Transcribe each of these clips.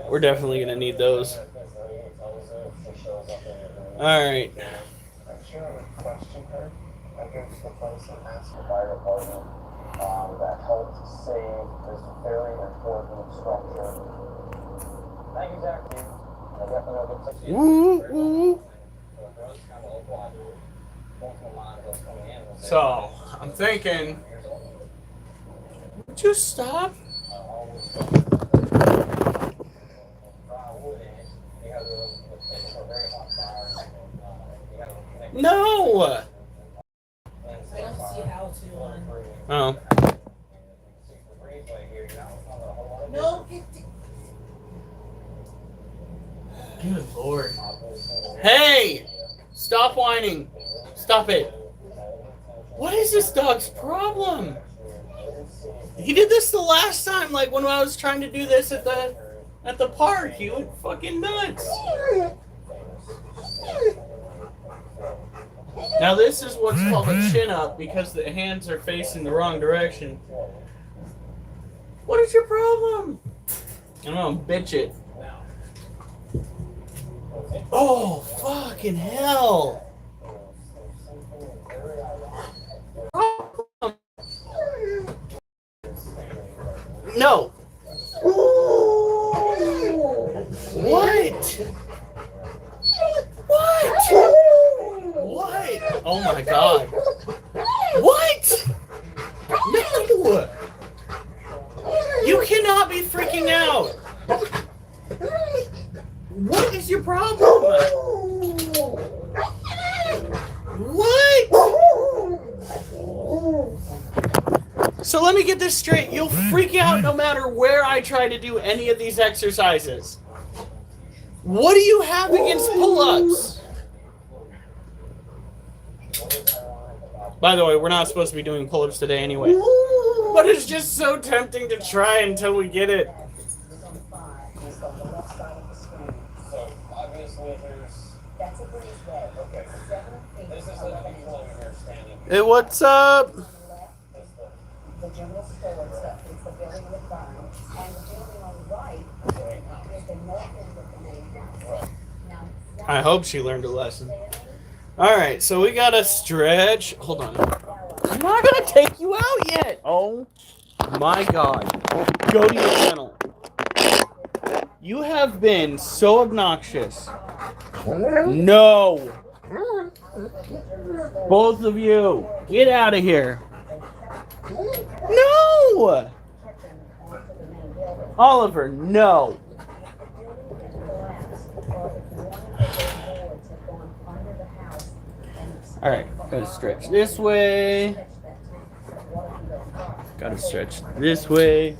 We're definitely going to need those. All right. That helped save this very important structure. Thank you, Jackie. So, I'm thinking, would you stop? No! I don't see how to. Oh. No, Good Lord. Hey! Stop whining. Stop it. What is this dog's problem? He did this the last time, like when I was trying to do this at the park. He went fucking nuts. Now this is what's called a chin up because the hands are facing the wrong direction. What is your problem? I don't know, bitch it. Oh, fucking hell. No. What? What? What? Oh my god. What? No. You cannot be freaking out. What is your problem? What? So let me get this straight. You'll freak out no matter where I try to do any of these exercises. What do you have against pull-ups? By the way, we're not supposed to be doing pull-ups today anyway. But it's just so tempting to try until we get it. Hey, what's up? The general store itself. It's the building on the front, and the building on the right is the north end of the main house. Now, I hope she learned a lesson. Alright, so we gotta stretch. Hold on. I'm not gonna take you out yet. Oh my god. Go to your channel. You have been so obnoxious. No. Both of you. Get out of here. No! Oliver, no. Alright, gotta stretch this way. Gotta stretch this way.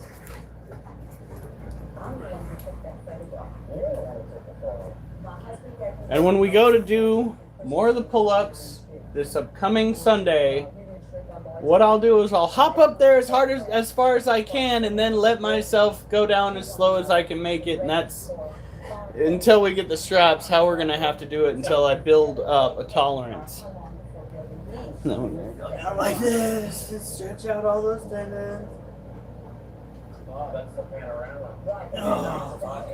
And when we go to do more of the pull-ups this upcoming Sunday, what I'll do is I'll hop up there as far as I can and then let myself go down as slow as I can make it, and that's until we get the straps, how we're gonna have to do it until I build up a tolerance. And then we're gonna go down like this and stretch out all those tendons. Oh.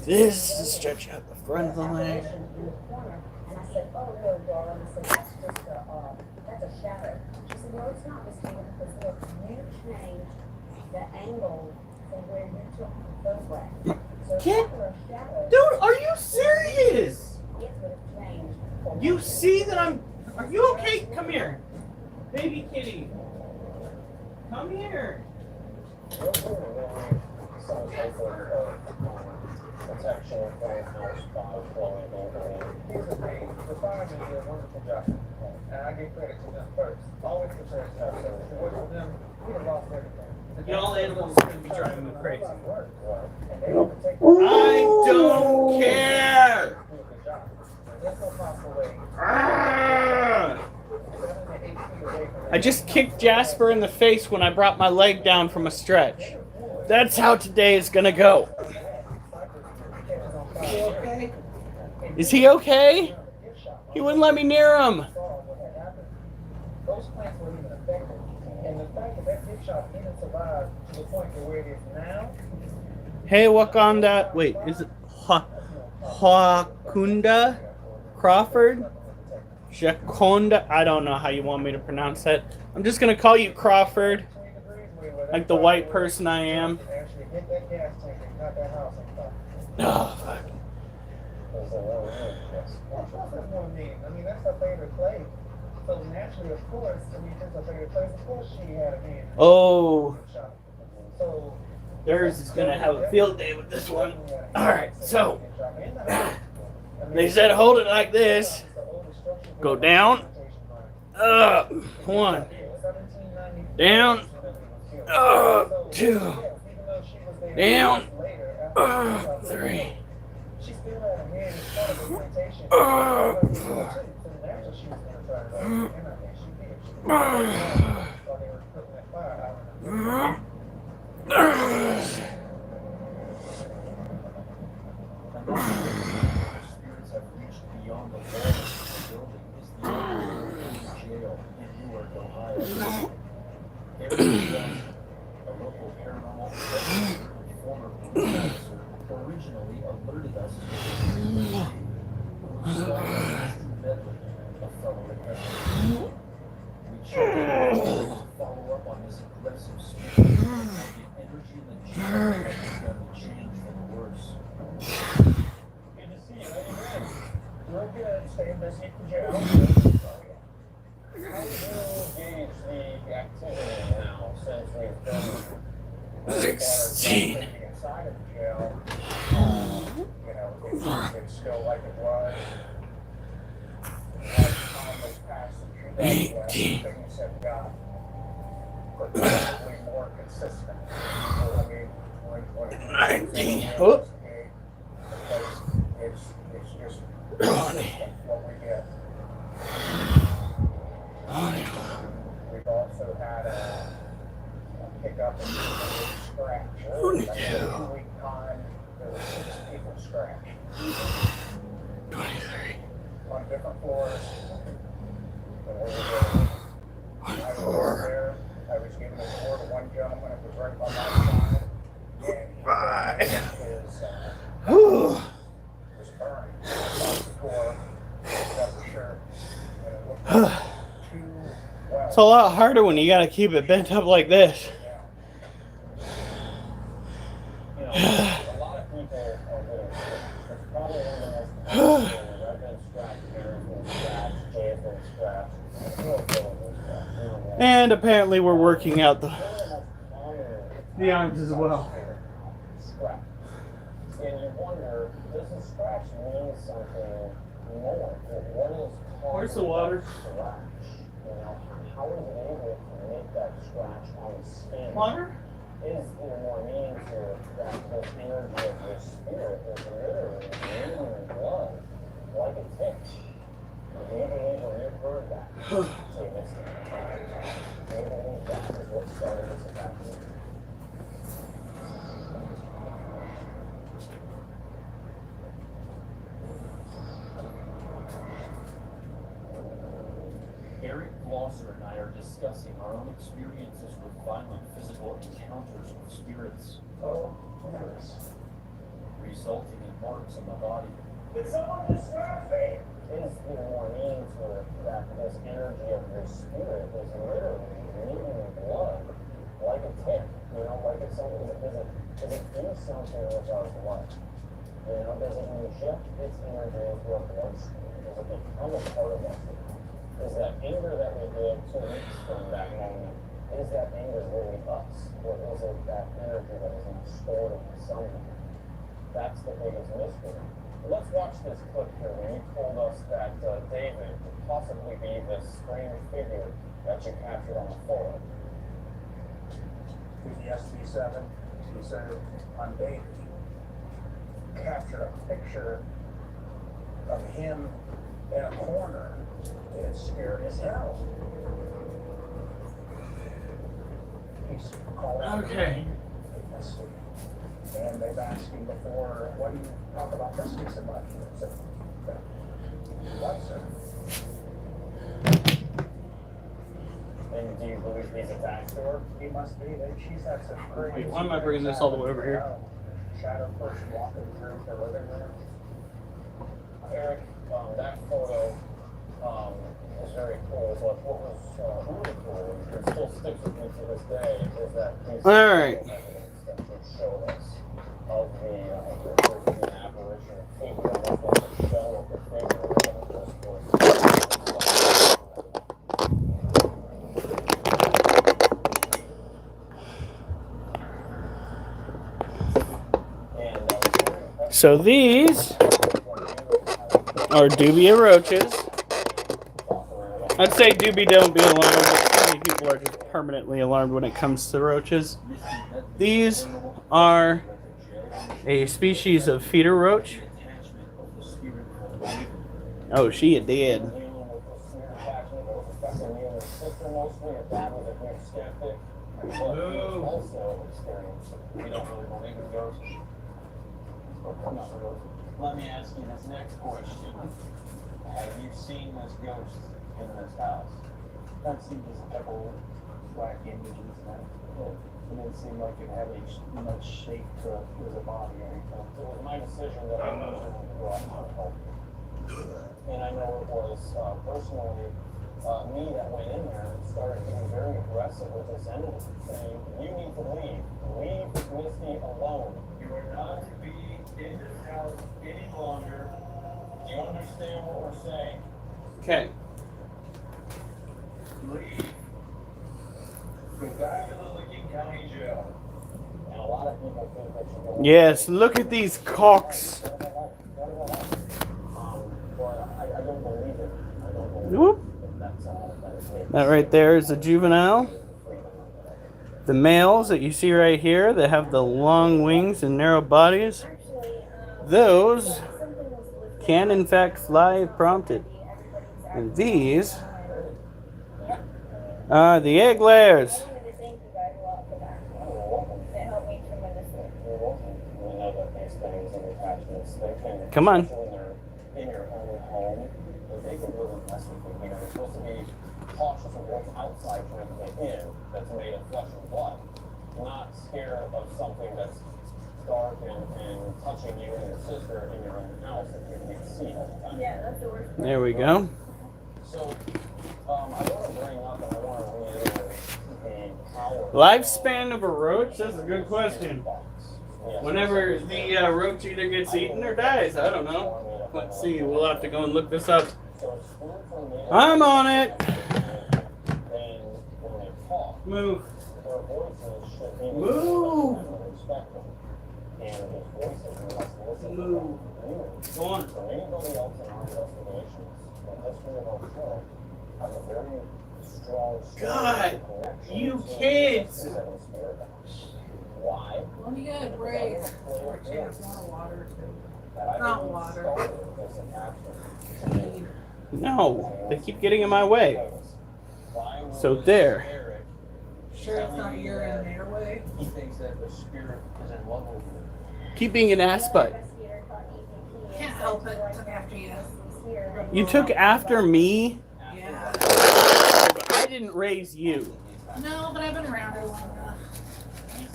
This is stretch out the front of the leg. and I said, oh, no, darling. I said, that's just that's a shadow. She said, no, it's not, Miss Tina, because look, you changed the angle from where you took the photograph. So Get, for a shadow, dude, are you serious? it would have changed. You see that are you okay? Come here. Baby kitty. Come here. Y'all animals are going to be driving me crazy. I don't care. Ah! I just kicked Jasper in the face when I brought my leg down from a stretch. That's how today is gonna go. Is he okay? He wouldn't let me near him. Those plants weren't even affected. And the fact that that dip shot didn't survive to the point to where it is now Hey, Wakanda. Wait, is it Wakunda Crawford? Jaconda. I don't know how you want me to pronounce that. I'm just gonna call you Crawford, like the white person I am. Actually, hit that gas tank and cut that house on fire. Oh, fuck. Well, trust is what I mean. I mean, that's her favorite place. So naturally, of course, I mean, it's her favorite place. Of course, she had a hand. Oh, So theirs is gonna have a field day with this one. All right, so they said hold it like this. Go down, up, 1, down, up, 2, down, up, 3, up, 4. Spirits have reached beyond the walls of the building is the jail in Newark, Ohio. Eric Johnson, a local paranormal investigator and former police officer, originally alerted us to the bedroom of fellow detectives. We checked in to follow up on this aggressive spirit. The energy in the jail had begun to change for the worse. Good to see you. How you doing? Real good. Staying busy at the jail. How do you gauge the activity now since we've been 16. inside of the jail? You know, it's still like it was. As time has passed, the 18. things have got progressively more consistent. So, I mean, when 19. Oh. it's just 20. what we get. 20. We've also had a pickup and scratch. 22. In a 2-week time, there were 6 people scratched 23. on different floors. And we were, I was there. I was giving the floor to one gentleman. It was right by my side. And he Whew. was burned. Across the floor. Got the shirt. And it looked like too well. It's a lot harder when you gotta keep it bent up like this. You know, a lot of people are doing it. It's probably one of the most common things. I've been scratched, Aaron's been scratched, Jay's been scratched. Real villain been scratched. And apparently we're working out the arms as well. Scratch. And you wonder, does the scratch mean something more? What is Where's the water? Scratch? You know, how is it able to make that scratch on the skin? Water? Is there more meaning to that the energy of your spirit is literally moving in blood like a tick? Do you believe when you've heard that? So you missed it. Do you believe that is what started this attack? Eric Glosser and I are discussing our own experiences with violent physical encounters with spirits, Oh, yes. resulting in marks on the body. Did someone describe me? Is there more meaning to it that this energy of your spirit is literally moving in blood like a tick? You know, like it's something that does it do something with our blood? You know, does it inject its energy into our bloodstream? Does it become a part of us? Is that anger that we did 2 weeks from that moment, is that anger really us? Or is it that energy that is installed in someone? That's the biggest mystery. Let's watch this clip here when you told us that David could possibly be this strange figure that you captured on the photo. To the SB7, he said on David, captured a picture of him in a corner. It's scary as hell. He's called out. Okay. And they've asked him before, what do you talk about this? He said, what? He said, what, sir? And do you believe he's attached to her? He must be. She's had some great. Wait, why am I bringing this all the way over here? shadow person walking through their living room. Eric, that photo is very cool, but what was really cool, and still sticks with me to this day, is that piece of Alright. evidence that would show us of the apparition of figure, almost like a shell of the figure that was So these are dubia roaches. I'd say doobie don't be alarmed, but so many people are just permanently alarmed when it comes to roaches. These are a species of feeder roach. Oh, she is dead. Let me ask you this next question. Have you seen this ghost in this house? I've seen just a couple black images and that. It didn't seem like it had much shape to it as a body or anything. It was my decision that I was going to go out and help. And I know it was personally me that went in there and started getting very aggressive with this entity, saying, "You need to leave. Leave Misty alone. You are not to be in this house any longer. Do you understand what we're saying?" Okay. Leave. Go back to the Licking County Jail. And a lot of people think that you go. Yes, look at these cocks. But I don't believe it. I don't believe Whoop. that is it. That right there is a juvenile. The males that you see right here that have the long wings and narrow bodies, those can in fact fly if prompted. And these are the egg layers. Come on. In your own home, they can really mess with you. You know, you're supposed to be cautious of what's outside trying to get in that's made of flesh and blood. Not scared of something that's dark and touching you and your sister in your own house that you can't see all the time. Yeah, that's the worst. There we go. So, I want to bring up and I want to reiterate the power. Lifespan of a roach? That's a good question. Whenever the roach either gets eaten or dies, I don't know. Let's see, we'll have to go and look this up. I'm on it. Move. Move. Move. Go on. So anybody else in our investigations, the history of our show, has a very strong God, connection you to kids. the spirit box. Why? Let me get a break. Or a chance, not water. That I Not believe water. started this attachment. No, they keep getting in my way. Why would So this there. spirit Sure, it's not your in their way. He thinks that the spirit is in love with you. Keep being an ass butt. Can't help it. Took after you. You took after me? Yeah. I didn't raise you. No, but I've been around her long enough. He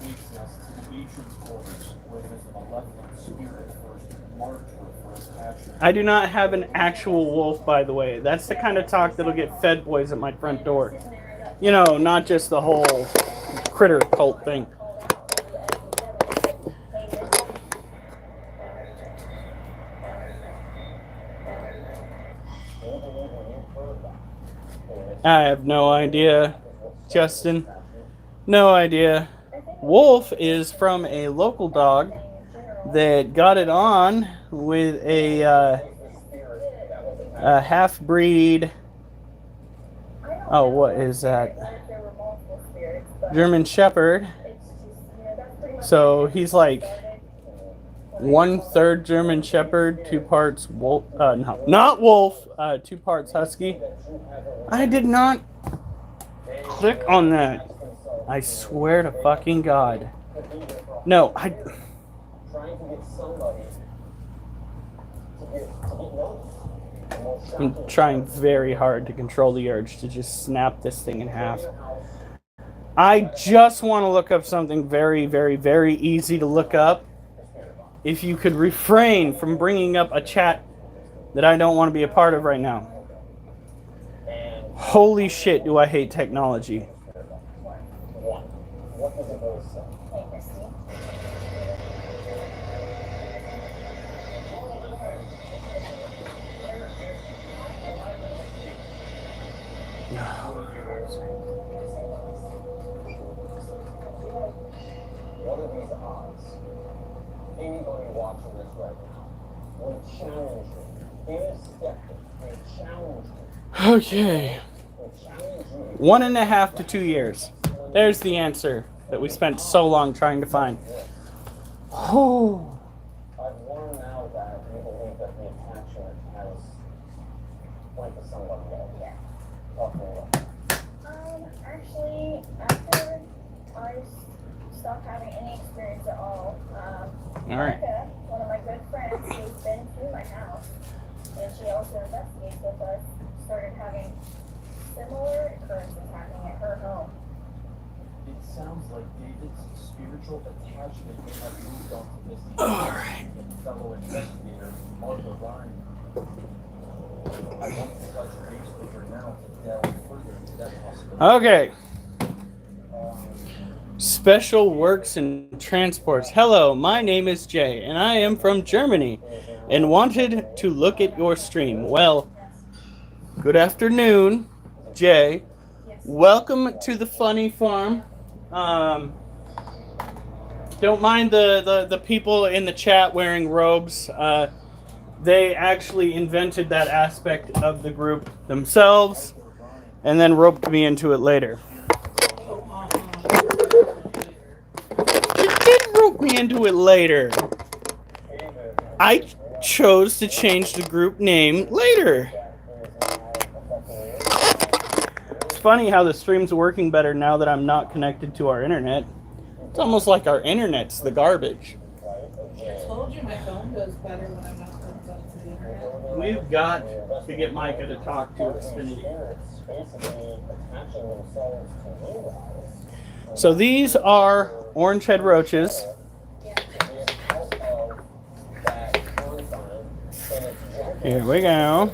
takes us to the ancient quarters where his malevolent spirit first marked her for his passion. I do not have an actual wolf, by the way. That's the kind of talk that'll get fed boys at my front door. You know, not just the whole critter cult thing. I have no idea, Justin. No idea. Wolf is from a local dog that got it on with a half-breed. Oh, what is that? German Shepherd. So he's like 1/3 German Shepherd, 2 parts wolf. No, not wolf. 2 parts husky. I did not click on that. I swear to fucking God. No, trying to get somebody to get noticed. I'm trying very hard to control the urge to just snap this thing in half. I just want to look up something very, very, very easy to look up. if you could refrain from bringing up a chat that I don't want to be a part of right now. Holy shit, do I hate technology. What does it really say? Hey, Christy. What are these odds? Anybody watching this right now would challenge me. Any skeptic would challenge me. Okay. 1.5 to 2 years. There's the answer that we spent so long trying to find. Oh. I've learned now that you believe that the attachment has went to somebody else. Yeah. Talk to me about that. Actually, after I stopped having any experience at all, Alright. Erica, one of my good friends who's been to my house, and she also investigates with us, started having similar occurrences happening at her home. It sounds like David's spiritual attachment may have moved on to this fellow investigator, Arthur Ryan. I want to touch base with her now to delve further into that possibility. Okay. Special Works and Transports. Hello, my name is Jay, and I am from Germany, and wanted to look at your stream. Well, good afternoon, Jay. Welcome to the funny farm. Don't mind the people in the chat wearing robes. They actually invented that aspect of the group themselves, and then roped me into it later. Rope me into it later. I chose to change the group name later. It's funny how the stream's working better now that I'm not connected to our internet. It's almost like our internet's the garbage. I told you my phone does better when I'm not hooked up to the internet. We've got to get Micah to talk to Xfinity. Basically attaching themselves to you guys. So these are orange head roaches. Here we go.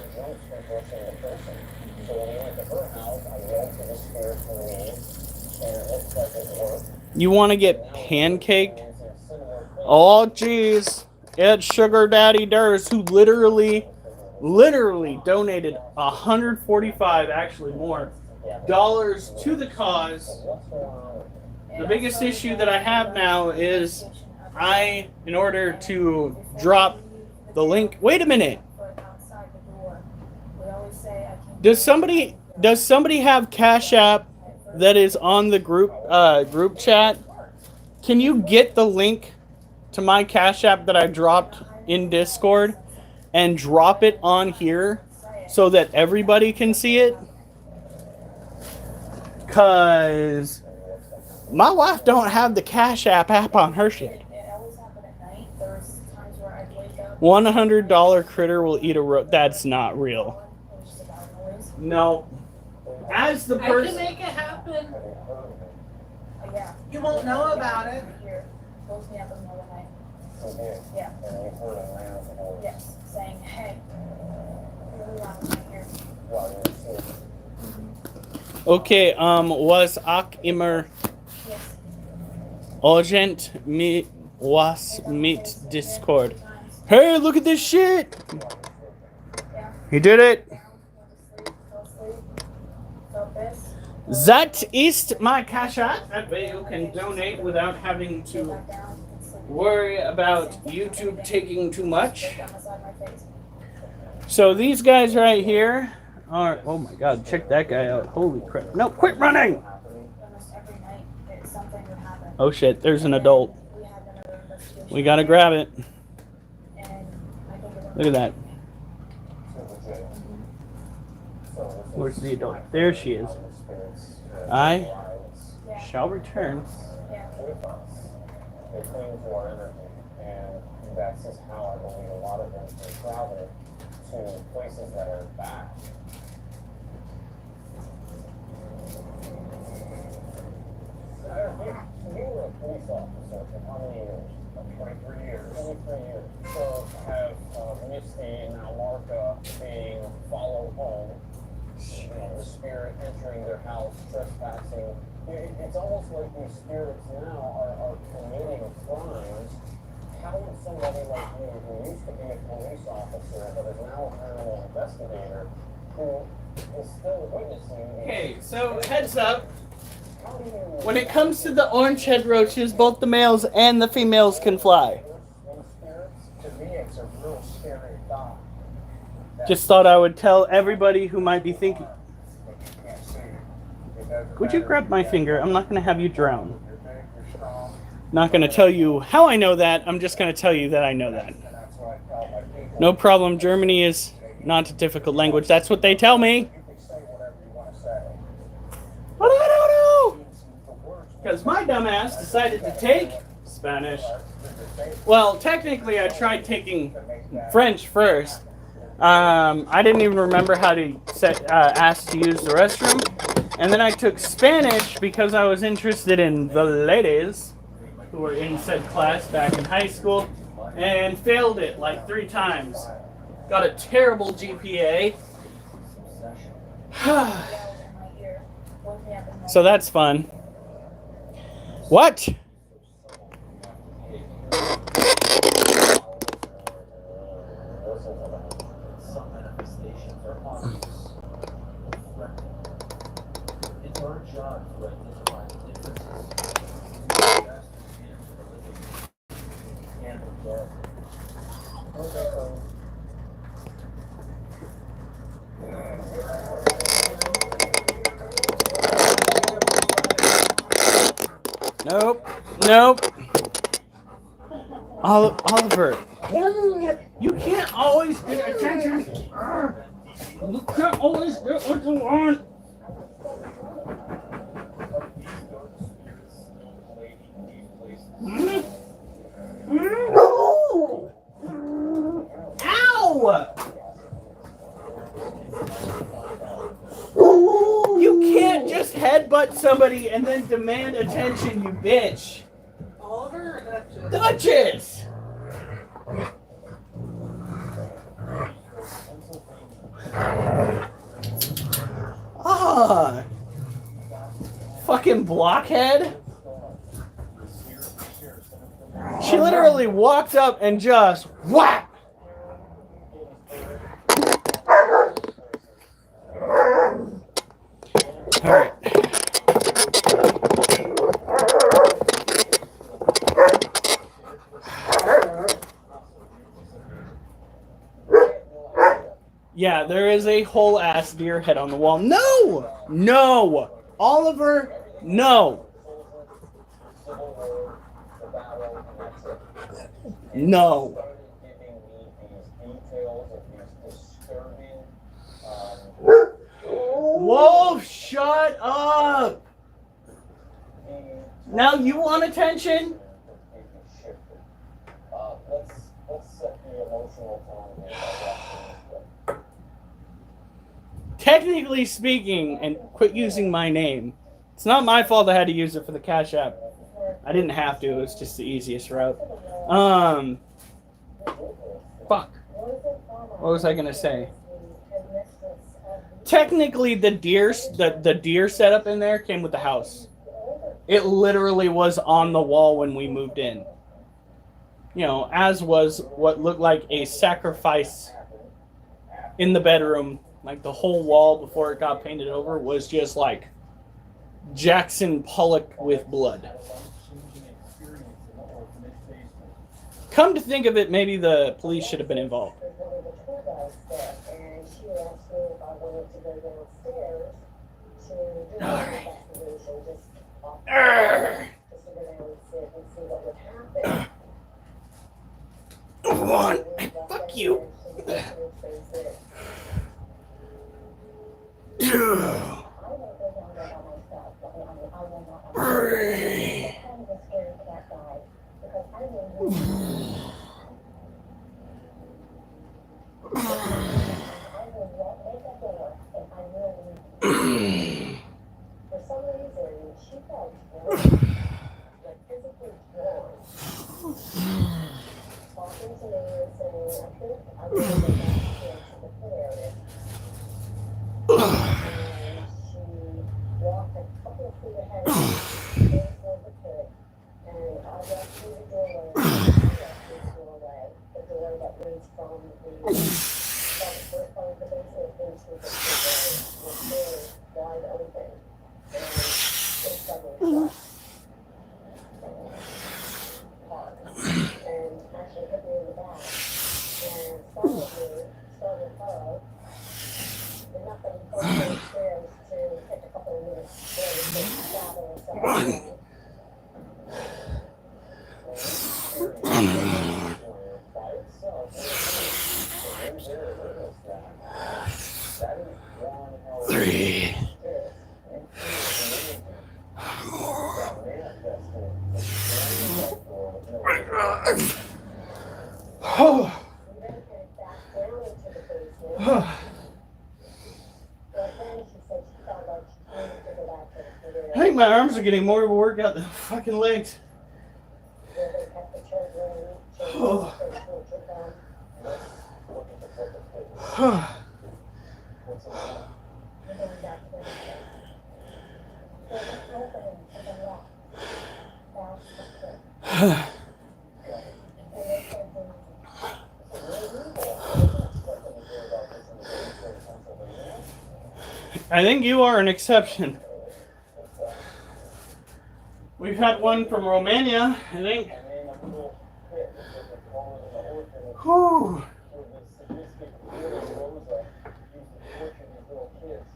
You want to get pancaked? Oh, jeez. It's Sugar Daddy Durs, who literally donated 145, actually more, dollars to the cause. The biggest issue that I have now is in order to drop the link. Wait a minute. Does somebody have Cash App that is on the group chat? Can you get the link to my Cash App that I dropped in Discord and drop it on here so that everybody can see it? Cause my wife don't have the Cash App on her shit. $100 critter will eat a roach. That's not real. No. As the I can person. make it happen. You won't know about it. Yeah. Yes. Saying, hey, really loud in my ear. Okay. Was auch immer Yes. urgent was mit Discord. Hey, look at this shit. He did it. That ist my Cash App. That way you can donate without having to worry about YouTube taking too much. So these guys right here are, oh my god, check that guy out. Holy crap. No, quit running! Oh shit, there's an adult. We gotta grab it. Look at that. Where's the adult? There she is. I shall return. They cling to our energy, and that's just how I believe a lot of them can travel to places that are back. You look police officer for how many years? 23 years. 23 years. So have Misty and now Marka being followed home, the spirit entering their house, trespassing. It's almost like these spirits now are committing crimes. How would somebody like you, who used to be a police officer but is now a paranormal investigator, who is still witnessing these... Okay, so heads up. When it comes to the orange head roaches, both the males and the females can fly. To me, it's a real scary thought. Just thought I would tell everybody who might be thinking. But you can't see it. Would you grab my finger? I'm not going to have you drown. Not going to tell you how I know that. I'm just going to tell you that I know that. No problem. Germany is not a difficult language. That's what they tell me. You can say whatever you want to say. But I don't know. Because my dumbass decided to take Spanish. Well, technically, I tried taking French first. I didn't even remember how to ask to use the restroom. And then I took Spanish because I was interested in the ladies who were in said class back in high school. And failed it like 3 times. Got a terrible GPA. So that's fun. What? Some manifestations are obvious. It's our job to identify the differences between the past and the living and the dead. Nope. Nope. Oliver. You can't always get attention. You can't always get what you want. Ow! You can't just headbutt somebody and then demand attention, you bitch. Oliver or Duchess? Duchess! Ah! Fucking blockhead. She literally walked up and just whack! Alright. Yeah, there is a whole ass deer head on the wall. No! No! Oliver, no! No. Whoa, shut up! Now you want attention? Let's set the emotional tone here. Technically speaking, and quit using my name. It's not my fault I had to use it for the Cash App. I didn't have to, it was just the easiest route. Fuck. What was I gonna say? Technically, the deer setup in there came with the house. It literally was on the wall when we moved in. You know, as was what looked like a sacrifice in the bedroom. Like the whole wall before it got painted over was just like Jackson Pollock with blood. Come to think of it, maybe the police should have been involved. One, fuck you. came to me and saying, I think I want to go back here to the pit area. And she walked a couple of feet ahead of me, going toward the pit, and I walked through the doorway, the door that leads from the first part of the basement into the pit was very wide open, and it suddenly shut. Hard. And actually hit me in the back, and startled her. Enough that we go downstairs to take a couple of minutes there to take shower and stuff like that. By itself, that is one hell of a 3. Oh. We then headed back down into the basement. But then she said she felt like she needed to go back to the I think my arms are getting more workout than fucking legs. where they kept the children, Oh. they took them. What's the matter? We're going back to the house. So it's open to the left. That's the pit. And they said I think you are an exception. We've had one from Romania, I think. And then a little pit with the call of the orphanage Whew. where the sadistic widow Rosa used to torture these little kids.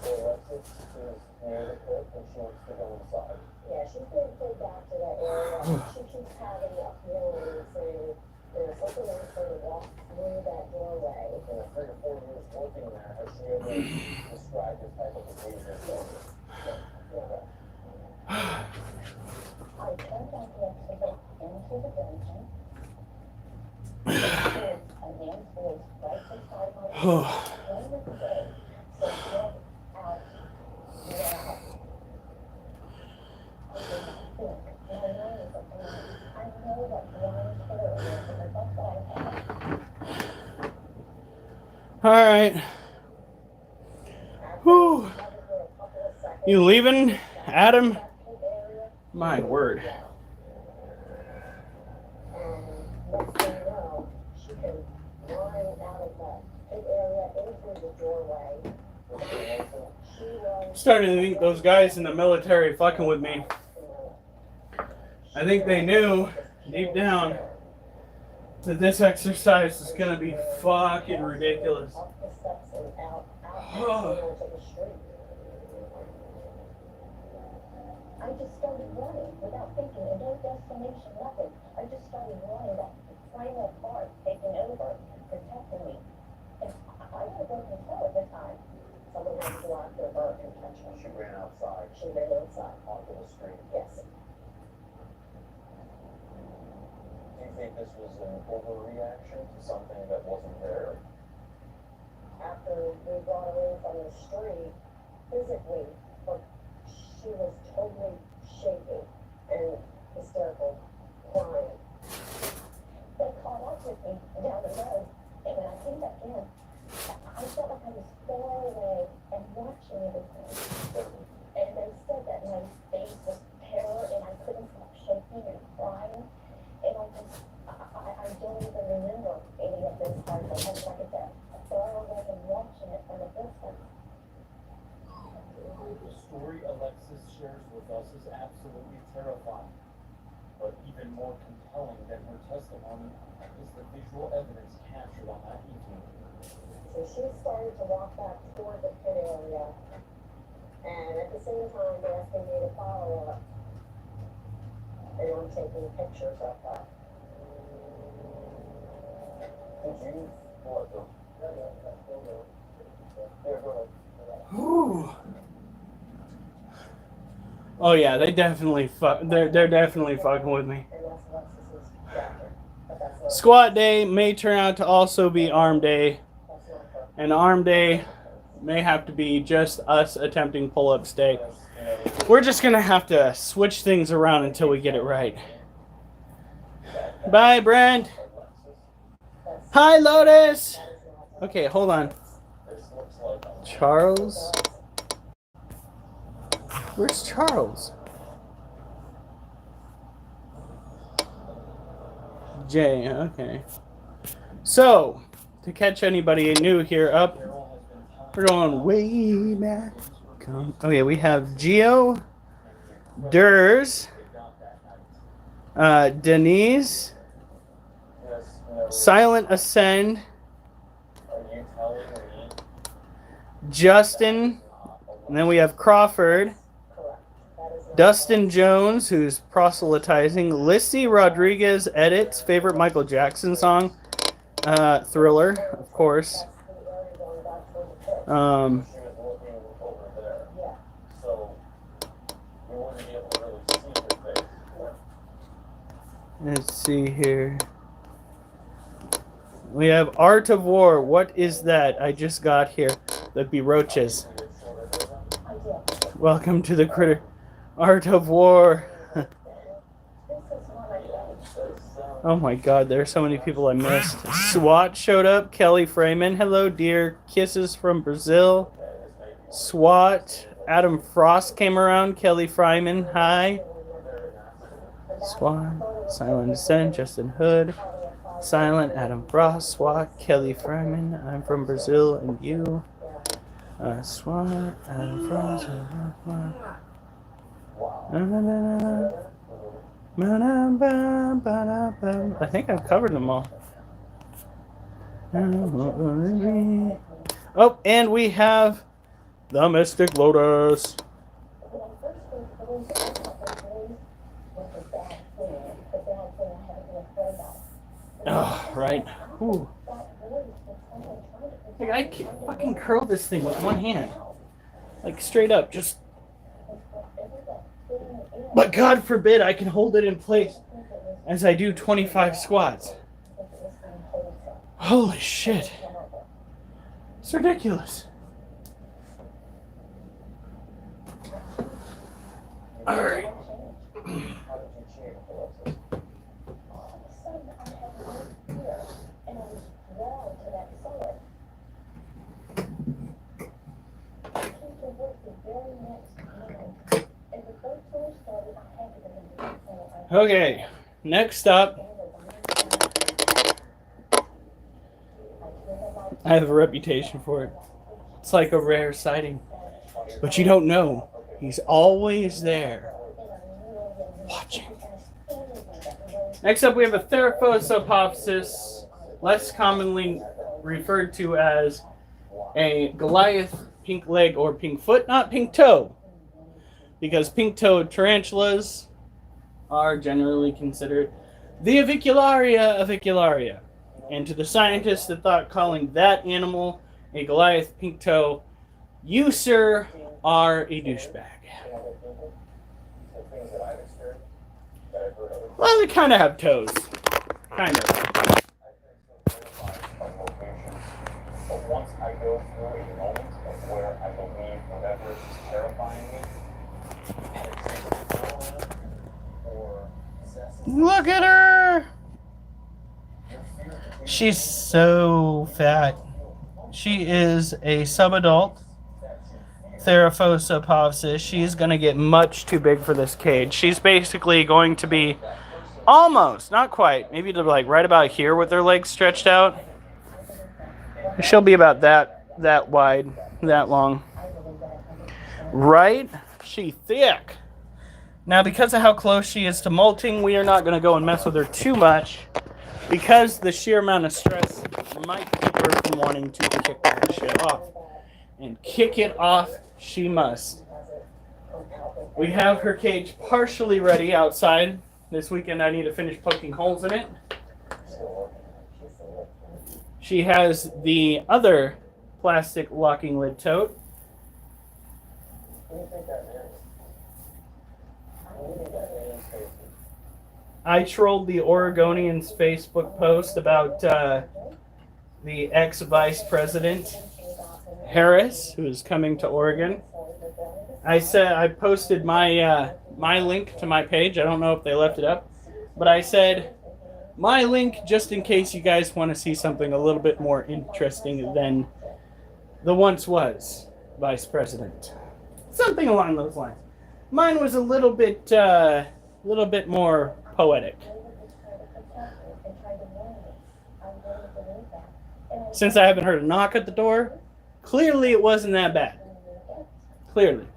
So Alexis is near the pit and she wants to go inside. yeah, she's been pulled back to that area. She keeps having a feeling saying there's something else going to walk through that doorway. In the 3 to 4 years working there, has she ever described this type of behavior? I turned out the exhibit into the dungeon. There's a man's voice right beside my Oh. when was the day? So get out now. I did not think. My name is a blind. I know what blind terror is, and that's what I have. All right. Whew. You leaving, Adam? My word. And next thing you know, she can run out of the pit area into the doorway. She was Starting to think those guys in the military fucking with me. I think they knew deep down that this exercise is gonna be fucking ridiculous. up the steps and out onto the street. I just started running without thinking, and no destination, nothing. I just started running, that primal part taking over, protecting me. And I had a broken toe at the time. Someone had to go after her and catch her. She ran outside She ran outside. onto the street. Yes. Do you think this was an overreaction to something that wasn't there? After we brought her in from the street, physically, but she was totally shaking and hysterical, crying. They caught up with me down the road, and when I came back in, I felt like I was far away and watching everything. And they said that my face was terror, and I couldn't stop shaking and crying. And I don't even remember any of this part, but I was like I said, far away and watching it from a distance. The story Alexis shares with us is absolutely terrifying. But even more compelling than her testimony is the visual evidence captured on that evening. So she started to walk back toward the pit area, and at the same time asking me to follow up. And I'm taking pictures of her. Did you what? Yeah, go ahead. Whew. Oh yeah, they definitely they're definitely fucking with me. And that's Alexis's jacket. But that's not, Squat day may turn out to also be arm day, that's not her. and arm day may have to be just us attempting pull-ups day. We're just going to have to switch things around until we get it right. Bye, Brent. Hi, Lotus. Okay, hold on. Charles. Where's Charles? Jay, okay. So, to catch anybody new here up, we're going way back. Okay, we have Geo, Durs, Denise, Silent Ascend, Justin, and then we have Crawford, Dustin Jones, who's proselytizing, Lissy Rodriguez edits, favorite Michael Jackson song, Thriller, of course. Let's see here. We have Art of War. What is that? I just got here. That'd be roaches. Welcome to the critter. Art of War. Oh my god, there are so many people I missed. SWAT showed up. Kelly Freeman. Hello, dear. Kisses from Brazil. SWAT. Adam Frost came around. Kelly Freeman. Hi. SWAT. Silent Ascent. Justin Hood. Silent. Adam Frost. SWAT. Kelly Freeman. I'm from Brazil and you. SWAT. Adam Frost. I think I've covered them all. Oh, and we have the Mystic Lotus. Oh, right. Ooh. Like I can fucking curl this thing with one hand. Like straight up, just. But God forbid I can hold it in place as I do 25 squats. Holy shit. It's ridiculous. Alright. Okay, next up, I have a reputation for it. It's like a rare sighting, but you don't know. He's always there, watching. Next up, we have a Theraphosis, less commonly referred to as a Goliath pink leg or pink foot, not pink toe, because pink-toed tarantulas are generally considered the avicularia. And to the scientists that thought calling that animal a Goliath pink toe, you, sir, are a douchebag. Well, they kind of have toes. Kind of. But once I go through a moment of where I believe whatever is terrifying me, Look at her! She's so fat. She is a subadult Theraphosa. She's going to get much too big for this cage. She's basically going to be almost, not quite, maybe to like right about here with her legs stretched out. She'll be about that wide, that long. Right? She's thick. Now, because of how close she is to molting, we are not going to go and mess with her too much, because the sheer amount of stress might keep her from wanting to kick that shit off. And kick it off she must. We have her cage partially ready outside. This weekend I need to finish poking holes in it. She has the other plastic locking lid tote. I trolled the Oregonian's Facebook post about the ex-vice president Harris, who is coming to Oregon. I said I posted my my link to my page. I don't know if they left it up, but I said my link just in case you guys want to see something a little bit more interesting than the once was vice president. Something along those lines. Mine was a little bit more poetic. Since I haven't heard a knock at the door, clearly it wasn't that bad. Clearly.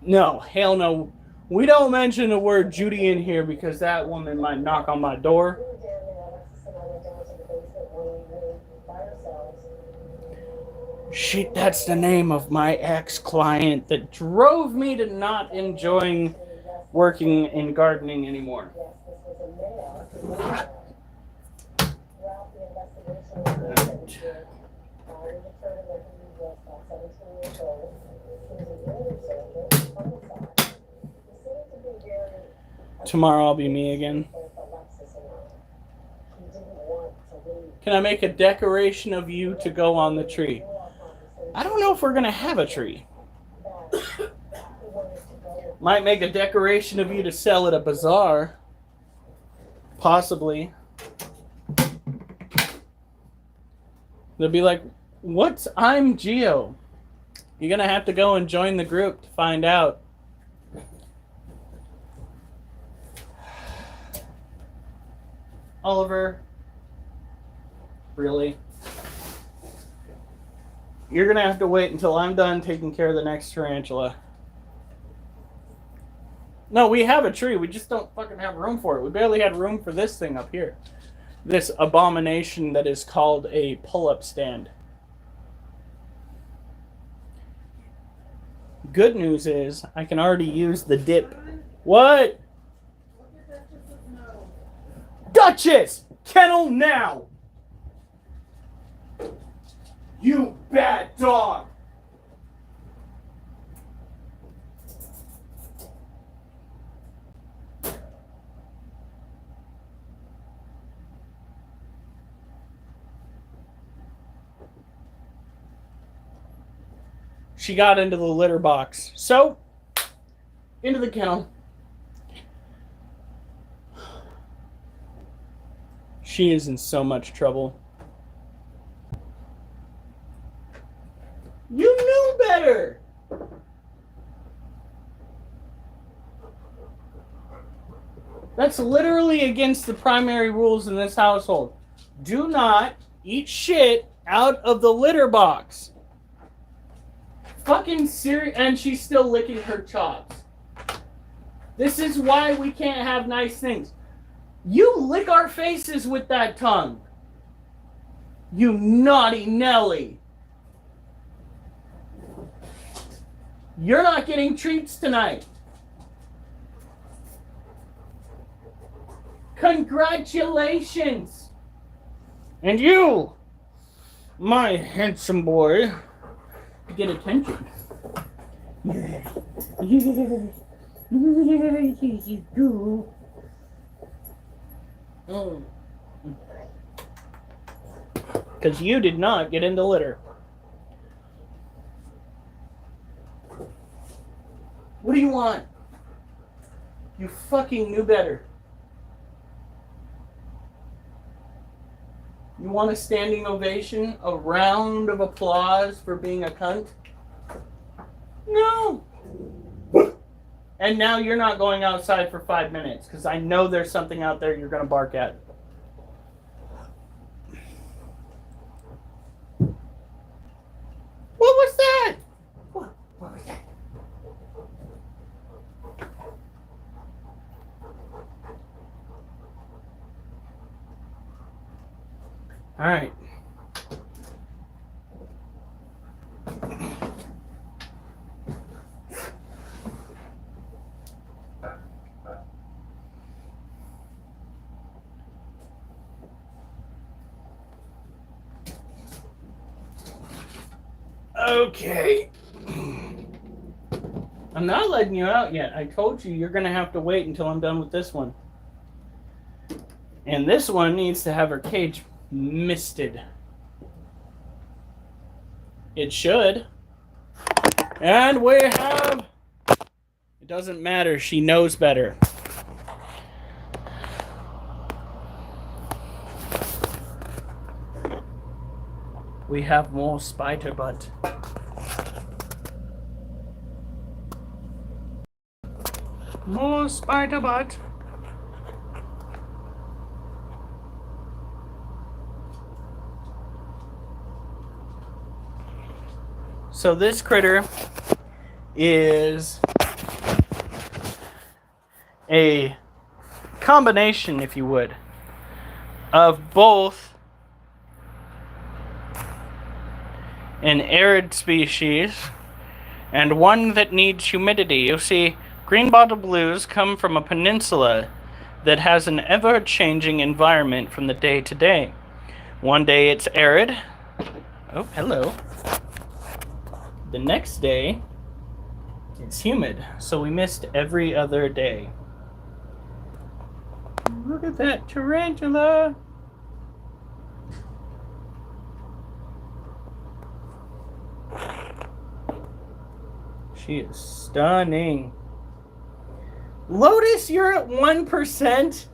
No, hell no. We don't mention the word Judy in here because that woman might knock on my door. Shit, that's the name of my ex-client that drove me to not enjoying working in gardening anymore. Tomorrow I'll be me again. Can I make a decoration of you to go on the tree? I don't know if we're going to have a tree. Might make a decoration of you to sell at a bazaar. Possibly. They'll be like, what's I'm Geo? You're going to have to go and join the group to find out. Oliver. Really? You're going to have to wait until I'm done taking care of the next tarantula. No, we have a tree. We just don't fucking have room for it. We barely had room for this thing up here. This abomination that is called a pull-up stand. Good news is I can already use the dip. What? Duchess! Kennel now! You bad dog! She got into the litter box. So, into the kennel. She is in so much trouble. You knew better! That's literally against the primary rules in this household. Do not eat shit out of the litter box. Fucking serious. And she's still licking her chops. This is why we can't have nice things. You lick our faces with that tongue. You naughty Nelly. You're not getting treats tonight. Congratulations. And you, my handsome boy, get attention. Because you did not get into litter. What do you want? You fucking knew better. You want a standing ovation? A round of applause for being a cunt? No. And now you're not going outside for 5 minutes because I know there's something out there you're going to bark at. What was that? What was that? All right. Okay. I'm not letting you out yet. I told you you're going to have to wait until I'm done with this one. And this one needs to have her cage misted. It should. And we have... It doesn't matter. She knows better. We have more spider butt. More spider butt. So this critter is a combination, if you would, of both an arid species and one that needs humidity. You see, green-bottle blues come from a peninsula that has an ever-changing environment from the day to day. One day it's arid. Oh, hello. The next day, it's humid, so we missed every other day. Look at that tarantula! She is stunning. Lotus, you're at 1%?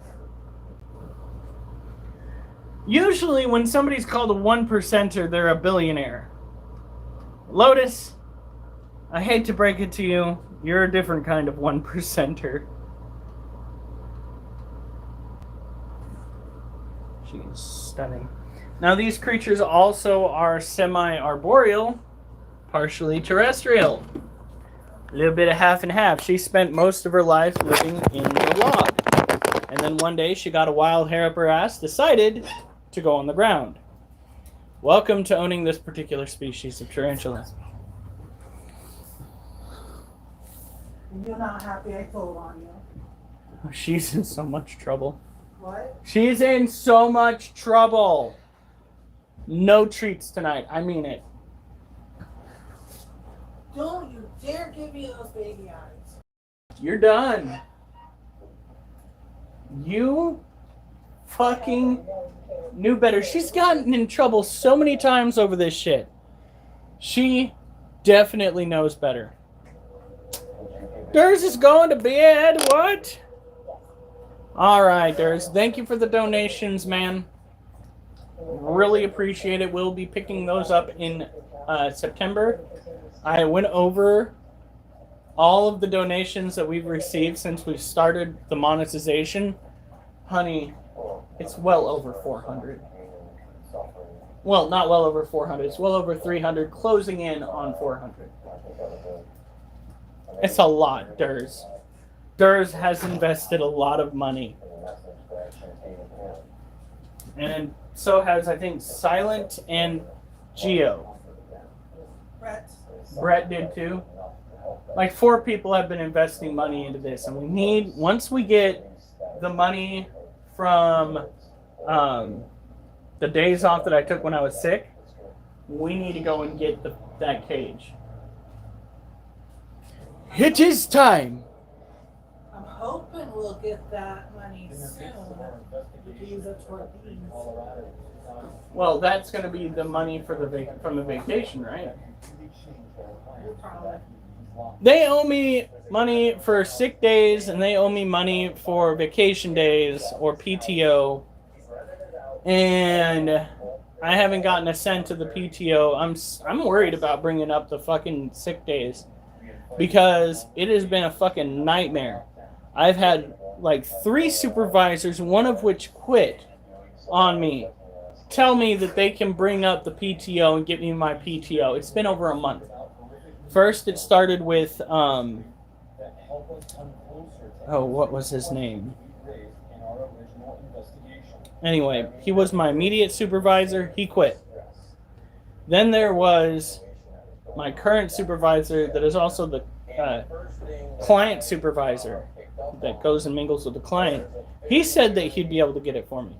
Usually when somebody's called a 1%er, they're a billionaire. Lotus, I hate to break it to you, you're a different kind of 1%er. She is stunning. Now these creatures also are semi-arboreal, partially terrestrial. A little bit of half and half. She spent most of her life living in the log. And then one day she got a wild hair up her ass, decided to go on the ground. Welcome to owning this particular species of tarantula. You're not happy I told on you. She's in so much trouble. What? She's in so much trouble. No treats tonight. I mean it. Don't you dare give me those baby eyes. You're done. You fucking knew better. She's gotten in trouble so many times over this shit. She definitely knows better. Durs is going to bed. What? Alright, Durs. Thank you for the donations, man. Really appreciate it. We'll be picking those up in September. I went over all of the donations that we've received since we started the monetization. Honey, it's well over 400. Well, not well over 400. It's well over 300, closing in on 400. It's a lot, Durs. Durs has invested a lot of money. And so has, I think, Silent and Geo. Brett did too. Like 4 people have been investing money into this, and we need, once we get the money from the days off that I took when I was sick, we need to go and get that cage. It is time. I'm hoping we'll get that money soon. We can use it toward these. Well, that's going to be the money for from the vacation, right? Probably. They owe me money for sick days, and they owe me money for vacation days or PTO. And I haven't gotten a cent to the PTO. I'm worried about bringing up the fucking sick days because it has been a fucking nightmare. I've had like 3 supervisors, one of which quit on me, tell me that they can bring up the PTO and get me my PTO. It's been over a month. First, it started with, what was his name? Anyway, he was my immediate supervisor. He quit. Then there was my current supervisor that is also the client supervisor that goes and mingles with the client. He said that he'd be able to get it for me.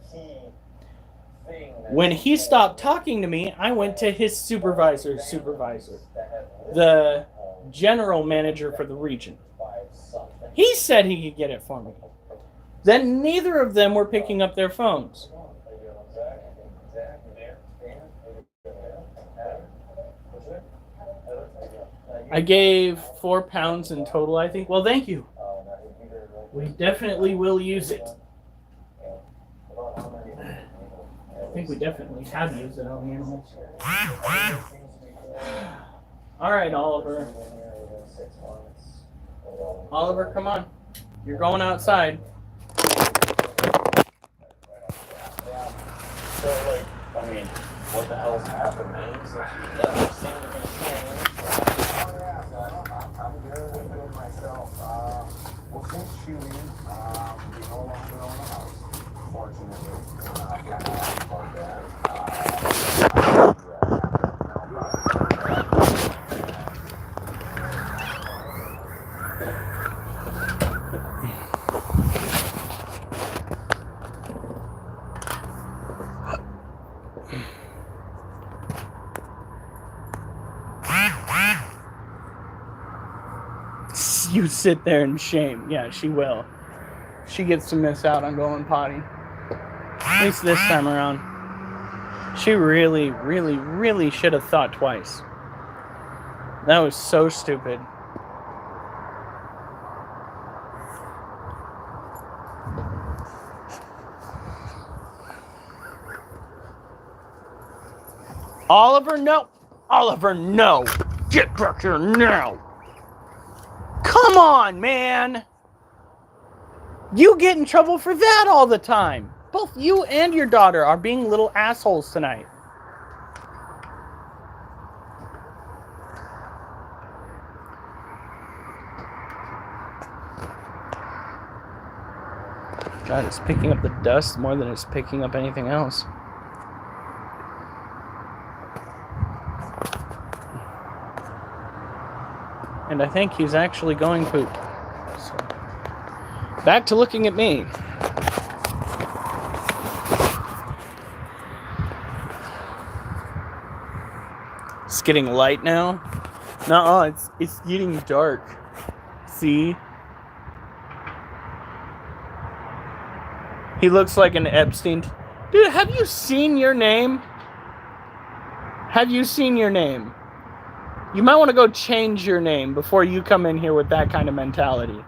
When he stopped talking to me, I went to his supervisor, the general manager for the region. He said he could get it for me. Then neither of them were picking up their phones. I gave 4 pounds in total, I think. Well, thank you. We definitely will use it. I think we definitely have used it on animals. All right, Oliver. Oliver, come on. You're going outside. So, like, I mean, what the hell's happened, man? Nothing seemed to be changed. I'm good with doing myself. Well, since Chewy, we no longer own the house, fortunately. Kind of like that. You sit there in shame. Yeah, she will. She gets to miss out on going potty. At least this time around. She really, really, really should have thought twice. That was so stupid. Oliver, no! Oliver, no! Get back here now! Come on, man! You get in trouble for that all the time. Both you and your daughter are being little assholes tonight. God, it's picking up the dust more than it's picking up anything else. And I think he's actually going poop. So, back to looking at me. It's getting light now. No, it's getting dark. See? He looks like an Epstein. Dude, have you seen your name? Have you seen your name? You might want to go change your name before you come in here with that kind of mentality.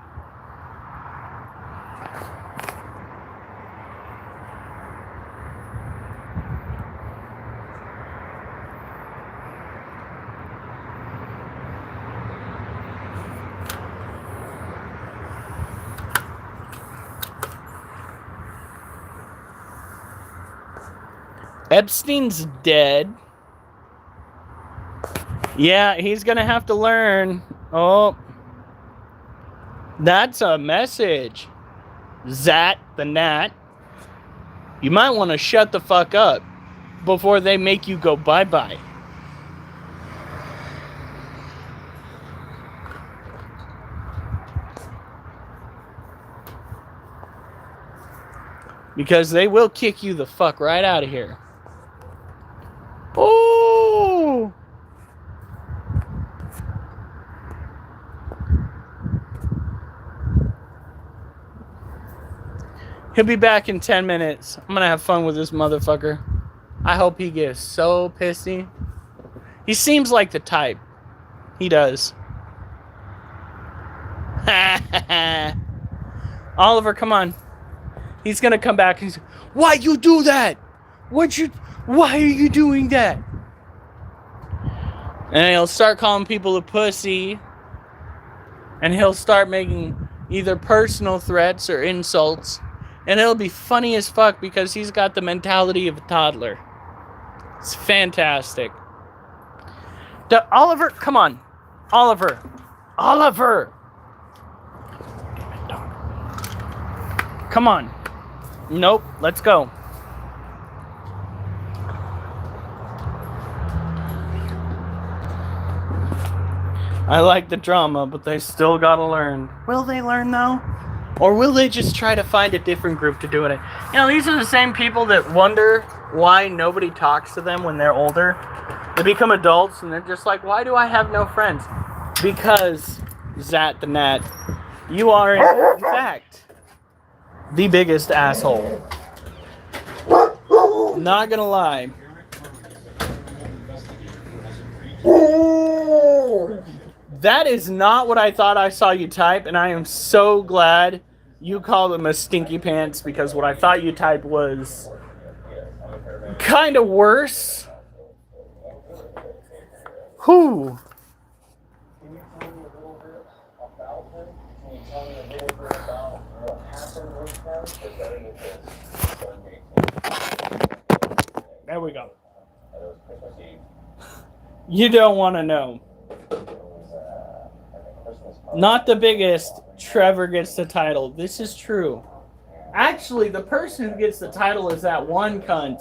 Epstein's dead. Yeah, he's gonna have to learn. Oh, that's a message. Zat the Gnat. You might want to shut the fuck up before they make you go bye-bye. Because they will kick you the fuck right out of here. Oh! He'll be back in 10 minutes. I'm gonna have fun with this motherfucker. I hope he gets so pissy. He seems like the type. He does. Oliver, come on. He's gonna come back and say, why you do that? Why are you doing that? And he'll start calling people a pussy. And he'll start making either personal threats or insults. And it'll be funny as fuck because he's got the mentality of a toddler. It's fantastic. Oliver, come on. Oliver. Come on. Nope, let's go. I like the drama, but they still gotta learn. Will they learn though? Or will they just try to find a different group to do it? You know, these are the same people that wonder why nobody talks to them when they're older. They become adults and they're just like, why do I have no friends? Because, Zat the Gnat, you are in fact the biggest asshole. Not gonna lie. That is not what I thought I saw you type, and I am so glad you called him a stinky pants, because what I thought you typed was kind of worse. Whew. Can you tell me a little bit about him? Can you tell me a little bit about what happened with him? Regarding his Sunday. There we go. It was Christmas Eve. You don't want to know. It was at a Christmas party. Not the biggest. Trevor gets the title. This is true. Actually, the person who gets the title is that one cunt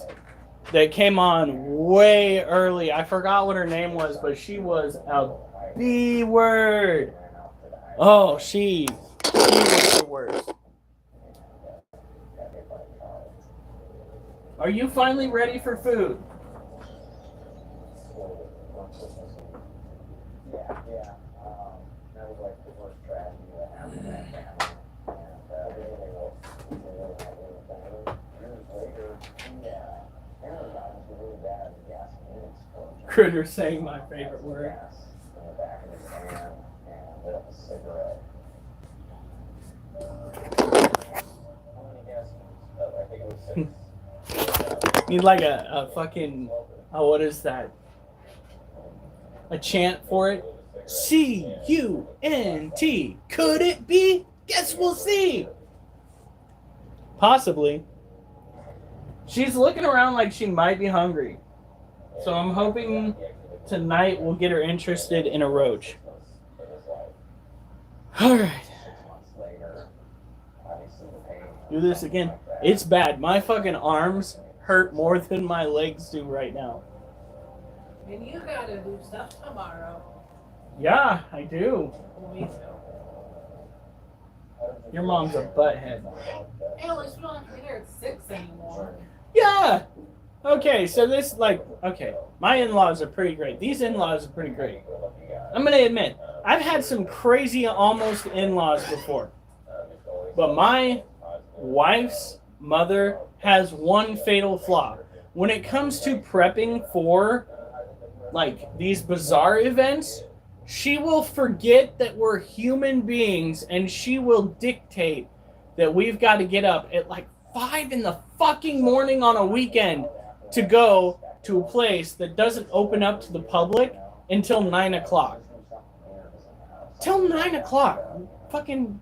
that came on way early. I forgot what her name was, but she was a B word. Oh, she was the worst. Are you finally ready for food? Yeah. That was like the worst tragedy that happened to that family. And years later, Aaron got into really bad gasoline explosion. Critter saying my favorite word. Gas in the back of his van and lit up a cigarette. How many gas cans? I think it was 6. Need like a fucking, oh, what is that? A chant for it? C-U-N-T. Could it be? Guess we'll see. Possibly. She's looking around like she might be hungry. So I'm hoping tonight we'll get her interested in a roach. Alright. Do this again. It's bad. My fucking arms hurt more than my legs do right now. And you gotta do stuff tomorrow. Yeah, I do. Me too. Your mom's a butthead. Hey, at least we don't have to be there at 6 anymore. Yeah! Okay, so this, okay, my in-laws are pretty great. These in-laws are pretty great. I'm gonna admit, I've had some crazy almost in-laws before. But my wife's mother has one fatal flaw. When it comes to prepping for, these bizarre events, she will forget that we're human beings, and she will dictate that we've got to get up at 5 in the fucking morning on a weekend to go to a place that doesn't open up to the public until 9 o'clock. Till 9 o'clock. Fucking...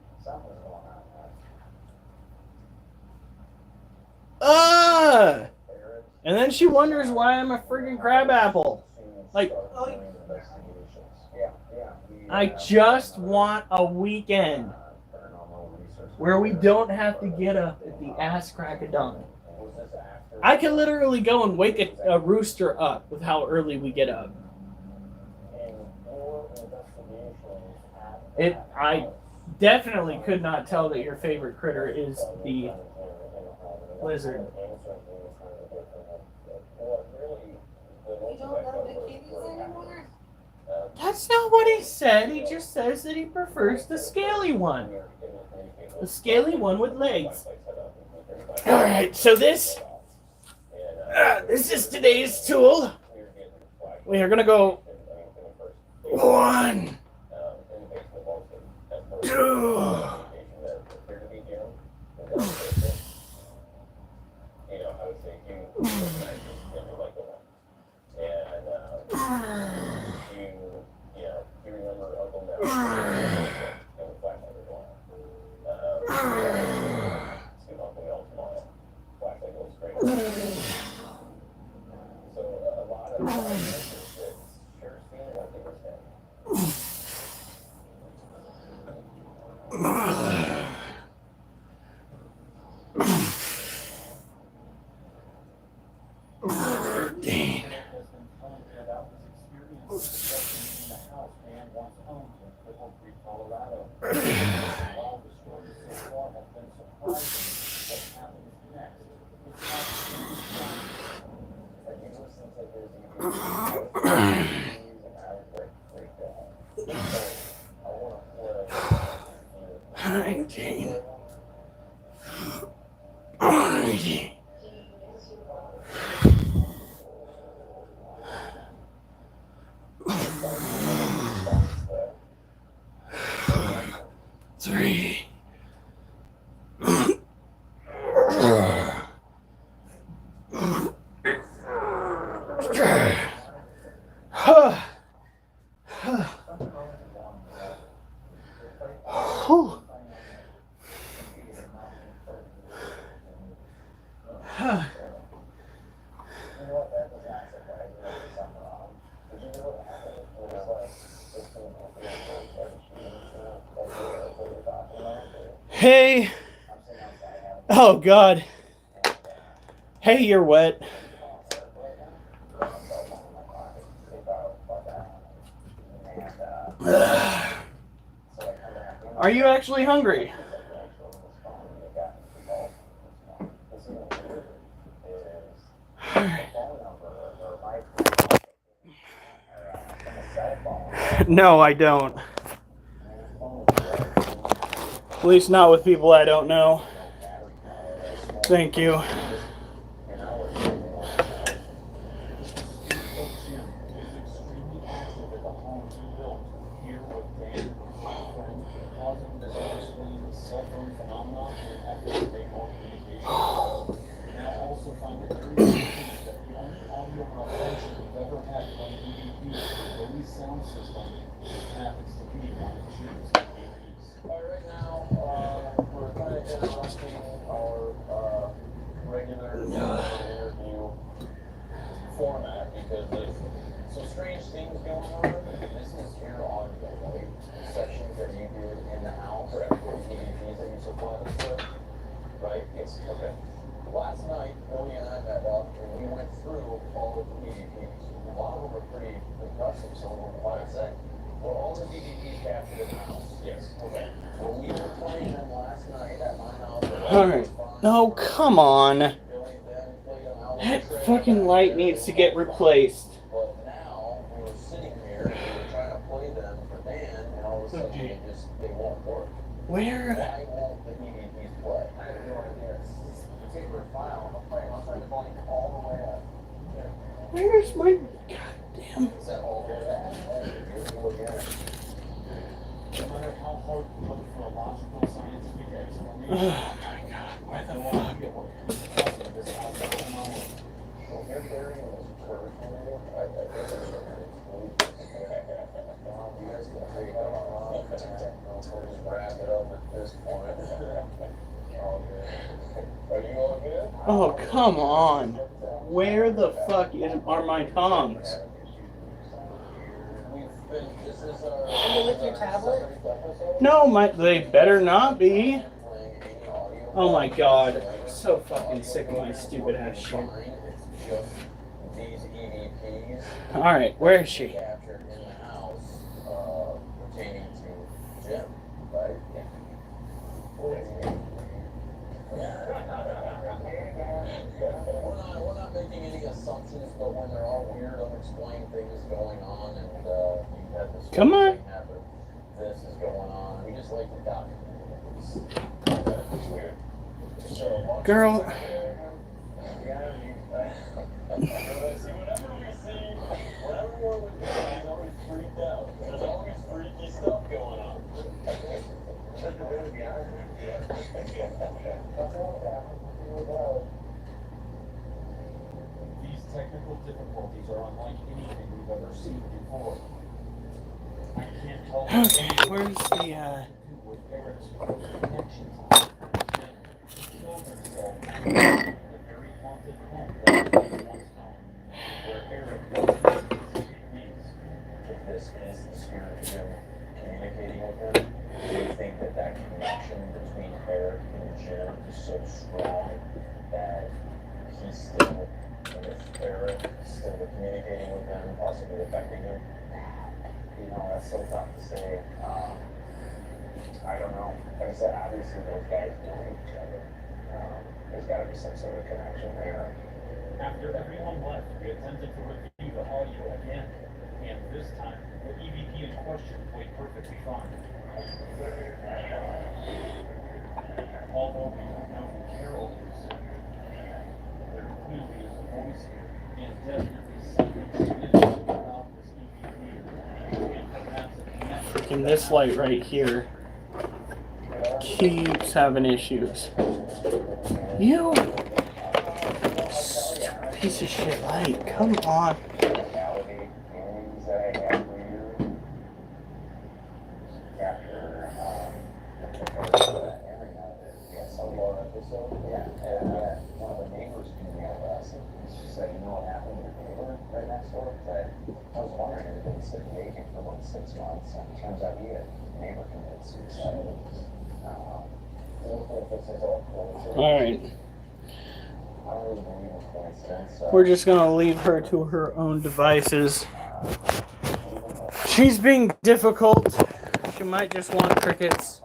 And then she wonders why I'm a friggin' crabapple. I just want a weekend where we don't have to get up at the ass crack of dawn. I can literally go and wake a rooster up with how early we get up. I definitely could not tell that your favorite critter is the lizard. You don't know the kitties anymore? That's not what he said. He just says that he prefers the scaly one. The scaly one with legs. Alright, so this is today's tool. We are going to go 1, 2. 3. Hey. Oh, God. Hey, you're wet. Are you actually hungry? No, I don't. At least not with people I don't know. Thank you. Right now, we're kind of interrupting our regular interview format because of some strange things going on. This is here on the white sessions that you do in the house or EVPs that you supply us with, right? Yes. Okay. Last night, Billy and I met up and we went through all of the EVPs. A lot of them were pretty impressive, some of them were classic. Were all the DVDs captured in the house? Yes. Okay. Well, we were playing them last night at my house. Alright. Oh, come on. That fucking light needs to get replaced. But now, we were sitting here and we were trying to play them for Dan, and all of a sudden they won't work. Where? Why won't the DVDs play? I have no idea. It's a particular file. I'm trying to volume all the way up. Where's my goddamn? Is that all the way up? No matter how hard you look for a logical scientific explanation, Oh my God, why the fuck? You're burying this curve in there? I guess it's you guys can take it off. We'll just wrap it up at this point. All good. Are you all good? Oh, come on. Where the fuck are my tongs? This is Are you with your tablet? No, they better not be. Oh my God. I'm so fucking sick of my stupid ass shit. These EVPs Alright, where is she? captured in the house pertaining to Jim, right? We're not making any assumptions, but when there are weird, unexplained things going on, and you have this Come on. thing happen, this is going on. We just like to document it. So, Girl. Whenever we're with him, he's always freaked out. There's always freaky stuff going on. these technical difficulties are unlike anything we've ever seen before. I can't help Okay, where's the, with Eric's connections he killed himself in the very haunted home that he once known, where Eric was his If this is the spirit of Jim communicating with him, do you think that that connection between Eric and Jim is so strong that he's still, if Eric is still communicating with him, possibly affecting him? You know, that's so tough to say. I don't know. Like I said, obviously those guys know each other. There's got to be some sort of connection there. After everyone left, we attempted to review the audio again, and this time, the EVP in question played perfectly fine. Although we don't know who Carol is, there clearly is a voice here, and definitely something significant about this EVP, and perhaps a connection. in this light right here? keeps having issues. You piece of shit light. Come on. One of the neighbors came out last and she said, you know what happened to your neighbor right next door? That I was wondering, it had been sitting vacant for about 6 months, and it turns out a neighbor committed suicide. Alright. We're just gonna leave her to her own devices. She's being difficult. She might just want crickets,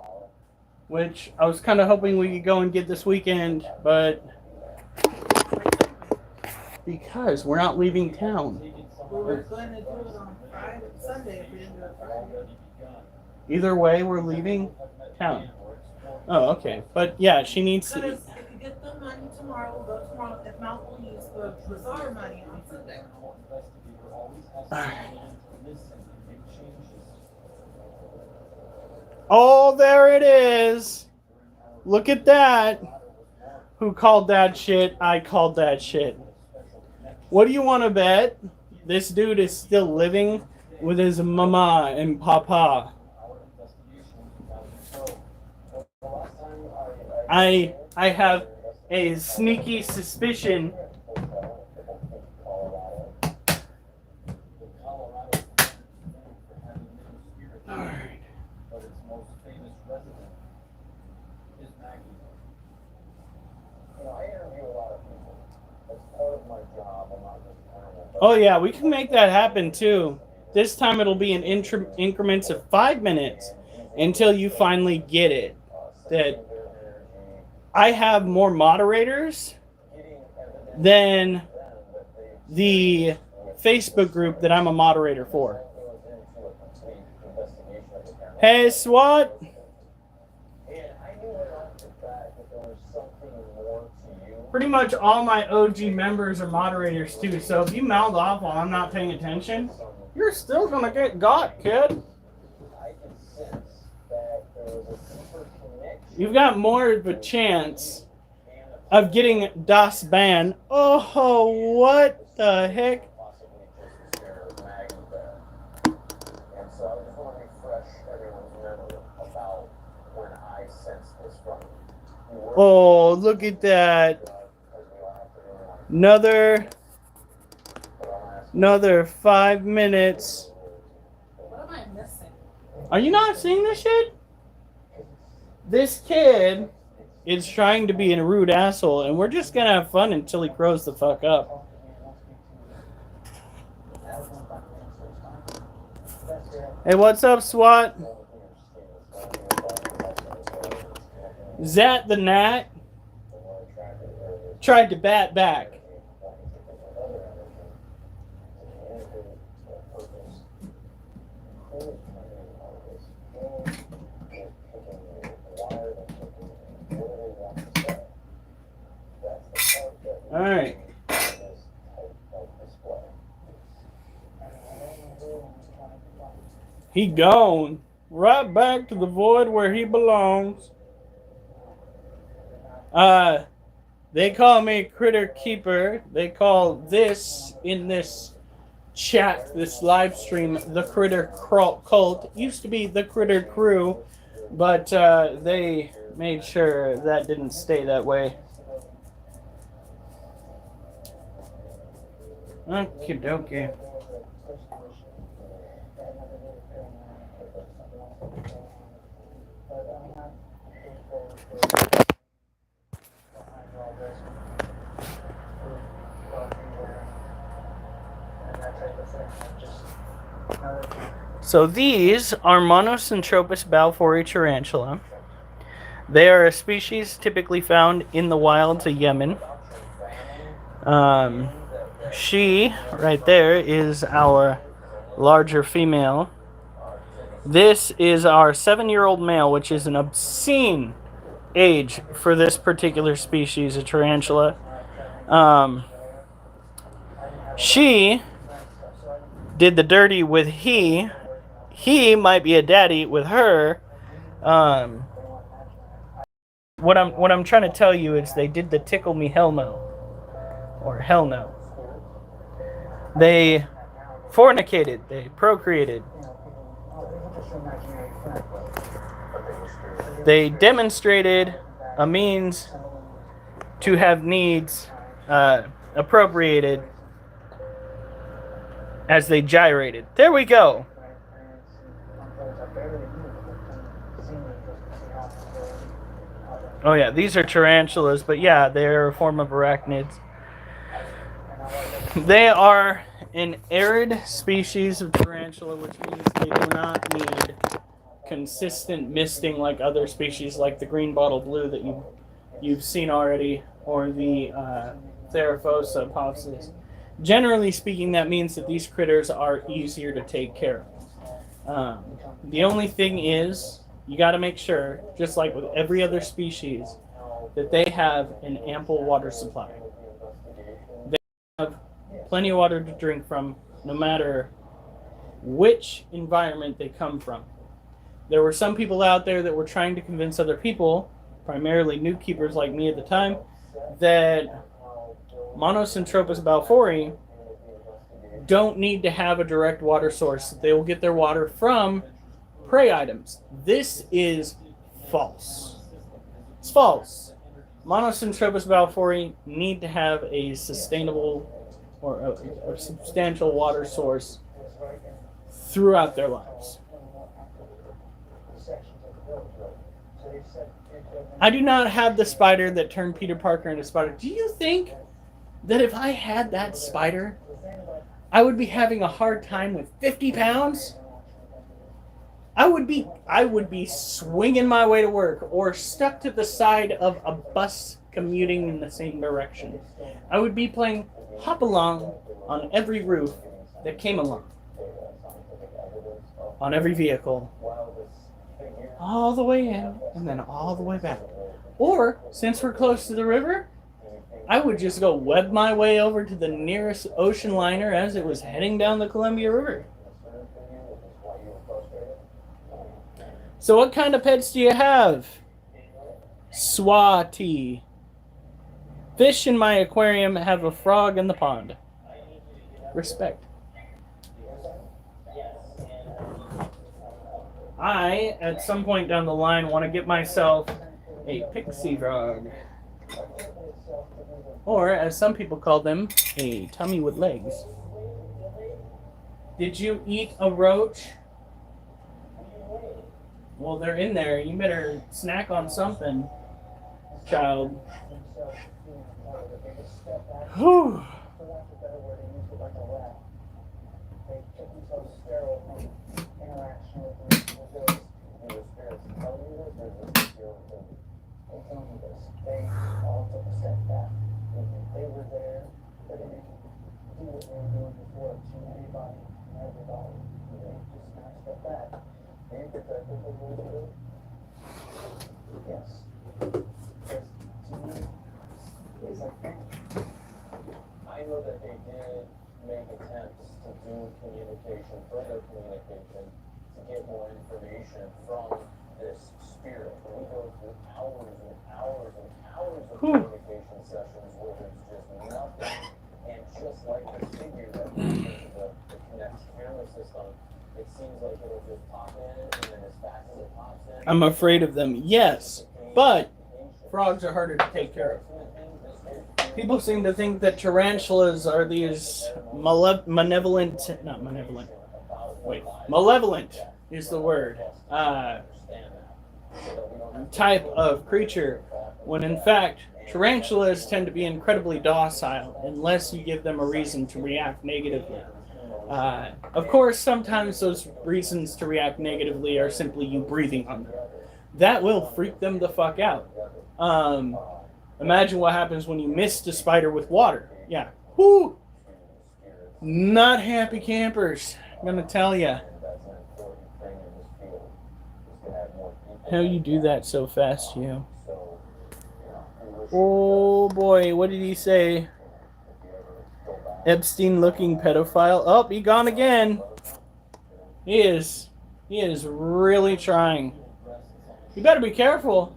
which I was kind of hoping we could go and get this weekend, but because we're not leaving town. We were going to do it on Friday, Sunday if we didn't do it Friday. Either way, we're leaving town. Oh, okay. But yeah, she needs to. Because if you get the money tomorrow, we'll go tomorrow. If not, we'll use the bazaar money on Sunday. Alright. Oh, there it is. Look at that. Who called that shit? I called that shit. What do you want to bet? This dude is still living with his mama and papa. I have a sneaky suspicion. Alright. But its most famous resident is Maggie. You know, I interview a lot of people. That's part of my job. I'm not just animal. Oh yeah, we can make that happen too. This time it'll be in increments of 5 minutes until you finally get it. That I have more moderators than the Facebook group that I'm a moderator for. Hey, SWAT. Pretty much all my OG members are moderators too, so if you mouth off while I'm not paying attention, you're still gonna get got, kid. You've got more of a chance of getting DOS banned. Oh, what the heck? Oh, look at that. Another 5 minutes. What am I missing? Are you not seeing this shit? This kid is trying to be a rude asshole, and we're just gonna have fun until he grows the fuck up. Hey, what's up, SWAT? Zat the Gnat tried to bat back. All right. He gone right back to the void where he belongs. They call me Critter Keeper. They call this in this chat, this live stream, the Critter Cult. It used to be the Critter Crew, but they made sure that didn't stay that way. Okie dokie. So these are Monocentropas balfouri tarantula. They are a species typically found in the wilds of Yemen. She, right there, is our larger female. This is our 7-year-old male, which is an obscene age for this particular species of tarantula. She did the dirty with he. He might be a daddy with her. what I'm trying to tell you is they did the tickle me hell no, or hell no. They fornicated, they procreated, they demonstrated a means to have needs appropriated as they gyrated. There we go. Oh yeah, these are tarantulas, but yeah, they're a form of arachnids. They are an arid species of tarantula, which means they do not need consistent misting like other species, like the green bottle blue that you've seen already, or the Theraphosa paucis. Generally speaking, that means that these critters are easier to take care of. The only thing is, you got to make sure, just like with every other species, that they have an ample water supply. They have plenty of water to drink from, no matter which environment they come from. There were some people out there that were trying to convince other people, primarily new keepers like me at the time, that Monocentropus balfouri don't need to have a direct water source. They will get their water from prey items. This is false. It's false. Monocentropus balfouri need to have a sustainable or a substantial water source throughout their lives. I do not have the spider that turned Peter Parker into Spider. Do you think that if I had that spider, I would be having a hard time with 50 pounds? I would be swinging my way to work or stuck to the side of a bus commuting in the same direction. I would be playing hop along on every roof that came along, on every vehicle, all the way in and then all the way back. Or, since we're close to the river, I would just go web my way over to the nearest ocean liner as it was heading down the Columbia River. So what kind of pets do you have? Swati. Fish in my aquarium have a frog in the pond. Respect. I, at some point down the line, want to get myself a pixie frog. Or, as some people call them, a tummy with legs. Did you eat a roach? Well, they're in there. You better snack on something, child. Whew. I know that they did make attempts to do communication, further communication, to get more information from this spirit. We go through hours and hours and hours of communication sessions where there's just nothing. And just like the figure that the Kinect's camera system, it seems like it'll just pop in, and then as fast as it pops in, I'm afraid of them, yes, but frogs are harder to take care of. People seem to think that tarantulas are these malevolent is the word, type of creature, when in fact, tarantulas tend to be incredibly docile unless you give them a reason to react negatively. Of course, sometimes those reasons to react negatively are simply you breathing on them. That will freak them the fuck out. Imagine what happens when you mist a spider with water. Yeah. Whoo! Not happy campers. I'm gonna tell ya. How you do that so fast, you? Oh boy, what did he say? Epstein-looking pedophile. Oh, he gone again. He is really trying. You better be careful.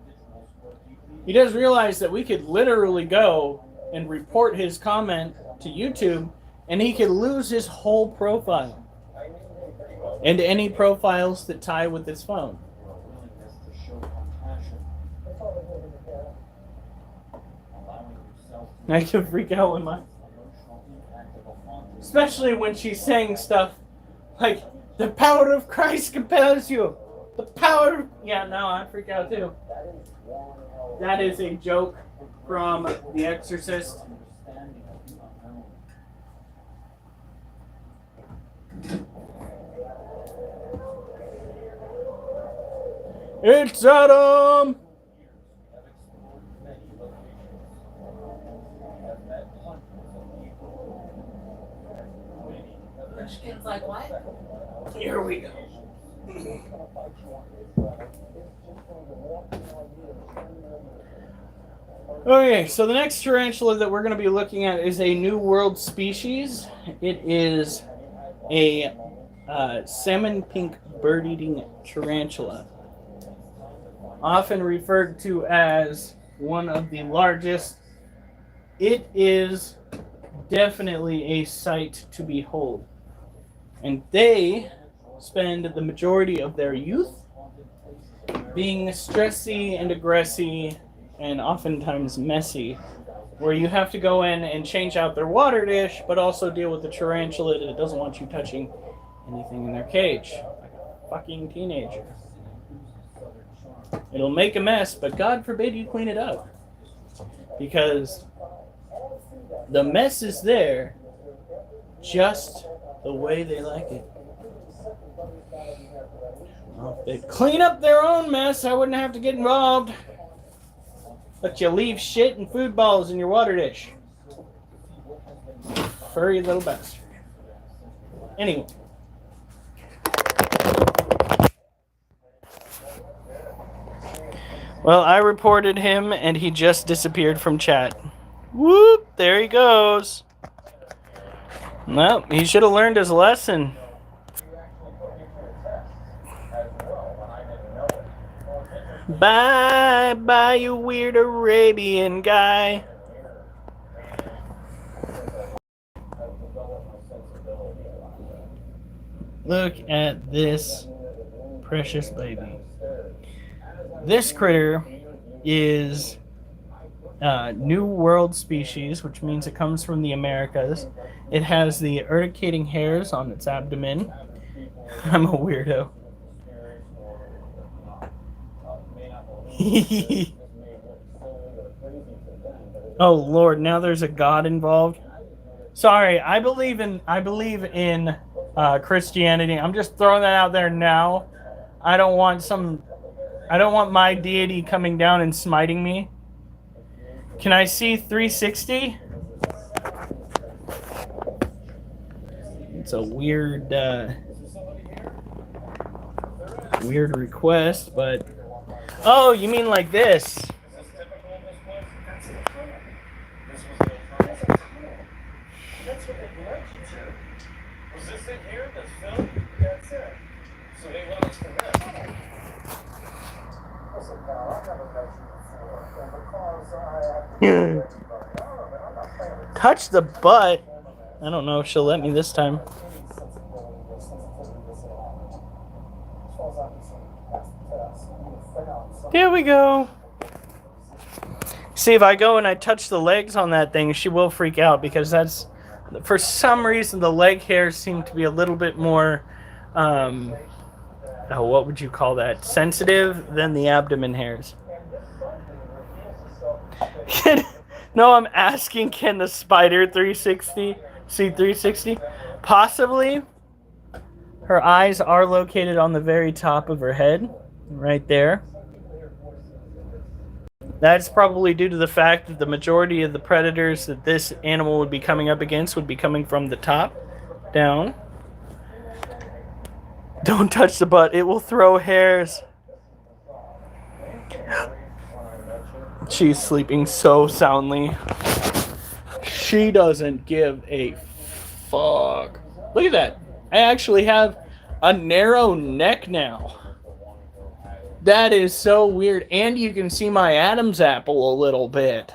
He does realize that we could literally go and report his comment to YouTube, and he could lose his whole profile and any profiles that tie with his phone. Your willingness to show compassion, allowing yourself to I could freak out with my... emotional impact of a haunting. Especially when she's saying stuff like, the power of Christ compels you. The power of... Yeah, no, I freak out too. That is a joke from The Exorcist. Understanding of the unknown. It's Adam! We have explored many locations. We have met hundreds of people. Many have been Richkin's like, what? Here we go. Okay, so the next tarantula that we're going to be looking at is a New World species. It is a salmon pink bird-eating tarantula, often referred to as one of the largest. It is definitely a sight to behold. And they spend the majority of their youth being stressy and aggressive and oftentimes messy, where you have to go in and change out their water dish, but also deal with the tarantula that doesn't want you touching anything in their cage, like a fucking teenager. It'll make a mess, but God forbid you clean it up, because the mess is there just the way they like it. Well, if they clean up their own mess, I wouldn't have to get involved. But you leave shit and food balls in your water dish. Furry little bastard. Anyway. Well, I reported him and he just disappeared from chat. Whoop, there he goes. Well, he should have learned his lesson. Bye, bye, you weird Arabian guy. Look at this precious baby. This critter is New World species, which means it comes from the Americas. It has the urticating hairs on its abdomen. I'm a weirdo. Oh Lord, now there's a God involved. Sorry, I believe in Christianity. I'm just throwing that out there now. I don't want my deity coming down and smiting me. Can I see 360? It's a weird request, but oh, you mean like this? That's what they direct you to. Was this it here? That's film? That's it. So they want us to rest. Listen, pal, I've never met you before. And because I'm not playing with Touch the butt. I don't know if she'll let me this time. There we go. See, if I go and I touch the legs on that thing, she will freak out, because that's, for some reason, the leg hairs seem to be a little bit more, what would you call that? Sensitive than the abdomen hairs. No, I'm asking, can the spider 360 see 360? Possibly. Her eyes are located on the very top of her head, right there. That's probably due to the fact that the majority of the predators that this animal would be coming up against would be coming from the top down. Don't touch the butt. It will throw hairs. She's sleeping so soundly. She doesn't give a fuck. Look at that. I actually have a narrow neck now. That is so weird. And you can see my Adam's apple a little bit.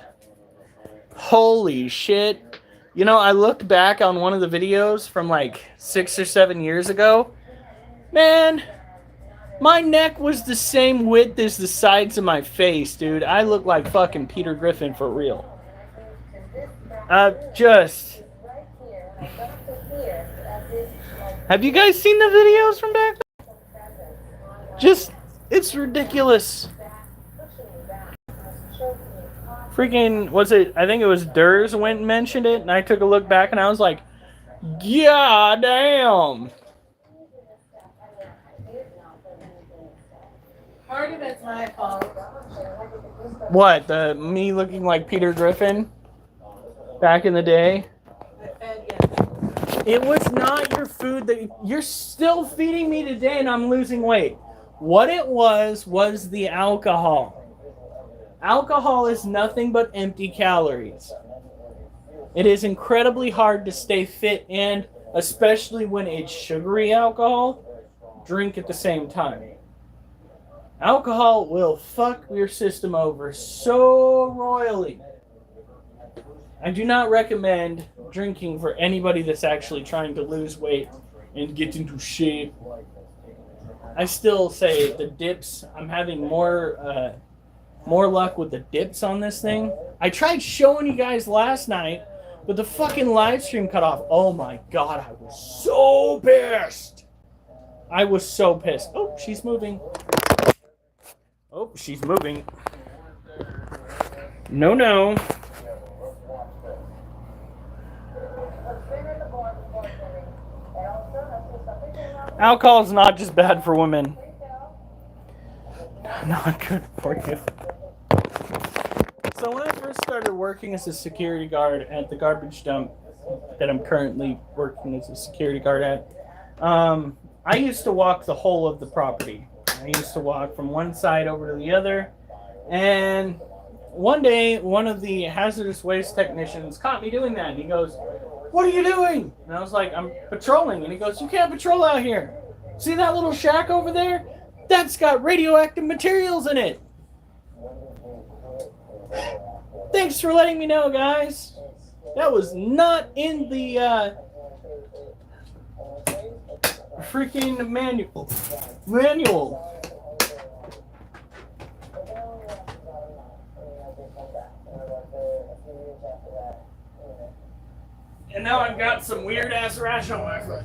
Holy shit. You know, I looked back on one of the videos from like 6 or 7 years ago. Man, my neck was the same width as the sides of my face, dude. I look like fucking Peter Griffin for real. Just... Have you guys seen the videos from back then? Just, it's ridiculous. Freaking, was it, I think it was Durs went and mentioned it, and I took a look back and I was like, God damn. Part of it's my fault. What, me looking like Peter Griffin back in the day? I fed you. It was not your food that you're still feeding me today, and I'm losing weight. What it was the alcohol. Alcohol is nothing but empty calories. It is incredibly hard to stay fit, and especially when it's sugary alcohol, drink at the same time. Alcohol will fuck your system over so royally. I do not recommend drinking for anybody that's actually trying to lose weight and get into shape. I still say the dips, I'm having more luck with the dips on this thing. I tried showing you guys last night, but the fucking live stream cut off. Oh my god, I was so pissed. I was so pissed. Oh, she's moving. Oh, she's moving. No, no. Alcohol is not just bad for women. Not good for you. So when I first started working as a security guard at the garbage dump that I'm currently working as a security guard at, I used to walk the whole of the property. I used to walk from one side over to the other, and one day one of the hazardous waste technicians caught me doing that, and he goes, "What are you doing?" And I was like, "I'm patrolling." And he goes, "You can't patrol out here. See that little shack over there? That's got radioactive materials in it." Thanks for letting me know, guys. That was not in the freaking manual. And now I've got some weird ass rash on my foot.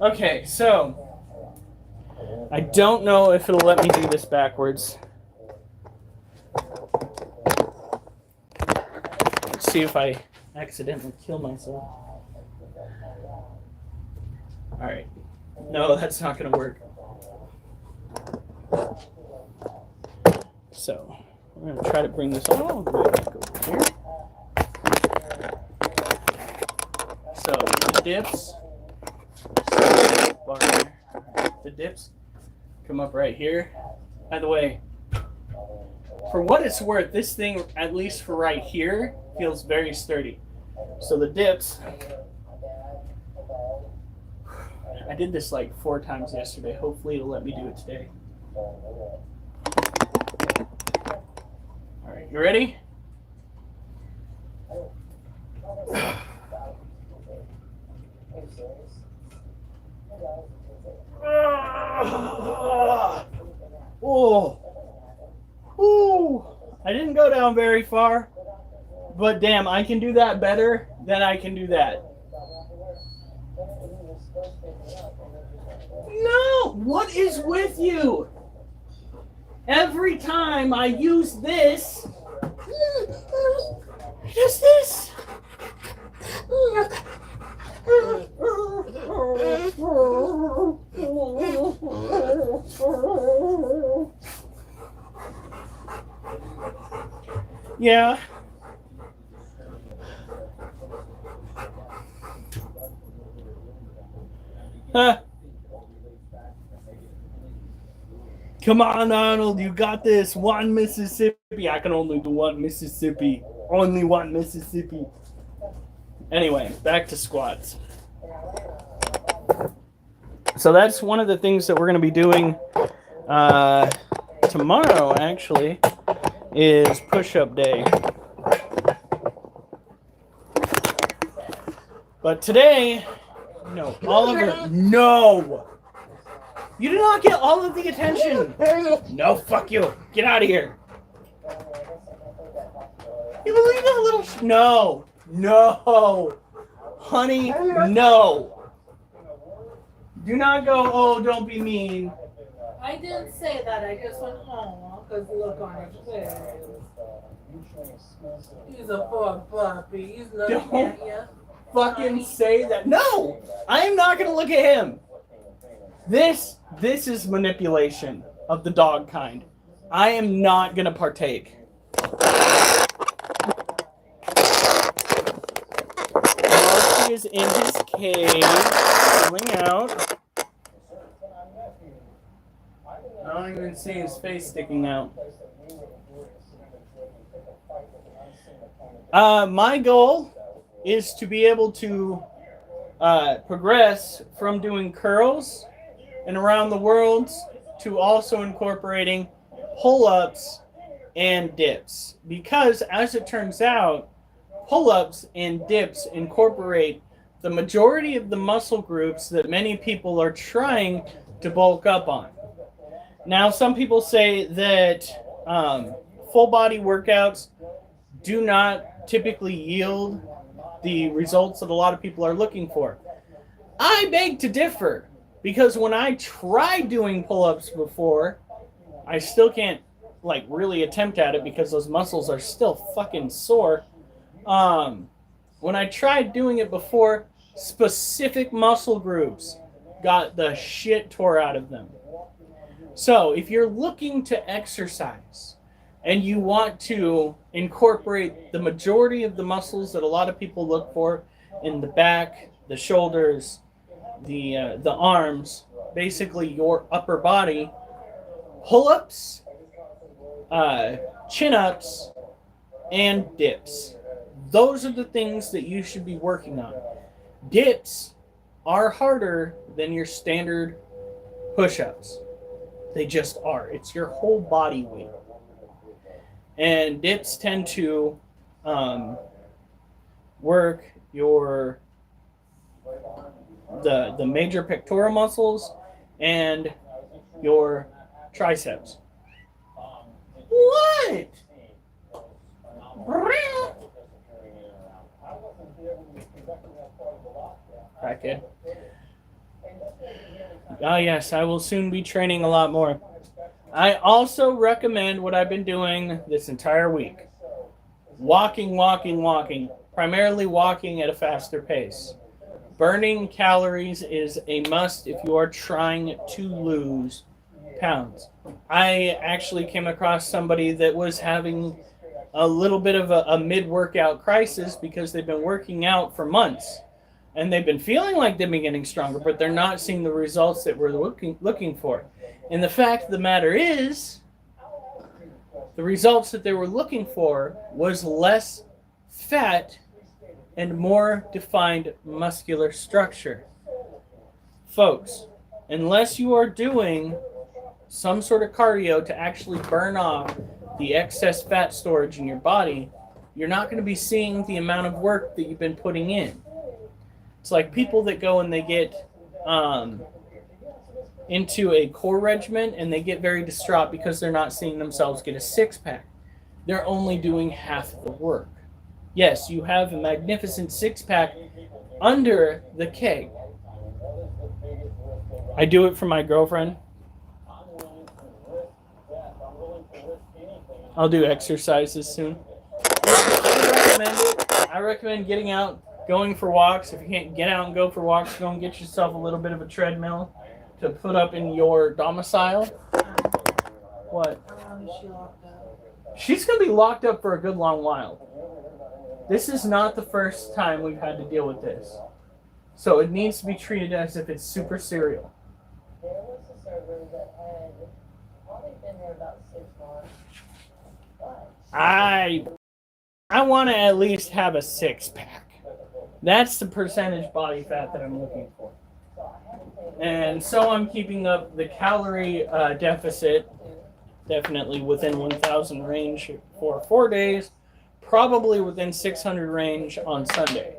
Okay, so I don't know if it'll let me do this backwards. Let's see if I accidentally kill myself. Alright. No, that's not going to work. So, we're going to try to bring this all the way back over here. So, the dips come up right here. By the way, for what it's worth, this thing, at least for right here, feels very sturdy. So the dips, I did this like 4 times yesterday. Hopefully it'll let me do it today. Alright, you ready? Oh, ooh! I didn't go down very far, but damn, I can do that better than I can do that. No! What is with you? Every time I use this, just this. Yeah. Come on, Arnold, you got this. One Mississippi. I can only do one Mississippi. Only one Mississippi. Anyway, back to squats. So that's one of the things that we're going to be doing Tomorrow, actually, is push-up day. But today, no, Oliver, no! You did not get all of the attention! No, fuck you! Get out of here! You believe that little no! No! Honey, no! Do not go, oh, don't be mean. I didn't say that. I just went home because look on his face. He's a poor puppy. He's looking Don't at you. fucking say that. No! I am not going to look at him. This is manipulation of the dog kind. I am not going to partake. Marky is in his cage, chilling out. I don't even see his face sticking out. My goal is to be able to progress from doing curls and around the world to also incorporating pull-ups and dips. Because as it turns out, pull-ups and dips incorporate the majority of the muscle groups that many people are trying to bulk up on. Now, some people say that full body workouts do not typically yield the results that a lot of people are looking for. I beg to differ, because when I tried doing pull-ups before, I still can't like really attempt at it because those muscles are still fucking sore. When I tried doing it before, specific muscle groups got the shit tore out of them. So if you're looking to exercise and you want to incorporate the majority of the muscles that a lot of people look for in the back, the shoulders, the arms, basically your upper body, pull-ups, chin-ups, and dips. Those are the things that you should be working on. Dips are harder than your standard push-ups. They just are. It's your whole body weight. And dips tend to work your the major pectoral muscles and your triceps. What? Crackhead. Ah, yes, I will soon be training a lot more. I also recommend what I've been doing this entire week. Walking. Primarily walking at a faster pace. Burning calories is a must if you are trying to lose pounds. I actually came across somebody that was having a little bit of a mid-workout crisis because they've been working out for months. And they've been feeling like they've been getting stronger, but they're not seeing the results that we're looking for. And the fact of the matter is, the results that they were looking for was less fat and more defined muscular structure. Folks, unless you are doing some sort of cardio to actually burn off the excess fat storage in your body, you're not going to be seeing the amount of work that you've been putting in. It's like people that go and they get into a core regimen and they get very distraught because they're not seeing themselves get a six-pack. They're only doing half the work. Yes, you have a magnificent six-pack under the keg. I do it for my girlfriend. I'll do exercises soon. I recommend it. I recommend getting out, going for walks. If you can't get out and go for walks, go and get yourself a little bit of a treadmill to put up in your domicile. What? She locked up. She's going to be locked up for a good long while. This is not the first time we've had to deal with this. So it needs to be treated as if it's super serial. There was a server that had probably been there about 6 months. But I want to at least have a six-pack. That's the percentage body fat that I'm looking for. so I had to pay And so I'm keeping up the calorie deficit, definitely within 1,000 range for 4 days, probably within 600 range on Sunday.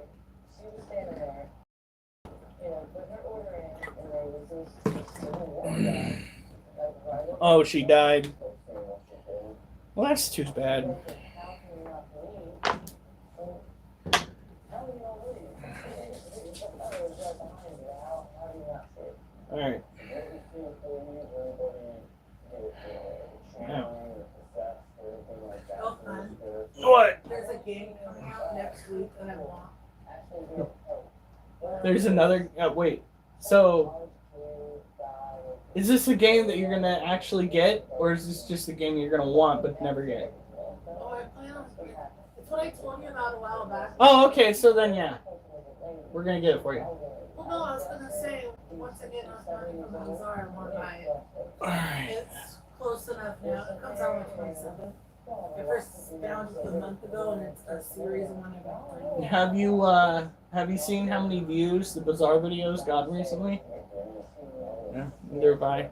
Oh, she died. Well, that's too bad. All right. Now. Oh, fun. What? There's a game coming out next week that I want. There's another. Wait. So, is this a game that you're gonna actually get, or is this just a game you're gonna want but never get? Oh, I plan on it. It's what I told you about a while back. Oh, okay. So then, yeah, we're gonna get it for you. Well, no, I was gonna say once I get enough money from the bazaar, I want to buy it. All right. It's close enough now. It comes out on the 27th. I first found it a month ago, and it's a series of one I've been playing. Have you seen how many views the Bazaar videos got recently? Yeah, neither have I.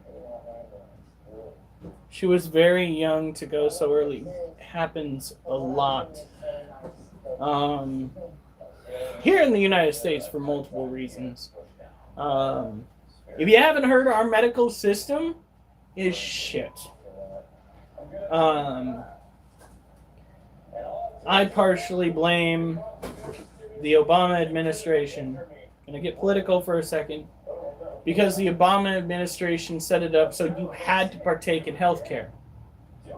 She was very young to go so early. It happens a lot. Here in the United States for multiple reasons. If you haven't heard, our medical system is shit. I partially blame the Obama administration. Gonna get political for a second. Because the Obama administration set it up so you had to partake in healthcare.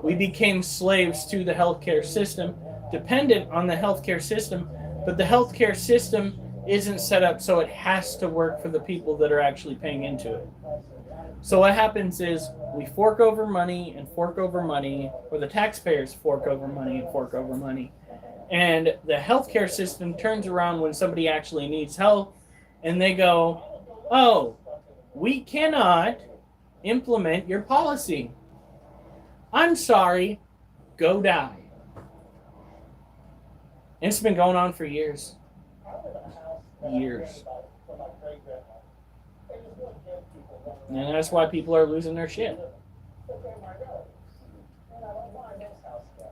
We became slaves to the healthcare system, dependent on the healthcare system, but the healthcare system isn't set up so it has to work for the people that are actually paying into it. So what happens is we fork over money and fork over money, or the taxpayers fork over money and fork over money. And the healthcare system turns around when somebody actually needs help, and they go, oh, we cannot implement your policy. I'm sorry, go die. And it's been going on for years. Years. And that's why people are losing their shit.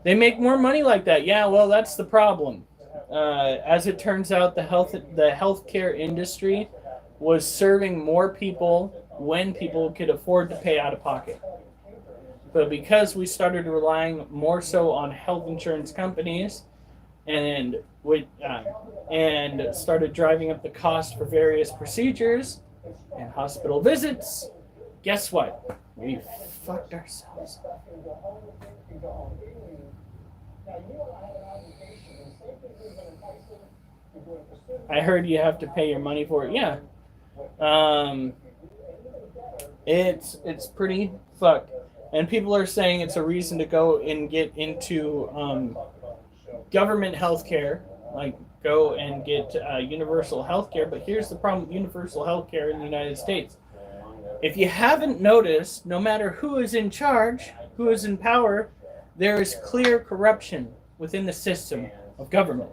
They make more money like that. Yeah, well, that's the problem. As it turns out, the healthcare industry was serving more people when people could afford to pay out of pocket. But because we started relying more so on health insurance companies and started driving up the cost for various procedures and hospital visits, guess what? We fucked ourselves. I heard you have to pay your money for it. Yeah. It's pretty fucked. And people are saying it's a reason to go and get into government health care, like go and get universal health care. But here's the problem with universal health care in the United States. If you haven't noticed, no matter who is in charge, who is in power, there is clear corruption within the system of government.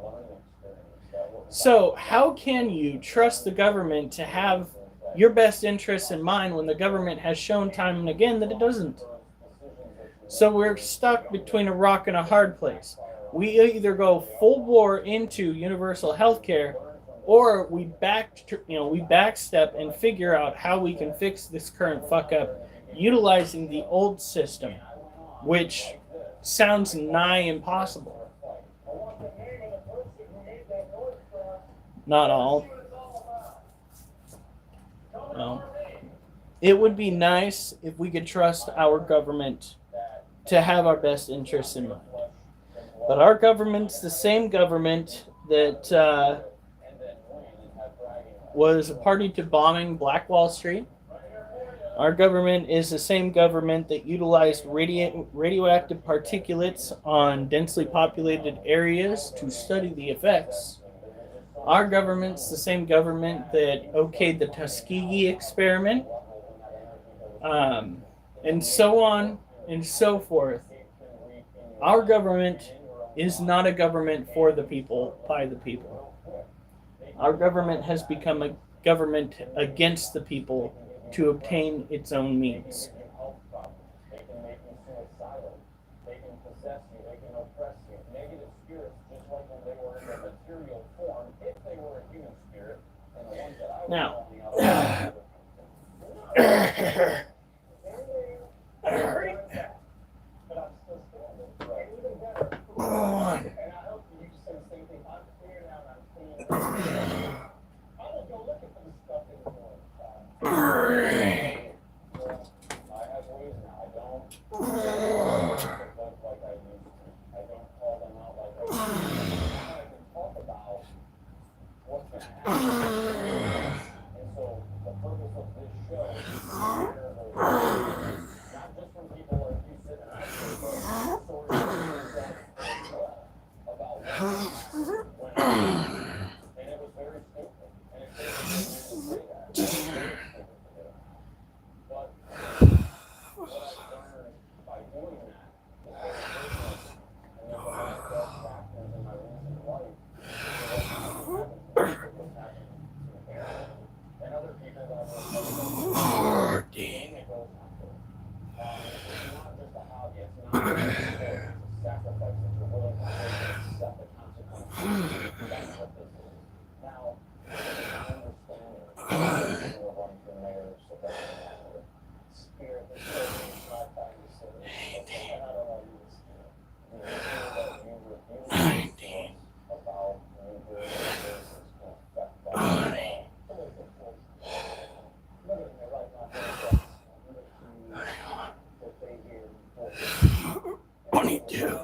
So how can you trust the government to have your best interests in mind when the government has shown time and again that it doesn't? So we're stuck between a rock and a hard place. We either go full bore into universal health care, or we backstep and figure out how we can fix this current fuck up utilizing the old system, which sounds nigh impossible. Not all. No. It would be nice if we could trust our government to have our best interests in mind. But our government's the same government that was a party to bombing Black Wall Street. Our government is the same government that utilized radioactive particulates on densely populated areas to study the effects. Our government's the same government that okayed the Tuskegee experiment, and so on and so forth. Our government is not a government for the people, by the people. Our government has become a government against the people to obtain its own means. They can give you health problems. They can make you suicidal. They can possess you. They can oppress you. Negative spirits, just like when they were in their material form, if they were a human spirit, and the ones that I was Now, on the other side. But I'm still standing. And even better, and I hope you just say the same thing. I'm clear now and I'm clean. I don't go looking for this stuff anymore. I have ways now. I don't look like I used to. I don't call them out like I used to. I can talk about what's going to happen. And so the purpose of this show is to share those stories, not just from people like you sitting out here, but stories that about what happened when it happened. And it was very stupid. And it takes me to say that. It was very stupid to do. But what I've learned by doing that is very personal. And one of the last best factors in my recent life is what happened to Aaron and other people that were doing it goes after. It's not just a hobby. It's not just a sport. It's a sacrifice that you're willing to take and accept the consequences. That's what this is. Now, I understand it. We're running for mayor, so that doesn't matter. Spirit, this person is not trying to say it. And I don't want you to spirit. You know, that you review about you doing this is going to affect that. Look at me right now. That they hear before. 22.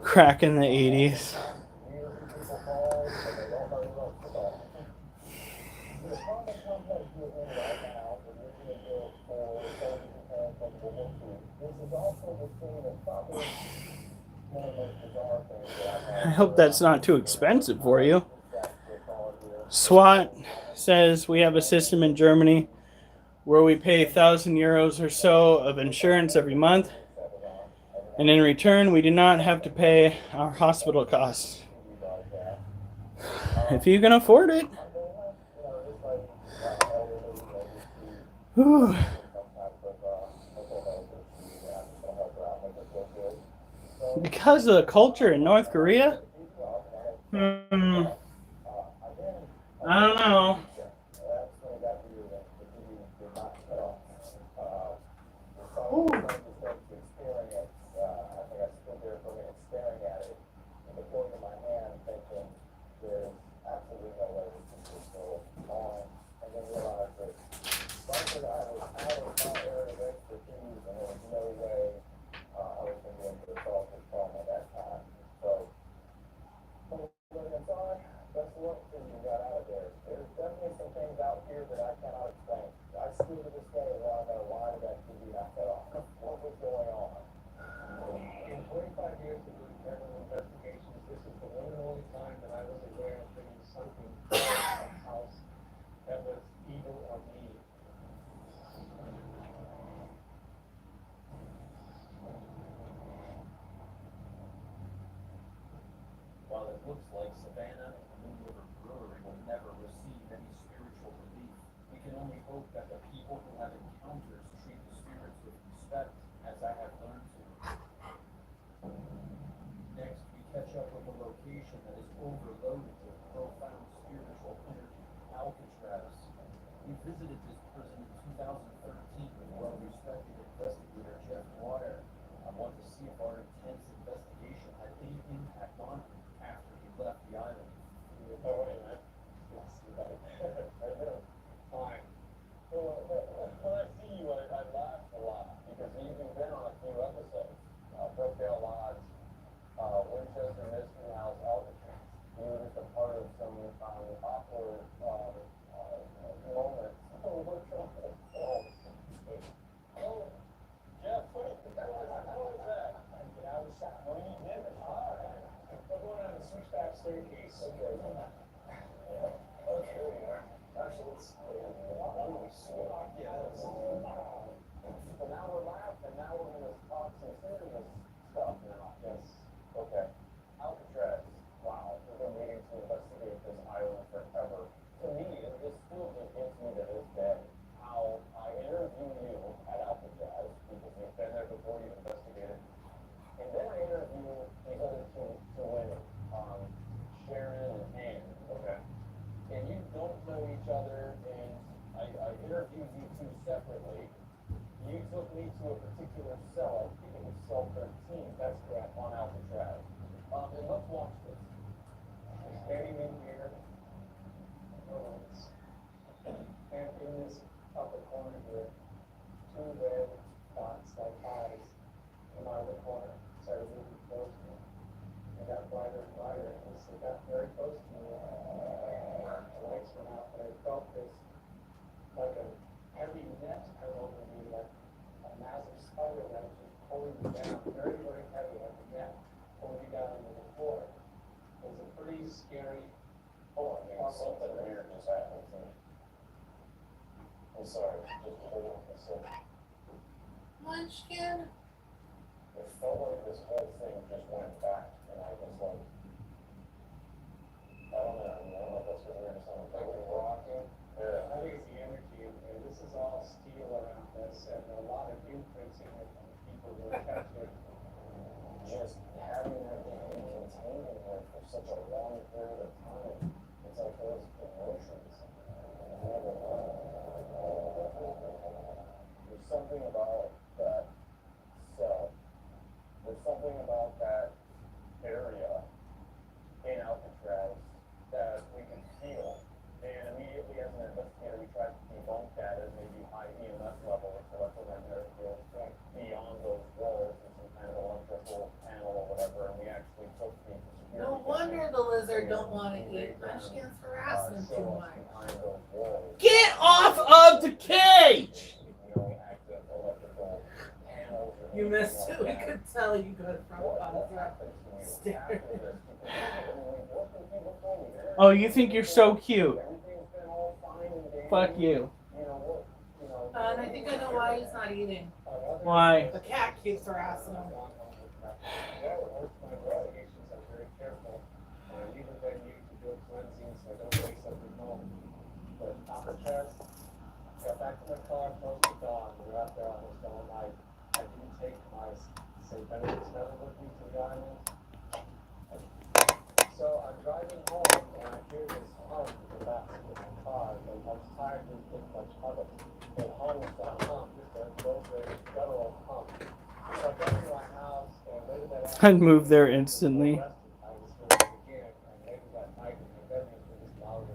Crack in the 80s. I hope that's not too expensive for you. SWAT says we have a system in Germany where we pay 1,000 euros or so of insurance every month, and in return we do not have to pay our hospital costs. If you can afford it. Whew. Because of the culture in North Korea? I don't know. Ooh. While it looks like Savannah and the Moon River Brewery will never receive any spiritual relief, we can only hope that the people who have encounters treat the spirits with respect, as I have learned to. Next visited this prison in 2013 with well-respected investigator Jeff Dwyer. I wanted to see if our intense investigation had any impact on him after he left the island. Oh, wait, man. Yes, you got it. How you doing? Fine. Well, when I see you, I laugh a lot because you've been on a few episodes. Brookdale Lodge, Winchester Mystery House, Alcatraz. You were just a part of some awkward moments. Oh, Jeff, how was that? I was shot. What do you did? All right. We're going on the switchback staircase. Okay. Okay. Actually, it's so now we're laughing. Now we're going to talk some serious stuff now. Yes. Okay. Alcatraz. Wow. We've been waiting to investigate this island forever. To me, it still just gets me to this day. How I interview you at Alcatraz because you've been there before, you've investigated. And then I interview these other two women, Sharon and Anne. Okay. And you don't know each other, and I interviewed you two separately. You took me to a particular cell, I think it was cell 13, that's correct, on Alcatraz. And let's watch this. Standing in here, and in this upper corner here, two red dots like eyes in my other corner started moving close to me. They got brighter and brighter, and as they got very close to me, the lights went out, and I felt this, like a heavy net come over me, like a massive spider that was just pulling me down, very, very heavy, like a net, pulling me down into the floor. It was a pretty scary. Oh, I mean, something weird just happened to me. I'm sorry, just hold on a second. Munchkin. It felt like this whole thing just went back, and I was like, I don't know if that's what we're saying, like rocking. Yeah. I think it's the energy, and this is all steel around this, and a lot of imprinting it on people who attach it. Just having that thing contained in there for such a long period of time, it's like those emotions. There's something about that cell. There's something about that area in Alcatraz that we can feel. And immediately as an investigator, we tried to debunk that as maybe high EMF level, or electromagnetic fields beyond those walls and some kind of electrical panel or whatever, and we actually took the security. No wonder the lizard don't want to eat. Munchkin's harassing him too much. Behind those walls. Get off of the cage! Active electrical panels. You missed it. We could tell you got from on the stairs. Oh, you think you're so cute? Fuck you. And I think I know why he's not eating. Why? The cat keeps harassing him. Investigations are very careful. Even when you can do cleansing, so I don't waste up the moment. But Alcatraz, got back to my car close to dawn. We were out there almost all night. I didn't take my St. Benedict's never with me to the island. So I'm driving home and I hear this hum in the back of my car, and I was tired of getting much of it. It hums that hum, just a low grade guttural hum. So I got to my house and later that I'd move there instantly. I was feeling it again, and later that night in my bedroom it was louder.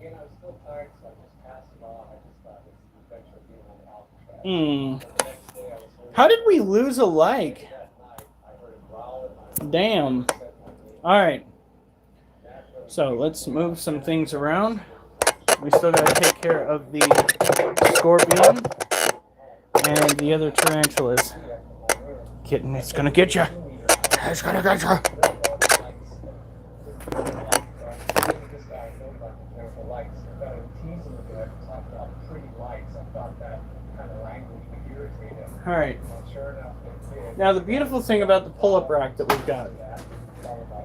Again, I was still tired, so I just passed it off. I just thought it's the adventure of being on Alcatraz. Hmm. The next day I was hearing How did we lose a leg? that night, I heard a growl in my Damn. said my name. Alright, That really so let's move some things around. We still gotta take care of the scorpion and the other tarantulas. Kitten, it's gonna get you. It's gonna get you. This guy knows about the careful lights. I thought it teasing me that I talked about pretty lights. I thought that kind of language would irritate him. Alright, Well, sure enough, it did. now the beautiful thing about the pull-up rack that we've got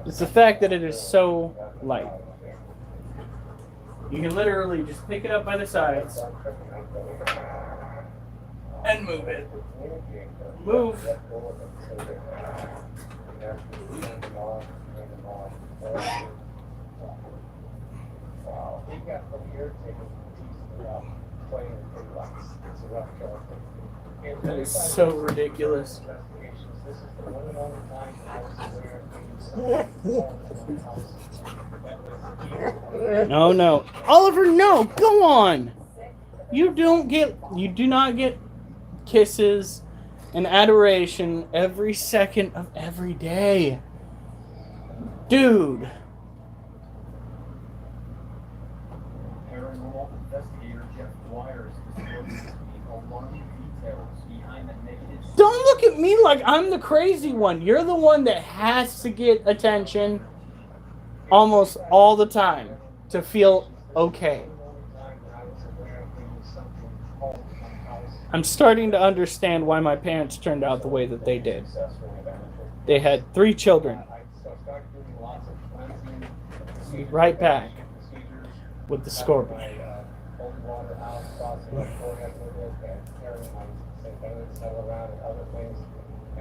is the fact that it is so light. You can literally just pick it up by the sides and move it. Move. Wow. he got really irritated and teased me about playing with big lights. It's a rough character. And That is everybody so who's ridiculous. investigations, this is the one and only time I was aware of being something wrong in my house. That was No, no. Oliver, no. Go on. You do not get kisses and adoration every second of every day. Dude. Paranormal investigator Jeff Dwyer is disclosing the alarming details behind the negative. Don't look at me like I'm the crazy one. You're the one that has to get attention almost all the time to feel okay. I'm starting to understand why my parents turned out the way that they did. They had 3 children. Right back with the scorpion. I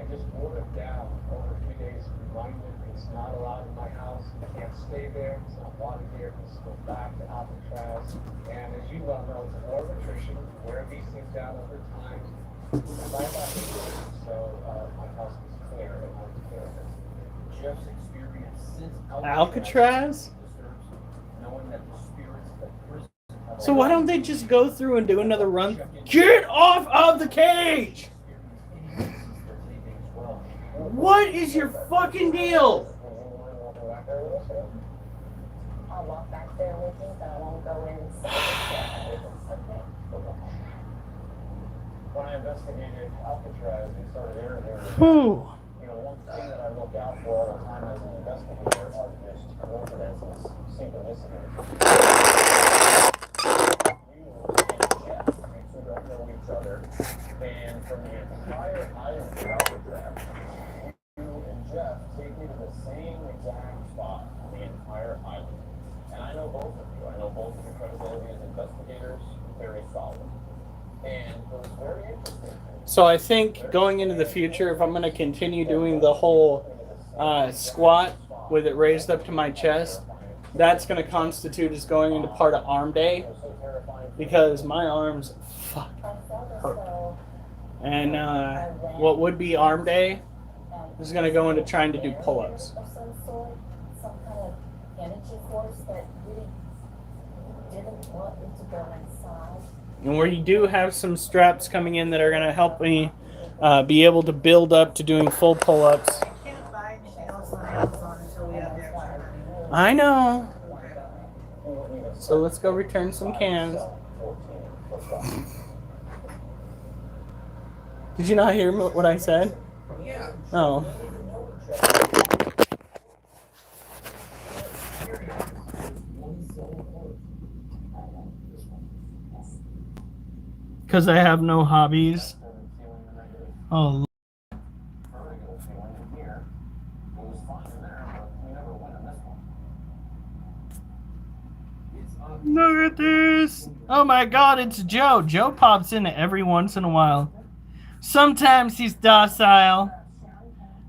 just wrote it down over 3 days, reminded it's not allowed in my house, you can't stay there, it's not wanted here, it's go back to Alcatraz. And as you well know, it's a war of attrition, wear these things down over time. And by about 8 years, so my house was clear and I was clear of it. Jeff's experience since Alcatraz? disturbs him, knowing that the spirits of the prison have So why don't they just go through and do another run? Get off of the cage! What is your fucking deal? I'll walk back there with you, but I won't go inside. When I investigated Alcatraz and started interviewing, Whew. you know, one thing that I look out for all the time as an investigator are just coincidences, synchronicities. You and Jeff, you two don't know each other, and from the entire island of Alcatraz, you and Jeff take me to the same exact spot on the entire island. And I know both of you. I know both of your credibility as investigators, very solid. And it was very interesting. So I think going into the future, if I'm going to continue doing the whole squat with it raised up to my chest, that's going to constitute as going into part of arm day, because my arms hurt. And what would be arm day is going to go into trying to do pull-ups. Of some sort, some kind of energy force that really didn't want me to go inside. And where you do have some straps coming in that are going to help me be able to build up to doing full pull-ups. Can't buy anything else on Amazon until we have the extra money. I know. So let's go return some cans. Did you not hear what I said? Yeah. Oh. Because I have no hobbies. Oh. Look at this. Oh my god, it's Joe. Joe pops in every once in a while. Sometimes he's docile.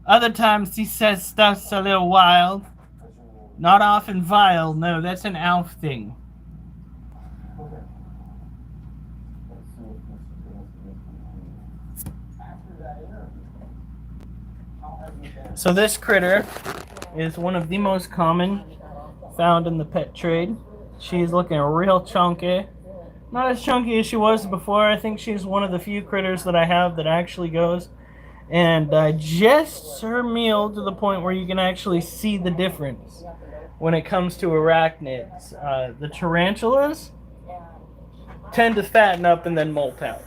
Other times he says stuff's a little wild. Not often vile. No, that's an Alf thing. So this critter is one of the most common found in the pet trade. She's looking real chunky. Not as chunky as she was before. I think she's one of the few critters that I have that actually goes and digests her meal to the point where you can actually see the difference when it comes to arachnids. The tarantulas tend to fatten up and then molt out.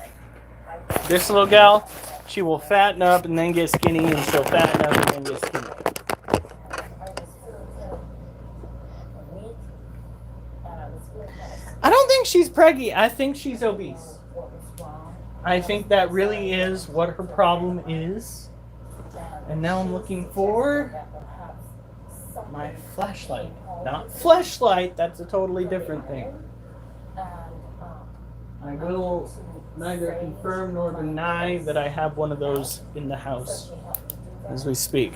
This little gal, she will fatten up and then get skinny, and she'll fatten up and then get skinny. I don't think she's preggy. I think she's obese. I think that really is what her problem is. And now I'm looking for my flashlight. Not fleshlight, that's a totally different thing. I will neither confirm nor deny that I have one of those in the house as we speak.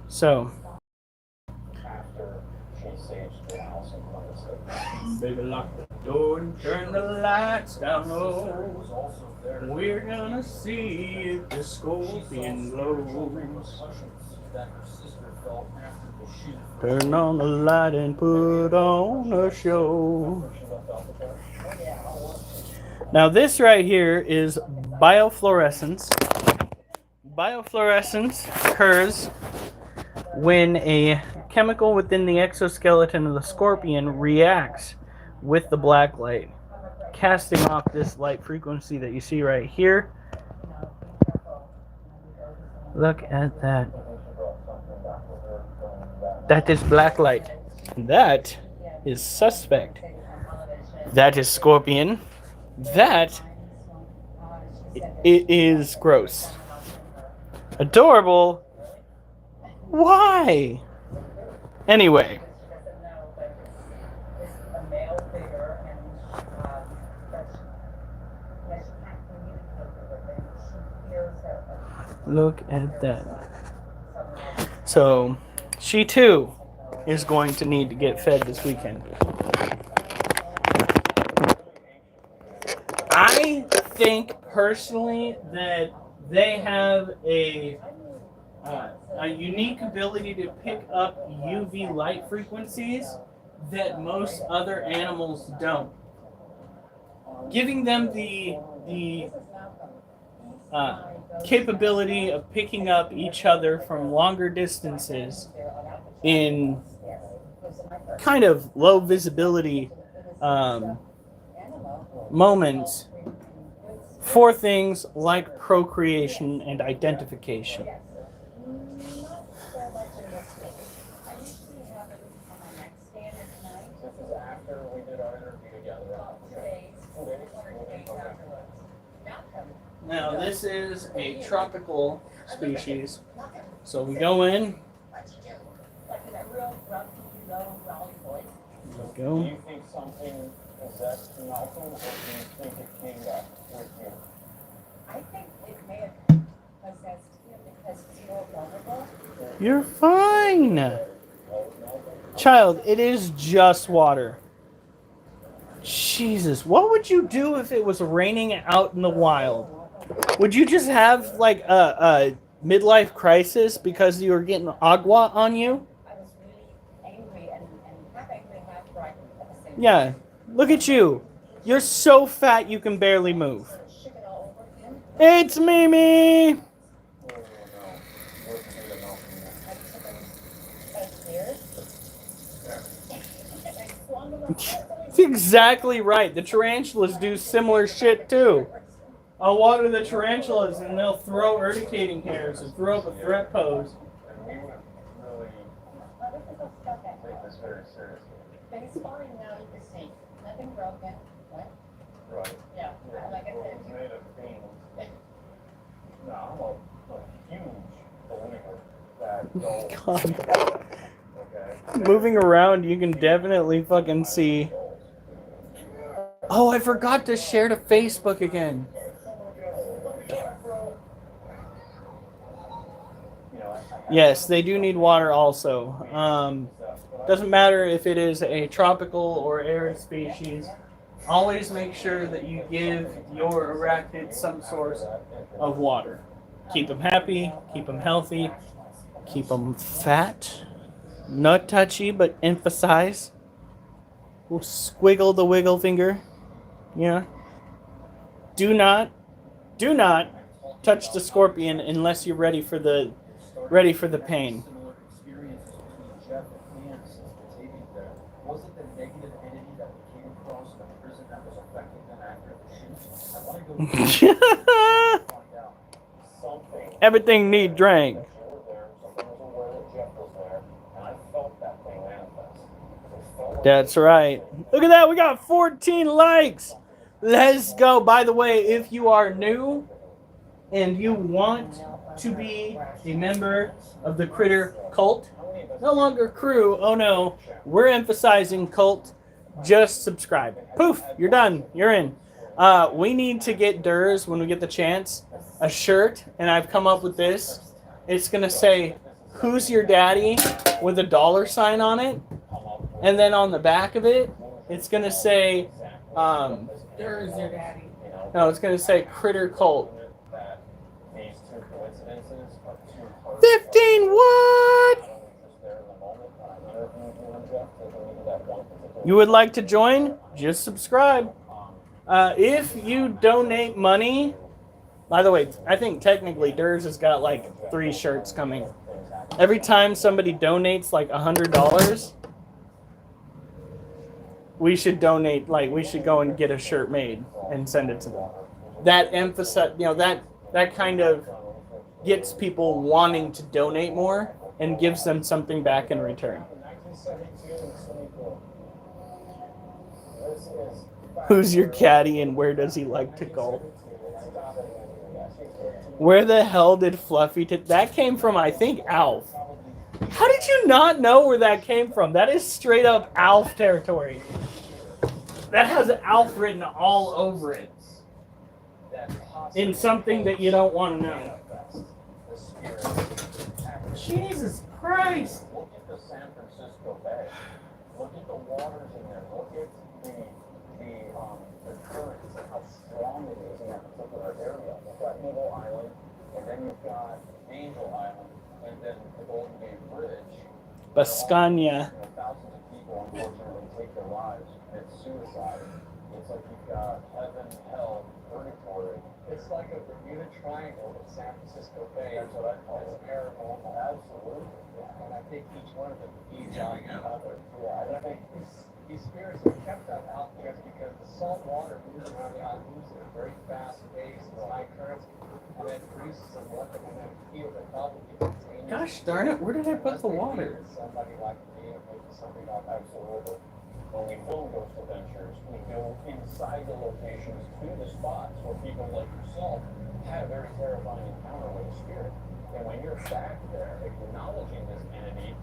So, After she sage to the house and come to sleep. Baby, lock the door and turn the lights down low. Was also there. We're gonna see if the scorpion glows. That her sister felt after the shoot. Turn on the light and put on a show. Now this right here is biofluorescence. Biofluorescence occurs when a chemical within the exoskeleton of the scorpion reacts with the black light, casting off this light frequency that you see right here. Look at that. That is black light. That is suspect. That is scorpion. That it is gross. Adorable. Why? Anyway. Look at that. So, she too is going to need to get fed this weekend. I think personally that they have a unique ability to pick up UV light frequencies that most other animals don't, giving them the capability of picking up each other from longer distances in kind of low visibility moments for things like procreation and identification. This is after we did our interview together. Now, this is a tropical species. So we go in. Do you think something possessed Malcolm, or do you think it came back with you? I think it may have possessed him because he's more vulnerable. You're fine. Child, it is just water. Jesus, what would you do if it was raining out in the wild? Would you just have like a midlife crisis because you were getting agua on you? I was really angry and half angry, half frightened at the same Yeah, look at you. You're so fat you can barely move. time. Shook it all over him. It's Mimi! Oh, no. Where's the data Malcolm? I took him upstairs. I swung him upstairs. That's exactly right. The tarantulas do similar shit too. I'll water the tarantulas and they'll throw urticating hairs and throw up a threat pose. And we would really take this very seriously. But he's fine now, he's safe. Nothing broken. What? Right. Yeah, like I Well, said. it's made of beans. No, I'm a huge believer that gold. God. Okay. Moving around, you can definitely fucking see. Oh, I forgot to share to Facebook again. Yes, they do need water also. Doesn't matter if it is a tropical or arid species. Always make sure that you give your arachnid some source of water. Keep them happy, keep them healthy, keep them fat. Not touchy, but emphasize. We'll squiggle the wiggle finger. Yeah. Do not touch the scorpion unless you're ready for the pain. Similar experiences between Jeff and Ann since the taping there. Was it the negative entity that we came across in the prison that was affecting them after the shoot? I want to go find out. Something. Everything need drank. That you were there, something was aware that Jeff was there, and I felt that thing manifest. It felt like That's right. Look at that. We got 14 likes. Let's go. By the way, if you are new and you want to be a member of the Critter cult, no longer crew, oh no, we're emphasizing cult, just subscribe. Poof, you're done. You're in. We need to get Durs, when we get the chance, a shirt, and I've come up with this. It's going to say, "Who's your daddy?" with a $sign on it. And then on the back of it, it's going to say, There's your daddy. no, it's going to say Critter Cult. That these two coincidences are too hard. 15 what? You would like to join? Just subscribe. If you donate money, by the way, I think technically Durs has got like 3 shirts coming. Every time somebody donates like $100, we should donate, like we should go and get a shirt made and send it to them. That emphasize, that kind of gets people wanting to donate more and gives them something back in return. Who's your caddy and where does he like to golf? Where the hell did Fluffy that came from, I think, Alf. How did you not know where that came from? That is straight up Alf territory. That has Alf written all over it. In something that you don't want to know. Jesus Christ! Look at the San Francisco Bay. Look at the waters in there. Look at the currents and how strong it is in that particular area. You've got Eagle Island, and then you've got Angel Island, and then the Golden Gate Bridge. Bascania. Thousands of people unfortunately take their lives. It's suicide. It's like you've got heaven, hell, purgatory. It's like a Bermuda Triangle with San Francisco Bay. That's what I call it. It's paranormal. Absolutely. And I think each one of them feeds on the other. Yeah, And I think these spirits are kept out there because the salt water moves around the islands at a very fast pace, it's high currents, and then produces a electromagnetic field that probably contains. Gosh darn it, where did I put the water? Somebody like me, or maybe somebody like absolutely. When we film Ghost Adventures, we go inside the locations to the spots where people like yourself had a very terrifying encounter with a spirit. And when you're back there acknowledging this entity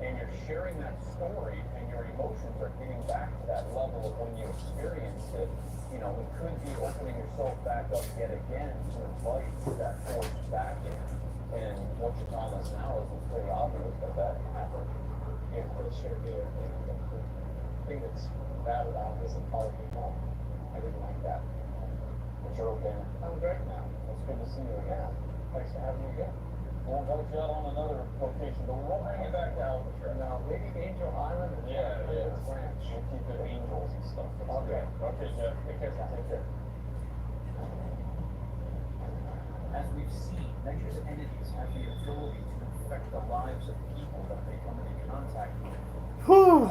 and you're sharing that story and your emotions are getting back to that level of when you experienced it, it could be opening yourself back up yet again to invite that force back in. And what you're telling us now is it's pretty obvious that happened. Yeah, but it should be the thing that's bad about this and probably people. I didn't like that. But you're okay. I'm great now. It's good to see you again. Thanks for having me again. We'll help you out on another location, but we won't bring you back to Alcatraz. Now, maybe Angel Island and Yeah. Ranch. We'll keep it angels and stuff. Okay. Okay, Jeff. Take care. Take care. As we've seen, nature's entities have the ability to affect the lives of people that they come into contact with. Whew.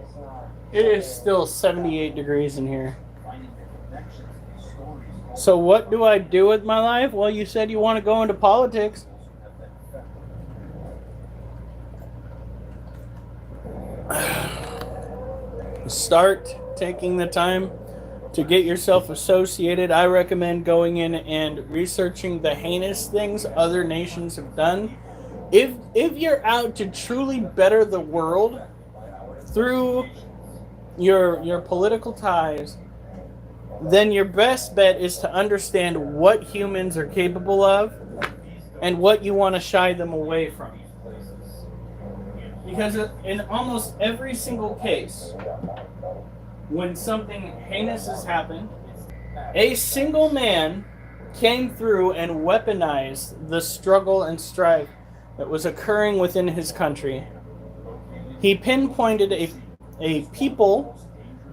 It's not. It is still 78 degrees in here. Finding the connections in these stories So what do I do with my life? Well, you said you want to go into politics. have that effect. Start taking the time to get yourself associated. I recommend going in and researching the heinous things other nations have done. If you're out to truly better the world through your political ties, then your best bet is to understand what humans are capable of and what you want to shy them away from. Because in almost every single case, when something heinous has happened, a single man came through and weaponized the struggle and strife that was occurring within his country. He pinpointed a people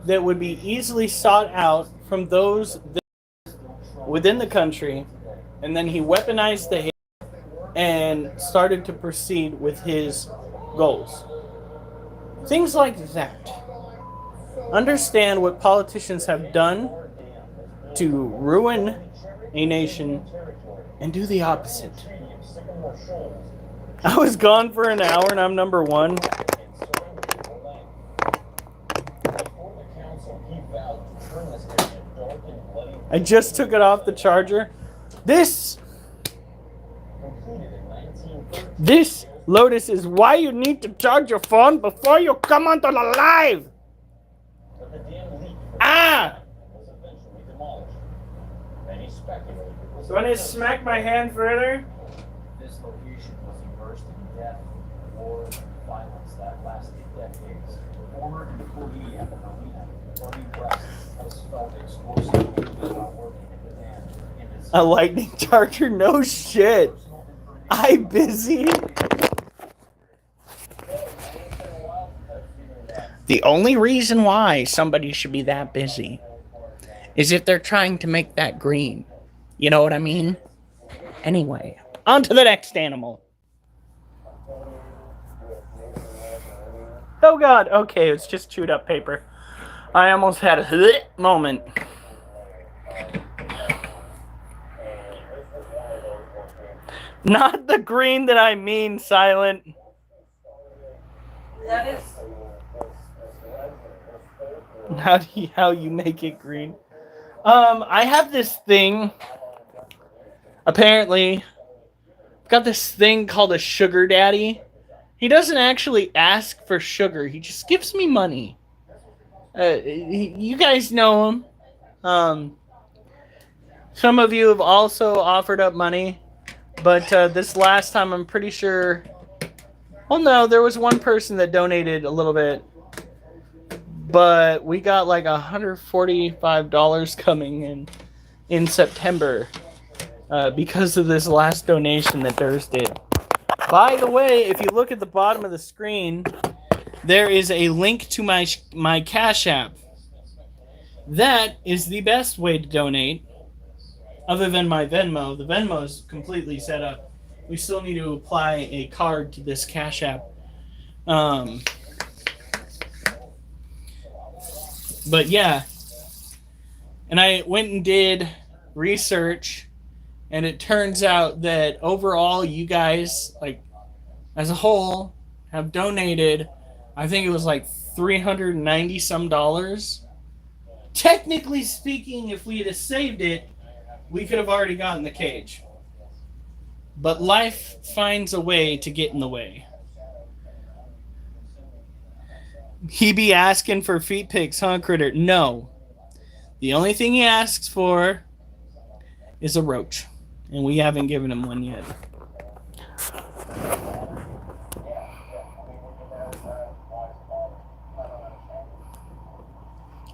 that would be easily sought out from those within the country, and then he weaponized the hate and started to proceed with his goals. Things like that. Understand what politicians have done to ruin a nation and do the opposite. I was gone for an hour and I'm number 1. I just took it off the charger. This Lotus is why you need to charge your phone before you come onto the live. So when I smack my hand further? This location was immersed in death, war, and violence that lasted decades. former employee at the marina, Bernie West, has felt explosively about working at the dam in his A lightning charger? No shit. I busy. The only reason why somebody should be that busy is if they're trying to make that green. You know what I mean? Anyway, on to the next animal. Oh god, okay, it's just chewed up paper. I almost had a moment. Not the green that I mean, Silent. That is. How you make it green. I have this thing. Apparently, got this thing called a sugar daddy. He doesn't actually ask for sugar. He just gives me money. You guys know him. Some of you have also offered up money. But this last time, I'm pretty sure... Well, no, there was one person that donated a little bit. But we got like $145 coming in September. Because of this last donation that Durst did. By the way, if you look at the bottom of the screen, there is a link to my Cash App. That is the best way to donate, other than my Venmo. The Venmo is completely set up. We still need to apply a card to this Cash App. But yeah. And I went and did research. And it turns out that overall, you guys, like, as a whole, have donated, I think it was like $390 some. Technically speaking, if we had saved it, we could have already gotten the cage. But life finds a way to get in the way. He be asking for feet pics, huh, Critter? No. The only thing he asks for is a roach. And we haven't given him one yet.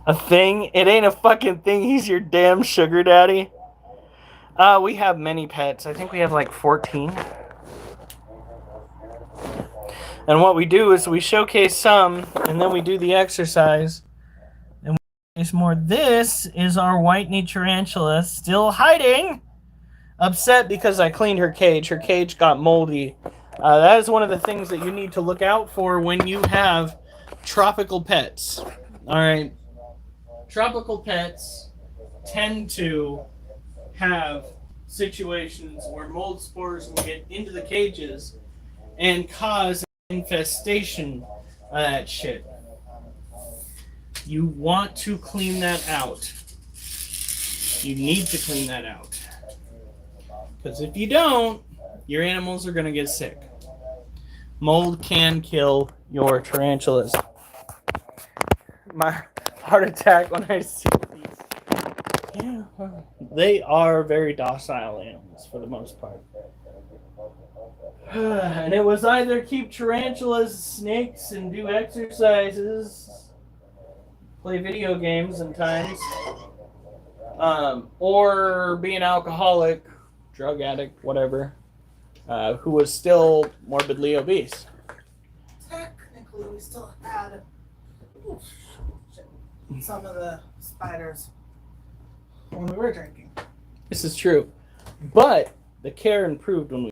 A thing? It ain't a fucking thing. He's your damn sugar daddy. We have many pets. I think we have like 14. And what we do is we showcase some, and then we do the exercise. And we showcase more. This is our white-kneed tarantula still hiding. Upset because I cleaned her cage. Her cage got moldy. That is one of the things that you need to look out for when you have tropical pets. Alright. Tropical pets tend to have situations where mold spores will get into the cages and cause an infestation of that shit. You want to clean that out. You need to clean that out. Because if you don't, your animals are going to get sick. Mold can kill your tarantulas. My heart attack when I see these. Yeah, they are very docile animals for the most part. And it was either keep tarantulas, snakes, and do exercises, play video games sometimes, or be an alcoholic, drug addict, whatever, who was still morbidly obese. Technically, we still had some of the spiders when we were drinking. This is true. But the care improved when we...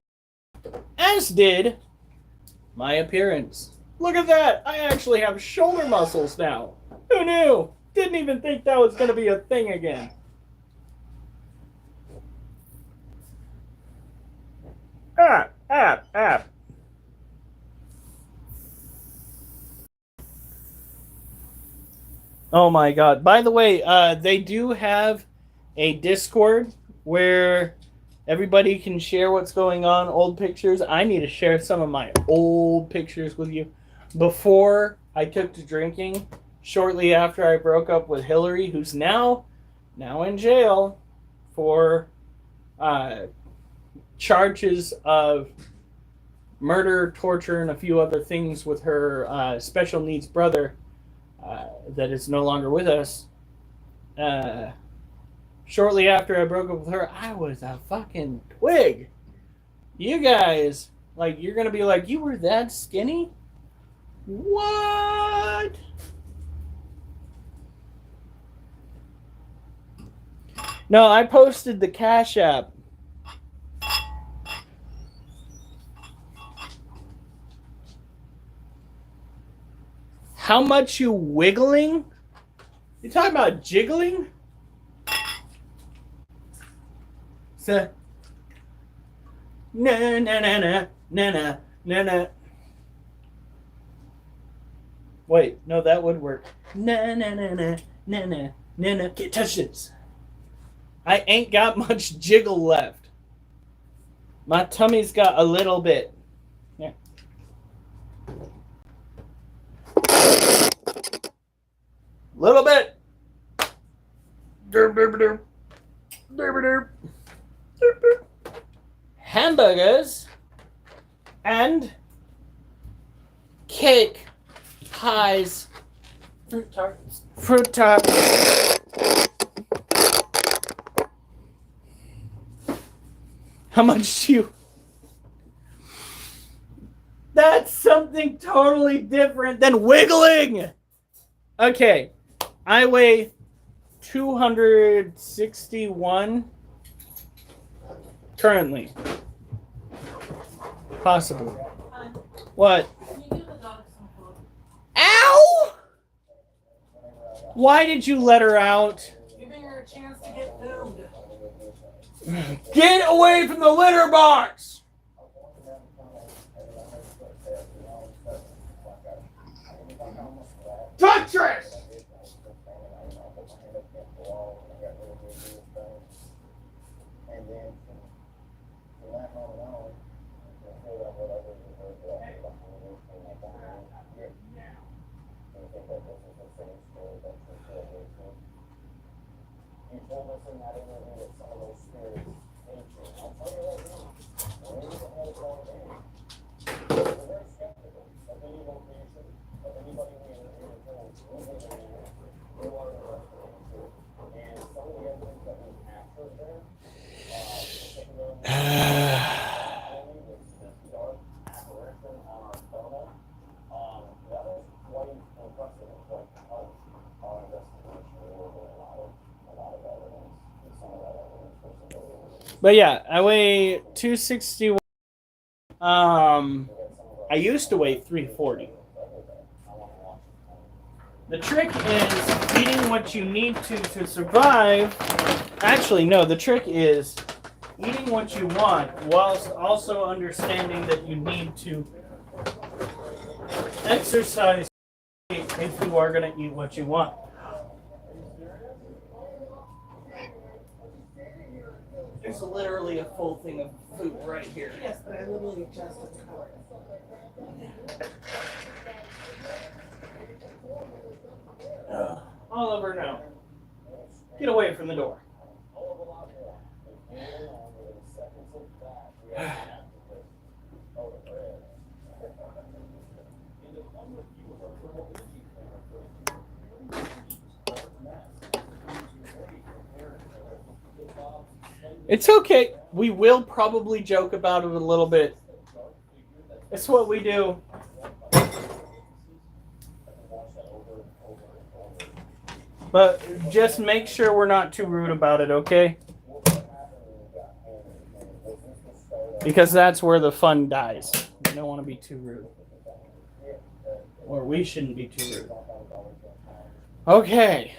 As did my appearance. Look at that! I actually have shoulder muscles now. Who knew? Didn't even think that was going to be a thing again. App. Oh my god. By the way, they do have a Discord where everybody can share what's going on, old pictures. I need to share some of my old pictures with you. Before I took to drinking, shortly after I broke up with Hillary, who's now in jail for charges of murder, torture, and a few other things with her special needs brother. that is no longer with us, shortly after I broke up with her, I was a fucking twig. You guys, like, you're gonna be like, you were that skinny? What? No, I posted the Cash App. How much you wiggling? You talking about jiggling? So, na na na na na na na. Wait, no, that would work. Na na na na na na na na. Can't touch this. I ain't got much jiggle left. My tummy's got a little bit. Yeah. Little bit. Derp, derp, derp. Derp, derp. Derp, derp. Hamburgers and cake, pies, Fruit tarts. fruit tarts. How much do you? That's something totally different than wiggling. Okay, I weigh 261 currently. Possibly. What? Can you give the dog some food? Ow! Why did you let her out? Giving her a chance to get food. Get away from the litter box! Toutress! And then from that moment on, you'll feel that whatever you heard that you think that this is the same story that you feel here too. You told us in that interview that some of those spirits hate you. I'll tell you right now, when you get had it going in, we're very skeptical of any location, of anybody we interview and told who are the restoration to. And some of the evidence that we captured there, this dark apparition on our thermal, that was quite impressive and quite compelling. Our investigation revealed a lot of evidence, and some of that evidence was But yeah, I weigh 261. I used to weigh 340. The trick is eating what you need to survive. Actually, no, the trick is eating what you want whilst also understanding that you need to exercise if you are going to eat what you want. There's literally a full thing of food right here. Yes, but I literally adjusted the color. Oliver, no. Get away from the door. It's okay. We will probably joke about it a little bit. It's what we do. But just make sure we're not too rude about it, okay? Because that's where the fun dies. We don't want to be too rude. Or we shouldn't be too rude. Okay.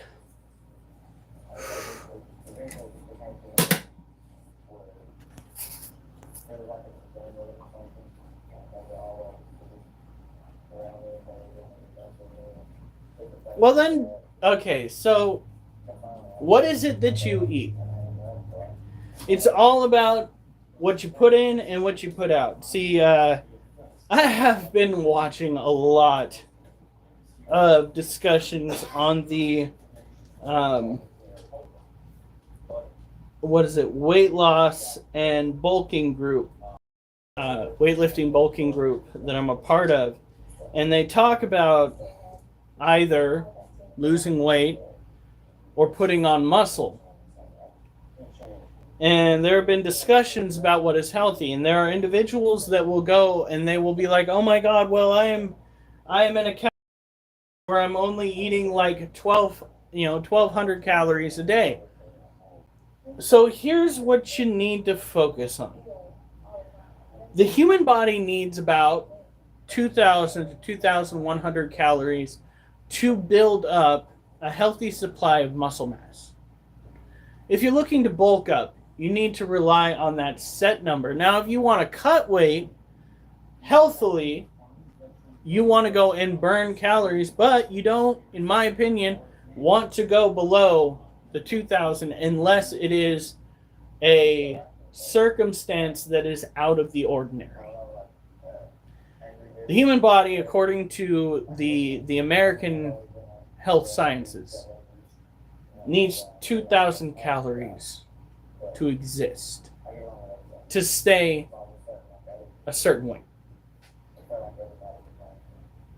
Well then, okay, so what is it that you eat? It's all about what you put in and what you put out. See, I have been watching a lot of discussions on the, weight loss and bulking group, weightlifting bulking group that I'm a part of. And they talk about either losing weight, or putting on muscle. And there have been discussions about what is healthy, and there are individuals that will go and they will be like, "Oh my God, well I am in a calorie where I'm only eating like 1200 calories a day." So here's what you need to focus on. The human body needs about 2,000 to 2,100 calories to build up a healthy supply of muscle mass. If you're looking to bulk up, you need to rely on that set number. Now, if you want to cut weight healthily, you want to go and burn calories, but you don't, in my opinion, want to go below the 2,000 unless it is a circumstance that is out of the ordinary. The human body, according to the American Health Sciences, needs 2,000 calories to exist, to stay a certain weight.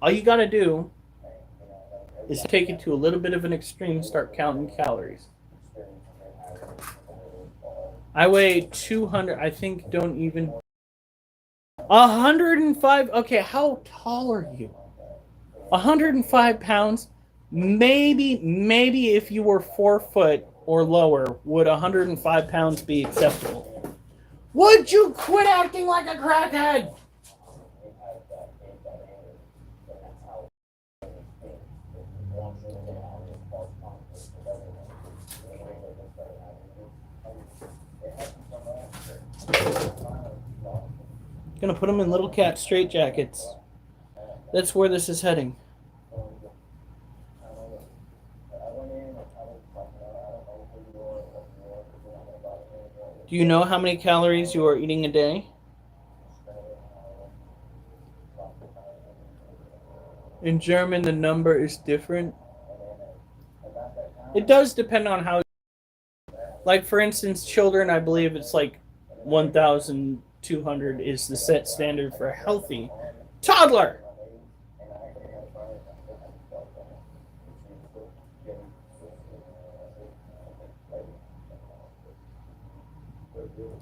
All you got to do is take it to a little bit of an extreme, start counting calories. I weigh 200, I think, don't even... 105, okay, how tall are you? 105 pounds, maybe if you were 4 foot or lower, would 105 pounds be acceptable? Would you quit acting like a crackhead? Gonna put them in little cat straitjackets. That's where this is heading. Do you know how many calories you are eating a day? In German, the number is different. It does depend on how. Like, for instance, children, I believe it's like 1,200 is the set standard for a healthy toddler.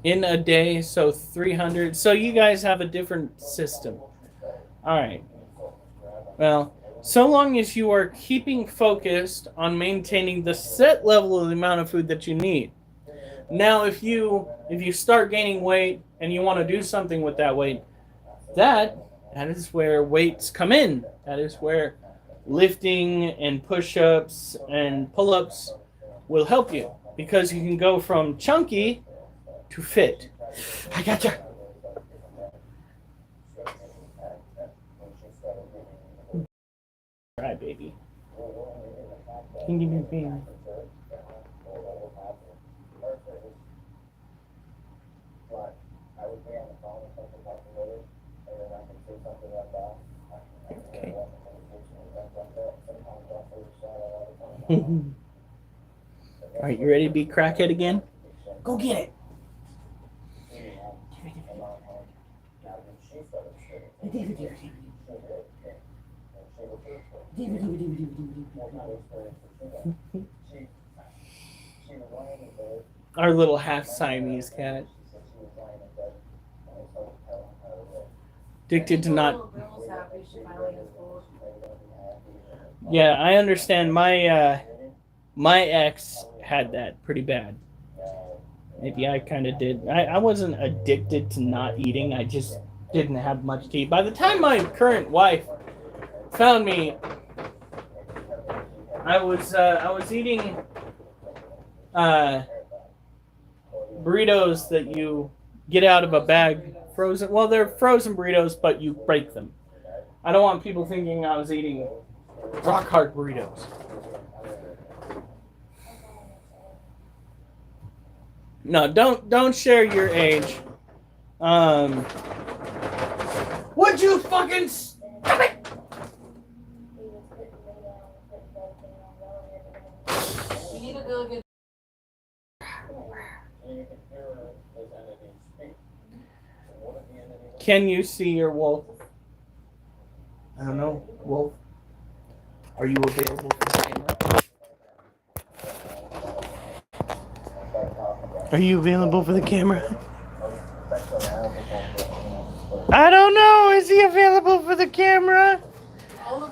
In a day, so 300. So you guys have a different system. All right. Well, so long as you are keeping focused on maintaining the set level of the amount of food that you need. Now, if you start gaining weight and you want to do something with that weight, that is where weights come in. That is where lifting and push-ups and pull-ups will help you, because you can go from chunky to fit. I gotcha. All right, baby. Can you give me a baby? Okay. All right, you ready to be crackhead again? Go get it. Our little half Siamese cat. Addicted to not. Yeah, I understand. My ex had that pretty bad. Maybe I kind of did. I wasn't addicted to not eating. I just didn't have much to eat. By the time my current wife found me, I was eating burritos that you get out of a bag, frozen. Well, they're frozen burritos, but you break them. I don't want people thinking I was eating rock hard burritos. No, don't share your age. Would you fucking stop it? You need to go get. Can you see your wolf? I don't know, wolf. Are you available for the camera? Are you available for the camera? I don't know. Is he available for the camera?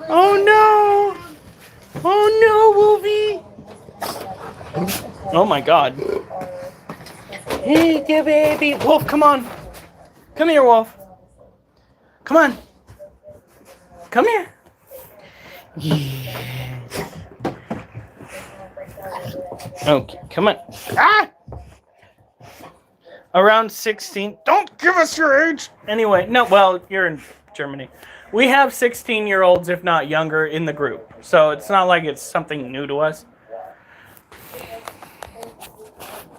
Oh no! Oh no, Wolfie! Oh my God. Hey, dear baby. Wolf, come on. Come here, Wolf. Come on. Come here. Yeah. Okay, come on. Ah! Around 16. Don't give us your age. Anyway, no, well, you're in Germany. We have 16-year-olds, if not younger, in the group. So it's not like it's something new to us.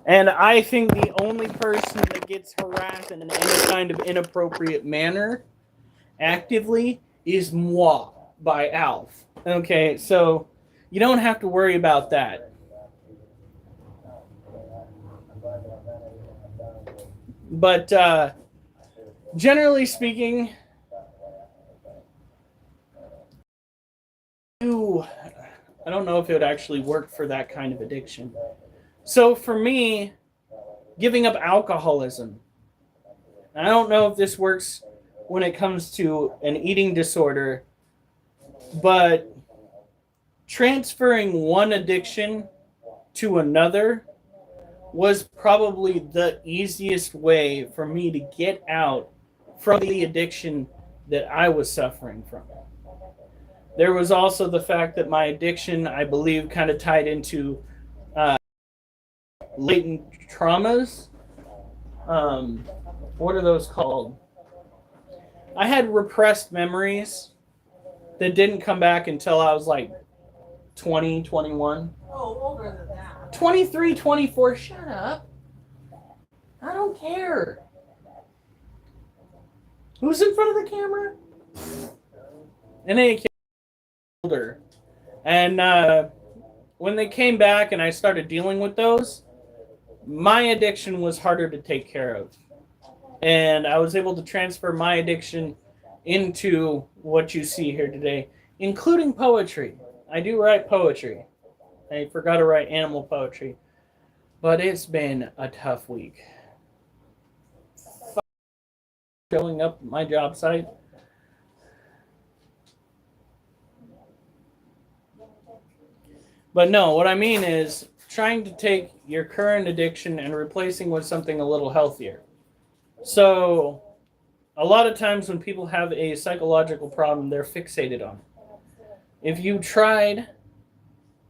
And I think the only person that gets harassed in any kind of inappropriate manner actively is moi by Alf. Okay, so you don't have to worry about that. But generally speaking, I don't know if it would actually work for that kind of addiction. So for me, giving up alcoholism, I don't know if this works when it comes to an eating disorder, but transferring one addiction to another was probably the easiest way for me to get out from the addiction that I was suffering from. There was also the fact that my addiction, I believe, kind of tied into latent traumas. What are those called? I had repressed memories that didn't come back until I was like 20, 21. Oh, older than that. 23, 24. Shut up. I don't care. Who's in front of the camera? And they came older. And when they came back and I started dealing with those, my addiction was harder to take care of. And I was able to transfer my addiction into what you see here today, including poetry. I do write poetry. I forgot to write animal poetry. But it's been a tough week. Showing up at my job site. But no, what I mean is trying to take your current addiction and replacing with something a little healthier. So a lot of times when people have a psychological problem, they're fixated on it. If you tried,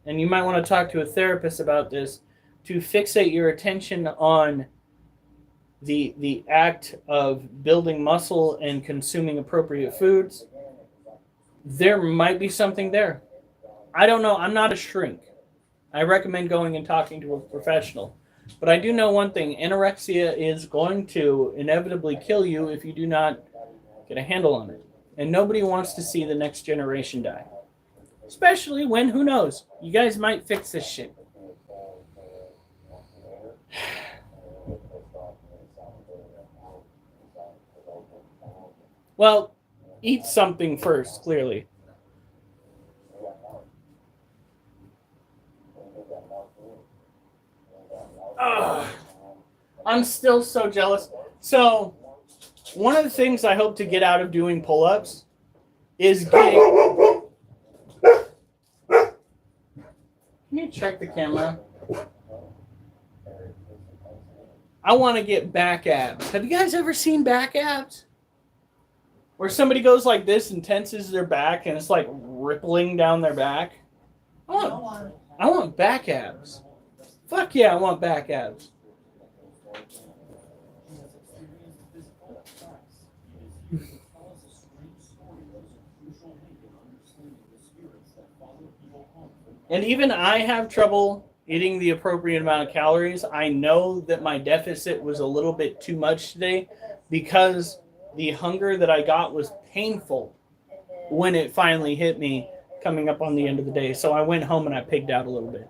and you might want to talk to a therapist about this, to fixate your attention on the act of building muscle and consuming appropriate foods, there might be something there. I don't know. I'm not a shrink. I recommend going and talking to a professional. But I do know one thing. Anorexia is going to inevitably kill you if you do not get a handle on it. And nobody wants to see the next generation die. Especially when, who knows, you guys might fix this shit. Well, eat something first, clearly. Ugh. I'm still so jealous. So, one of the things I hope to get out of doing pull-ups is getting... Can you check the camera? I want to get back abs. Have you guys ever seen back abs? Where somebody goes like this and tenses their back and it's like rippling down their back? I want back abs. Fuck yeah, I want back abs. And even I have trouble eating the appropriate amount of calories. I know that my deficit was a little bit too much today because the hunger that I got was painful when it finally hit me coming up on the end of the day. So I went home and I pigged out a little bit.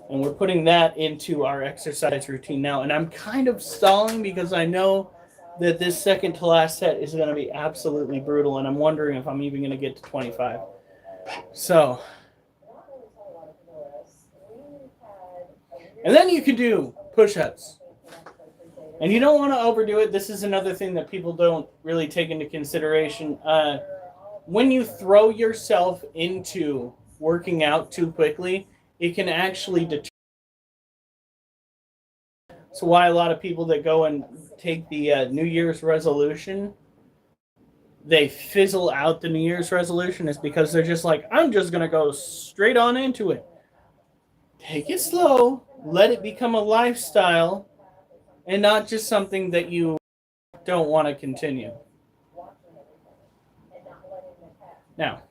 And we're putting that into our exercise routine now. And I'm kind of stalling because I know that this second to last set is going to be absolutely brutal. And I'm wondering if I'm even going to get to 25. So. And then you can do push-ups. And you don't want to overdo it. This is another thing that people don't really take into consideration. When you throw yourself into working out too quickly, it can actually deter. That's why a lot of people that go and take the New Year's resolution, they fizzle out the New Year's resolution, is because they're just like, I'm just going to go straight on into it. Take it slow, let it become a lifestyle, and not just something that you don't want to continue. Now,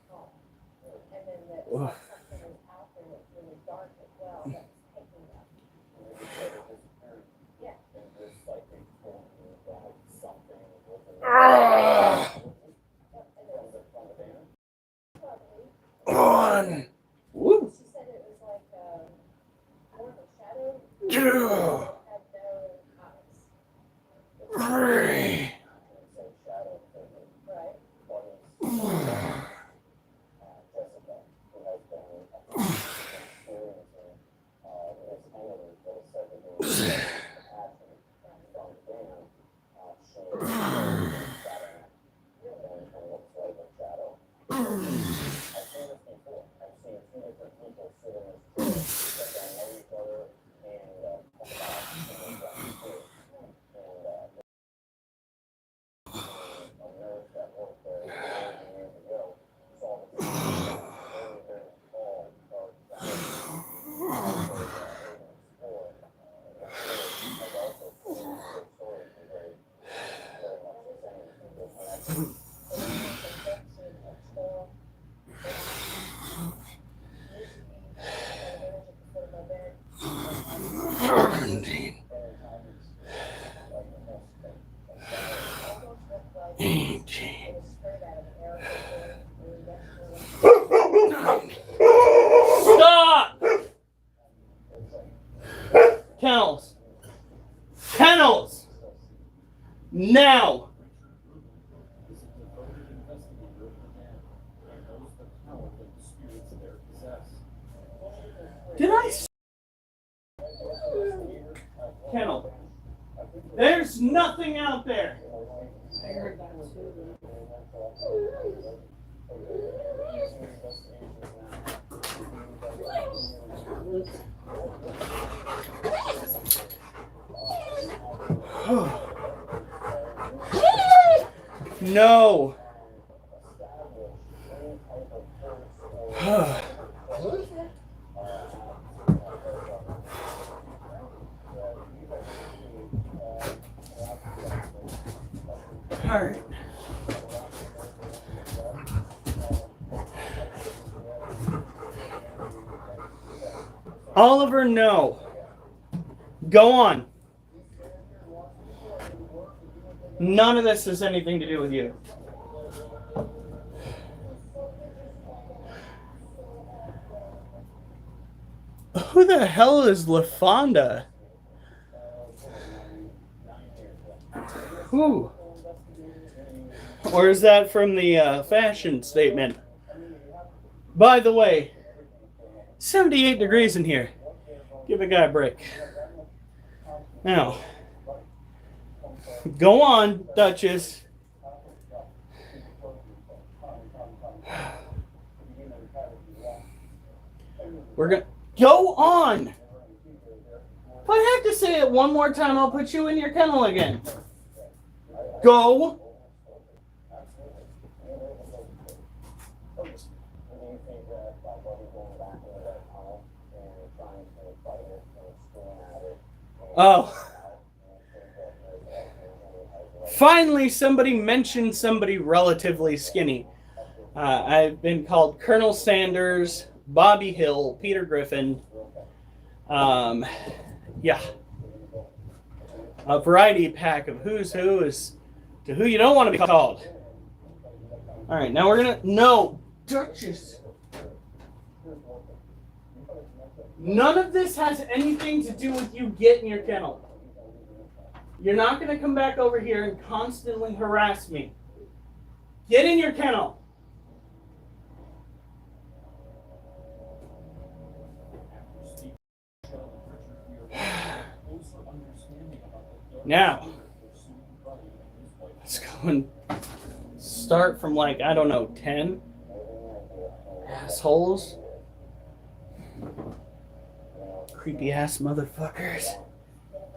on. Woo. Two. Three. Stop! Kennels. Kennels! Now! Did I say kennel? There's nothing out there. I heard that too. No. All right. Oliver, no. Go on. None of this has anything to do with you. Who the hell is LaFonda? Who? Or is that from the fashion statement? By the way, 78 degrees in here. Give a guy a break. Now, go on, Duchess. We're gonna go on. If I have to say it one more time, I'll put you in your kennel again. Go. Oh. Finally, somebody mentioned somebody relatively skinny. I've been called Colonel Sanders, Bobby Hill, Peter Griffin. Yeah. A variety pack of who's who is to who you don't want to be called. All right, now we're going to... No, Duchess. None of this has anything to do with you getting your kennel. You're not going to come back over here and constantly harass me. Get in your kennel. Now, let's go and start from like, I don't know, 10 assholes. Creepy ass motherfuckers.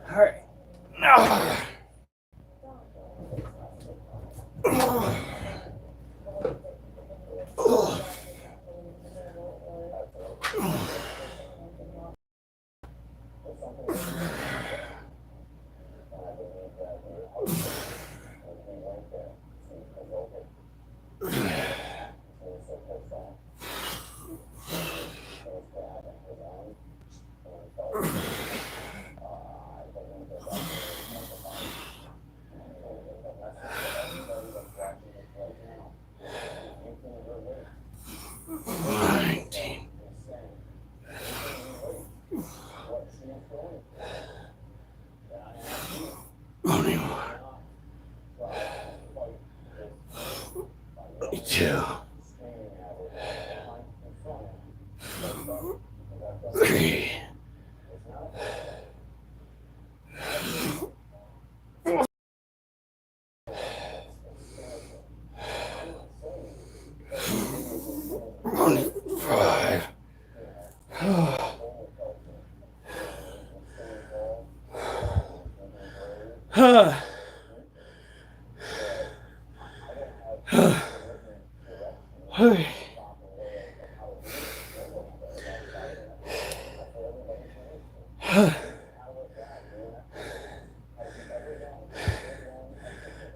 Alright. Two, 3.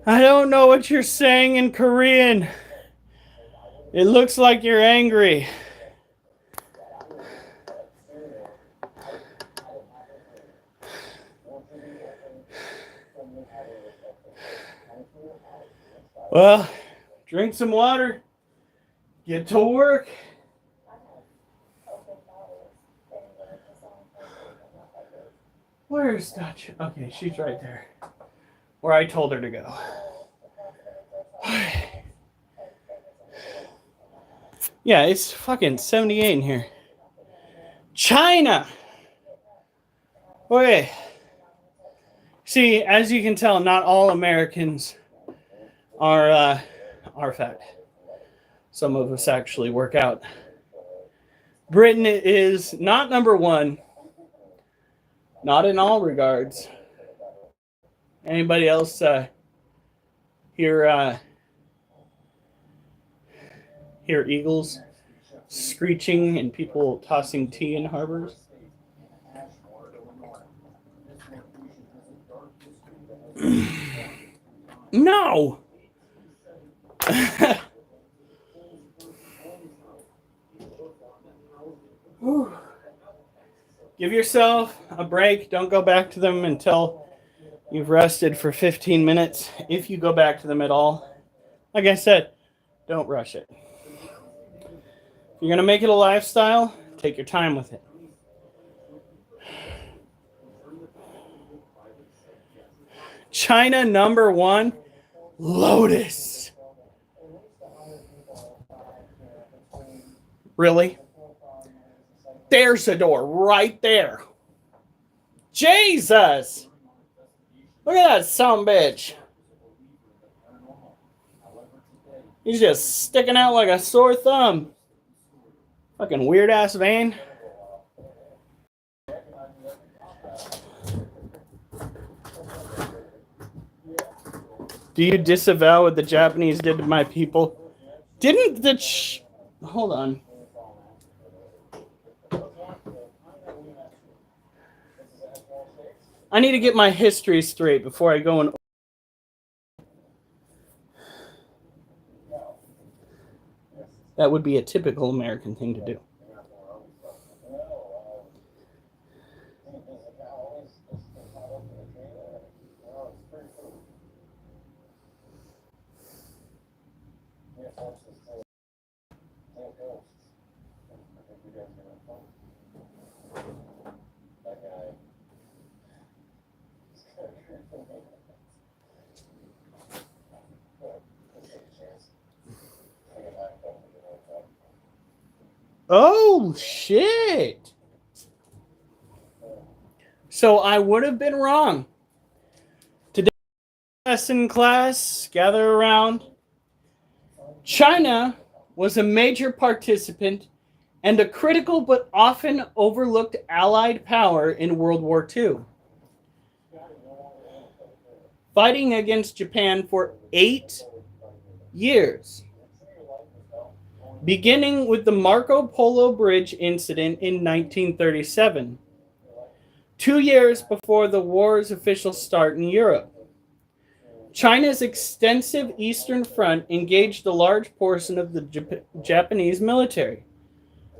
I don't know what you're saying in Korean. It looks like you're angry. Well, drink some water. Get to work. Where's Dutch? Okay, she's right there. Where I told her to go. Yeah, it's fucking 78 in here. China! Okay. See, as you can tell, not all Americans are fat. Some of us actually work out. Britain is not number one. Not in all regards. Anybody else hear eagles screeching and people tossing tea in harbors? No! Give yourself a break. Don't go back to them until you've rested for 15 minutes. If you go back to them at all, like I said, don't rush it. If you're going to make it a lifestyle, take your time with it. China number one, Lotus. Really? There's a door right there. Jesus! Look at that sumbitch. He's just sticking out like a sore thumb. Fucking weird ass vein. Do you disavow what the Japanese did to my people? Didn't the... Hold on. I need to get my history straight before I go and... That would be a typical American thing to do. Oh, shit. So I would have been wrong. lesson, class. Gather around. China was a major participant and a critical but often overlooked Allied power in World War II, fighting against Japan for 8 years, beginning with the Marco Polo Bridge incident in 1937, 2 years before the war's official start in Europe. China's extensive eastern front engaged a large portion of the Japanese military,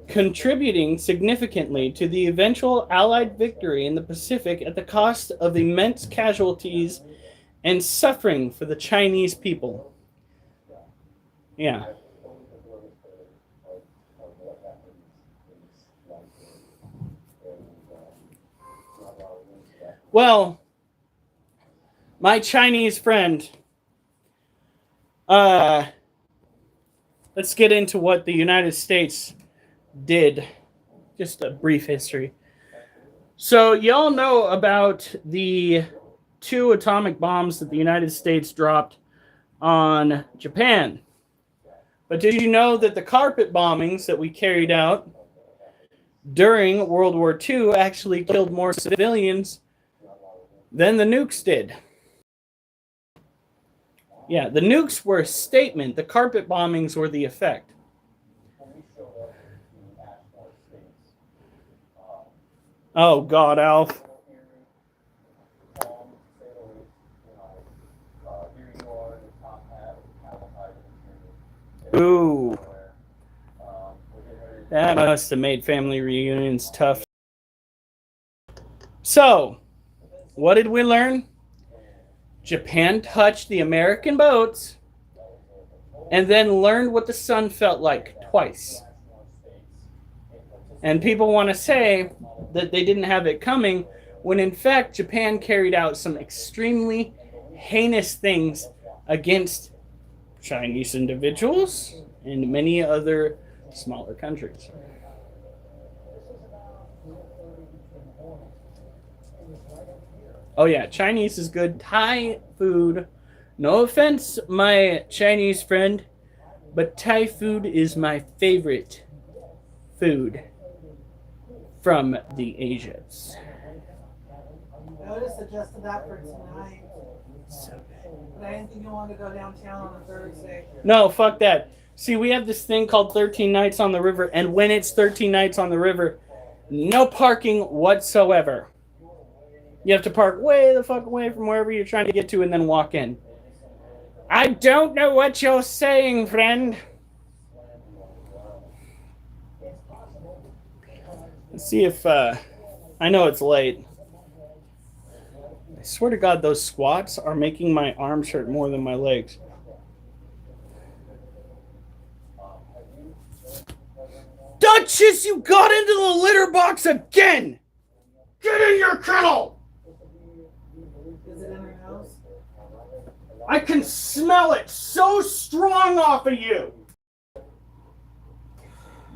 contributing significantly to the eventual Allied victory in the Pacific at the cost of immense casualties and suffering for the Chinese people. Yeah. Well, my Chinese friend, let's get into what the United States did. Just a brief history. So, y'all know about the 2 atomic bombs that the United States dropped on Japan. But did you know that the carpet bombings that we carried out during World War II actually killed more civilians than the nukes did? Yeah, the nukes were a statement. The carpet bombings were the effect. Oh, God, Alf. Ooh. That must have made family reunions tough. So, what did we learn? Japan touched the American boats and then learned what the sun felt like twice. And people want to say that they didn't have it coming, when in fact Japan carried out some extremely heinous things against Chinese individuals and many other smaller countries. Oh yeah, Chinese is good. Thai food. No offense, my Chinese friend, but Thai food is my favorite food from the Asians. I would have suggested that for tonight. So good. But I didn't think you wanted to go downtown on a Thursday. No, fuck that. See, we have this thing called 13 Nights on the River, and when it's 13 Nights on the River, no parking whatsoever. You have to park way the fuck away from wherever you're trying to get to and then walk in. I don't know what you're saying, friend. Let's see if, I know it's late. I swear to God, those squats are making my arms hurt more than my legs. Duchess, you got into the litter box again! Get in your kennel! Is it in your house? I can smell it so strong off of you!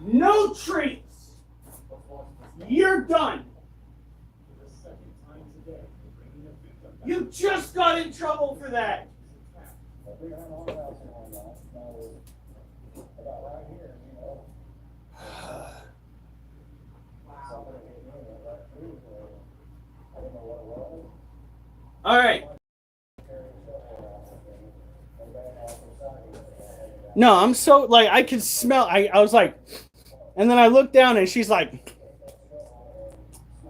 No treats! You're done! You just got in trouble for that! All right. No, I'm so, like, I could smell, I was like, and then I looked down and she's like,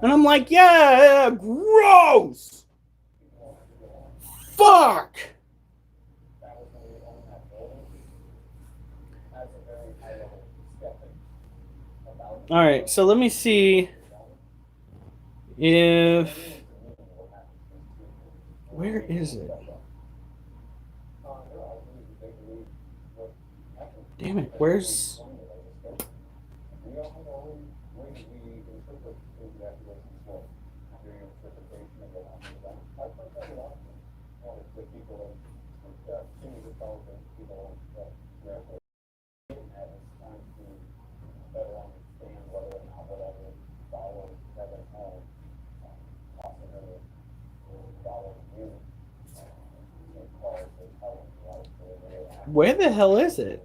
and I'm like, yeah, gross! Fuck! All right, so let me see if, where is it? Damn it, where's... Where the hell is it?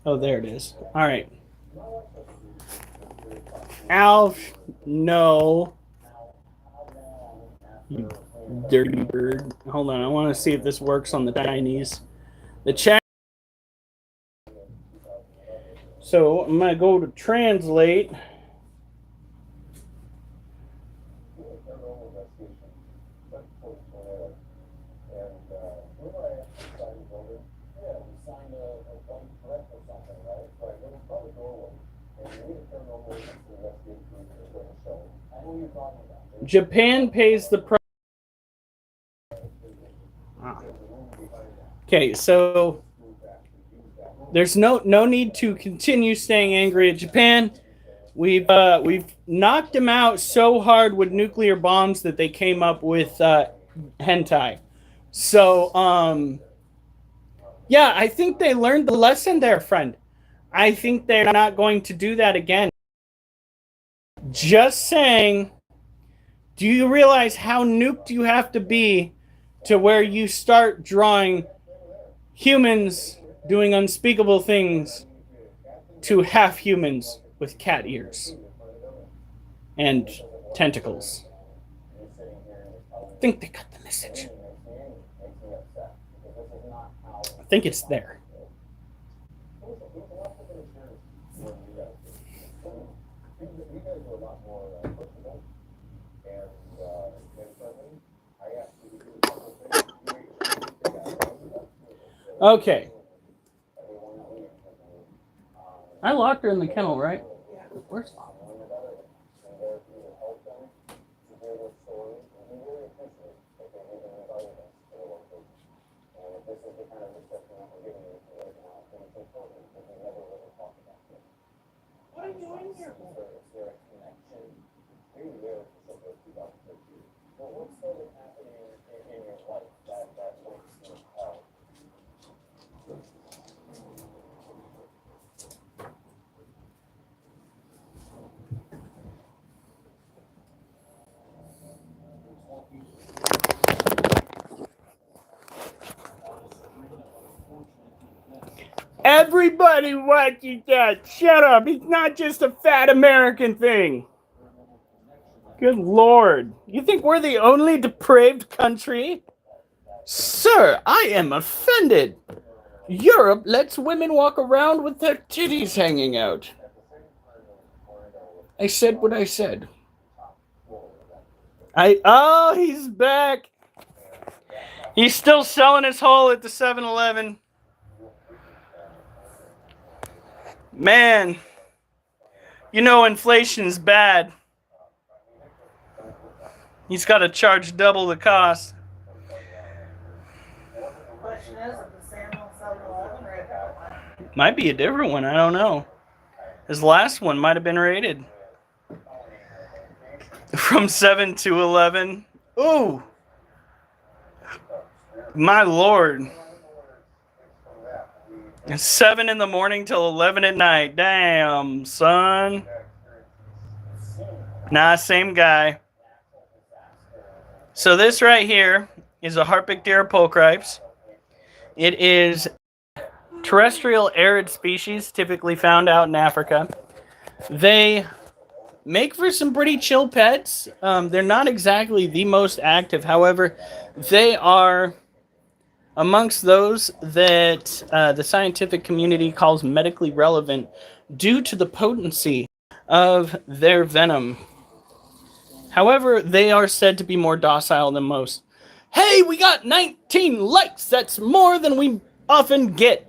Oh, there it is. All right. Alf, no. You dirty bird. Hold on, I want to see if this works on the Chinese. The chat. So I'm going to go to translate. Japan pays the price. Okay, so there's no need to continue staying angry at Japan. We've knocked them out so hard with nuclear bombs that they came up with hentai. So yeah, I think they learned the lesson there, friend. I think they're not going to do that again. Just saying. Do you realize how nuked you have to be to where you start drawing humans doing unspeakable things to half humans with cat ears and tentacles? I think they got the message. I think it's there. Okay. I locked her in the kennel, right? Where's Mom? What are you doing here? Everybody watches that. Shut up. It's not just a fat American thing. Good Lord. You think we're the only depraved country? Sir, I am offended. Europe lets women walk around with their titties hanging out. I said what I said. Oh, he's back. He's still selling his hole at the 7-Eleven. Man, you know inflation's bad. He's got to charge double the cost. Question is, the Samuel 7-Eleven or a different one? Might be a different one. I don't know. His last one might have been rated from 7 to 11. Ooh, my Lord. 7 in the morning till 11 at night. Damn, son. Nah, same guy. So this right here is a Harpictera pulchripes. It is terrestrial arid species, typically found out in Africa. They make for some pretty chill pets. They're not exactly the most active. However, they are amongst those that the scientific community calls medically relevant due to the potency of their venom. However, they are said to be more docile than most. Hey, we got 19 likes! That's more than we often get.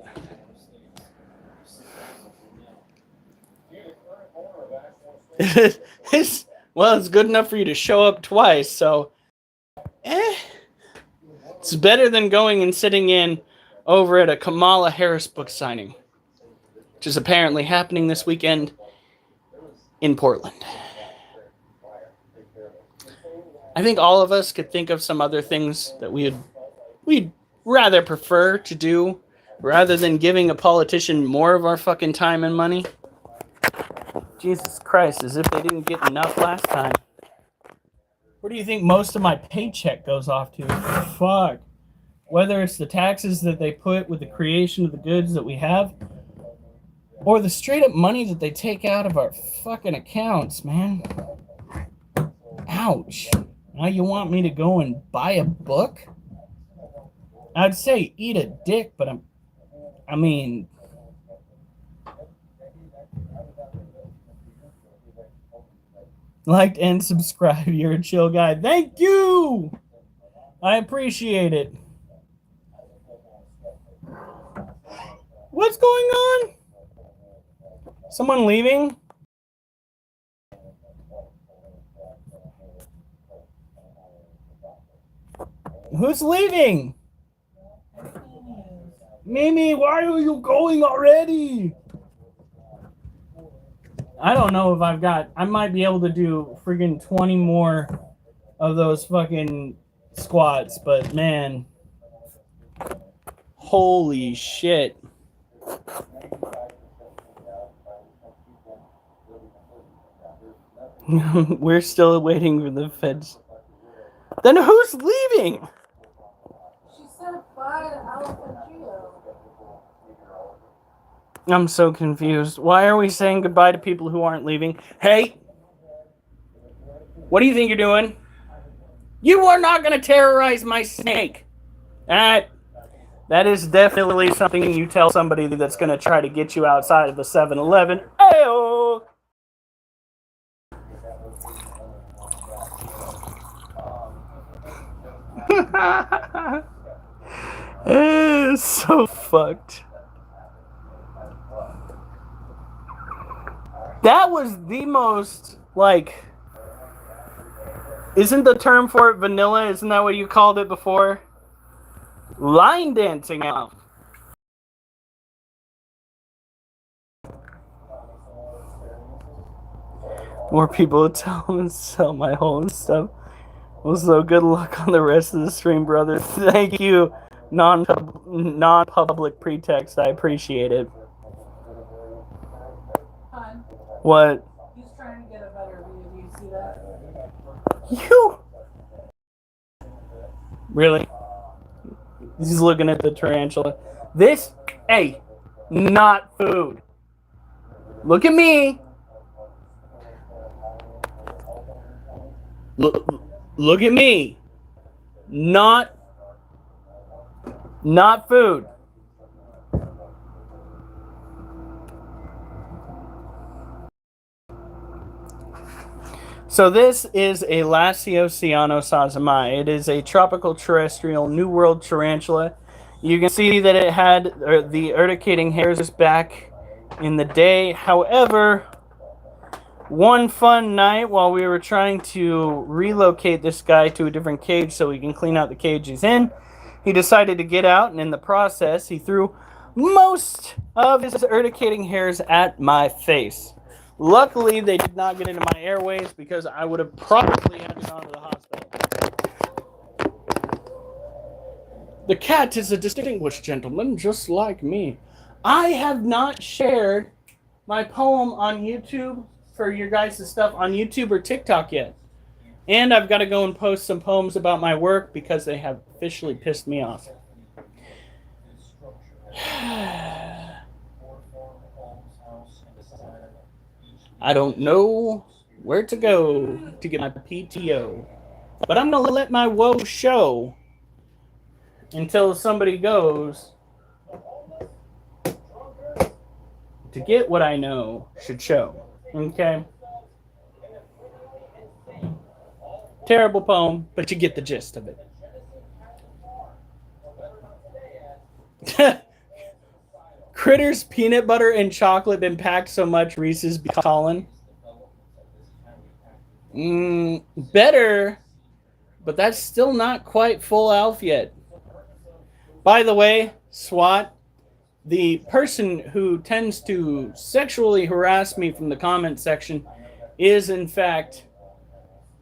Well, it's good enough for you to show up twice, so it's better than going and sitting in over at a Kamala Harris book signing, which is apparently happening this weekend in Portland. I think all of us could think of some other things that we'd rather prefer to do rather than giving a politician more of our fucking time and money. Jesus Christ, as if they didn't get enough last time. Where do you think most of my paycheck goes off to? Fuck. whether it's the taxes that they put with the creation of the goods that we have, or the straight up money that they take out of our fucking accounts, man. Ouch. Now you want me to go and buy a book? I'd say eat a dick, but I mean, liked and subscribe. You're a chill guy. Thank you. I appreciate it. What's going on? Someone leaving? Who's leaving? Mimi, why are you going already? I don't know if I might be able to do friggin' 20 more of those fucking squats, but man, holy shit. We're still waiting for the feds. Then who's leaving? She said bye to Elephant Geo. I'm so confused. Why are we saying goodbye to people who aren't leaving? Hey! What do you think you're doing? You are not going to terrorize my snake! That is definitely something you tell somebody that's going to try to get you outside of the 7-Eleven. Ayo! It's so fucked. That was the most, like, isn't the term for it vanilla? Isn't that what you called it before? Line dancing out. More people tell them and sell my whole stuff. Also, good luck on the rest of the stream, brother. Thank you, non-public pretext. I appreciate it. Hun, What? he's trying to get a better view. Do you see that? You? Really? He's looking at the tarantula. This, hey, not food. Look at me. Look at me. Not food. So this is a Lasiociano sazamai. It is a tropical terrestrial New World tarantula. You can see that it had the urticating hairs back in the day. However, one fun night while we were trying to relocate this guy to a different cage so we can clean out the cage he's in, he decided to get out, and in the process, he threw most of his urticating hairs at my face. Luckily, they did not get into my airways because I would have probably had to go to the hospital. The cat is a distinguished gentleman, just like me. I have not shared my poem on YouTube for your guys' stuff on YouTube or TikTok yet. And I've got to go and post some poems about my work because they have officially pissed me off. I don't know where to go to get my PTO. But I'm going to let my woe show until somebody goes to get what I know should show. Okay? Terrible poem, but you get the gist of it. Critters, peanut butter, and chocolate been packed so much Reese's be calling. Better, but that's still not quite full Alf yet. By the way, SWAT, the person who tends to sexually harass me from the comment section is, in fact,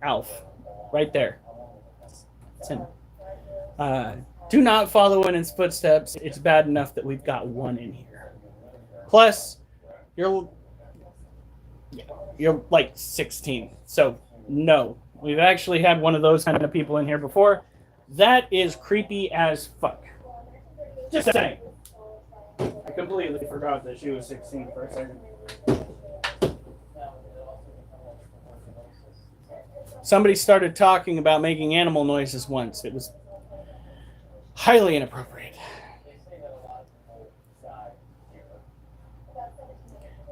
Alf. Right there. It's him. Do not follow in his footsteps. It's bad enough that we've got one in here. Plus, you're like 16. So, no. We've actually had one of those kind of people in here before. That is creepy as fuck. Just saying. I completely forgot that she was 16 for a second. Somebody started talking about making animal noises once. It was highly inappropriate.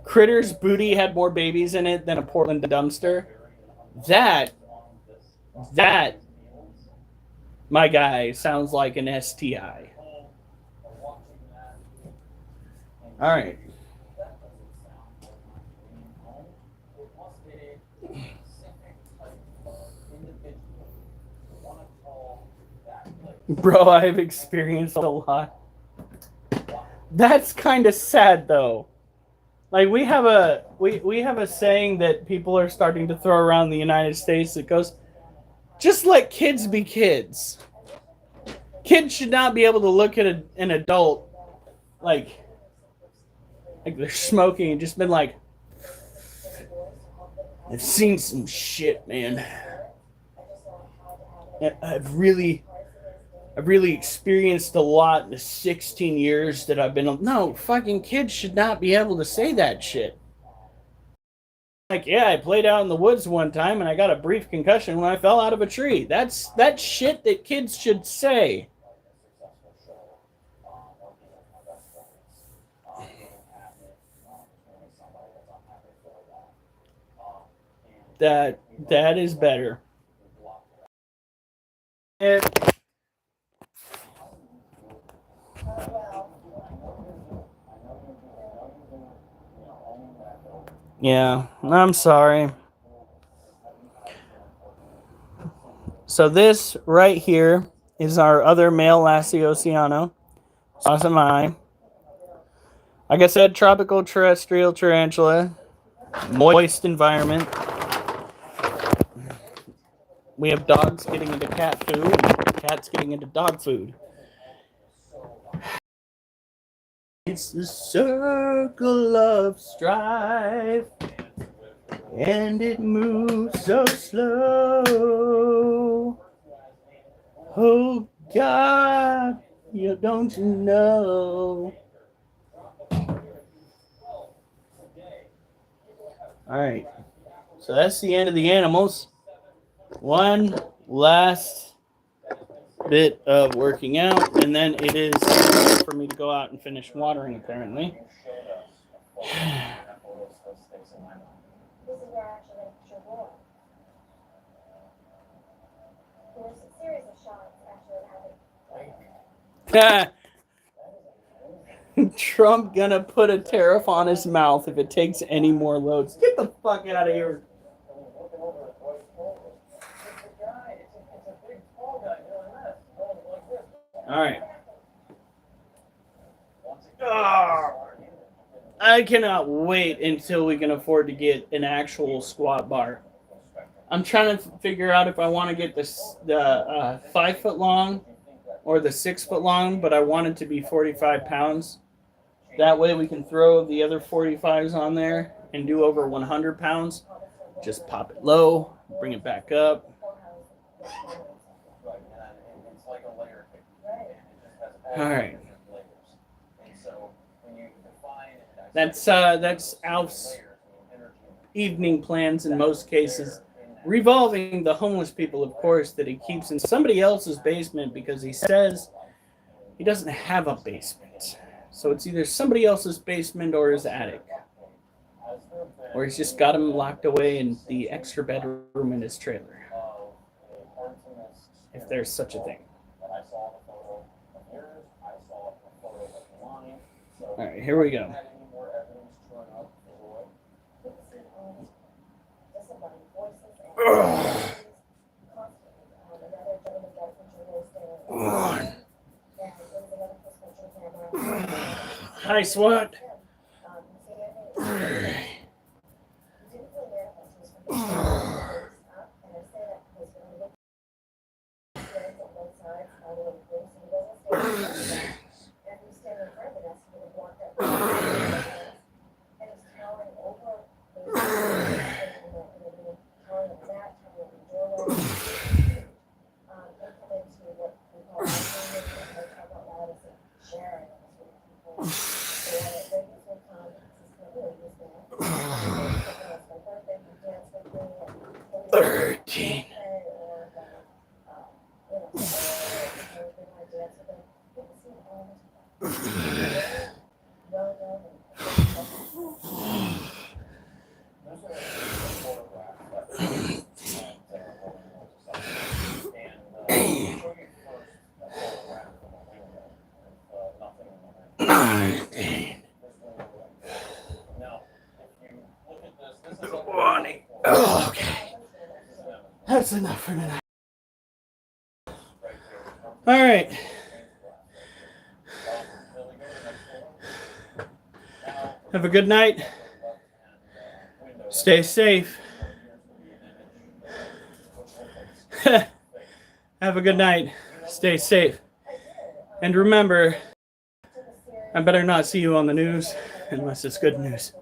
Critter's booty had more babies in it than a Portland dumpster. That, my guy, sounds like an STI. All right. Bro, I've experienced a lot. That's kind of sad, though. Like we have a saying that people are starting to throw around in the United States that goes, just let kids be kids. Kids should not be able to look at an adult like they're smoking and just been like, I've seen some shit, man. I've really experienced a lot in the 16 years that I've been. No, fucking kids should not be able to say that shit. Like, yeah, I played out in the woods one time and I got a brief concussion when I fell out of a tree. That's shit that kids should say. That is better. Yeah, I'm sorry. So this right here is our other male Lassie Oceano. Awesome eye. Like I said, tropical terrestrial tarantula. Moist environment. We have dogs getting into cat food and cats getting into dog food. It's the circle of strife, and it moves so slow. Oh God, you don't know. All right, so that's the end of the animals. One last bit of working out, and then it is for me to go out and finish watering, apparently. Trump gonna put a tariff on his mouth if it takes any more loads. Get the fuck out of here. All right. I cannot wait until we can afford to get an actual squat bar. I'm trying to figure out if I want to get the 5 foot long or the 6 foot long, but I want it to be 45 pounds. That way we can throw the other 45s on there and do over 100 pounds. Just pop it low, bring it back up. All right. That's Alf's evening plans in most cases, revolving the homeless people, of course, that he keeps in somebody else's basement because he says he doesn't have a basement. So it's either somebody else's basement or his attic. Or he's just got him locked away in the extra bedroom in his trailer. If there's such a thing. All right, here we go. Hi, SWAT. 13. Oh, okay. That's enough for tonight. All right. Have a good night. Stay safe. Have a good night. Stay safe. And remember, I better not see you on the news unless it's good news.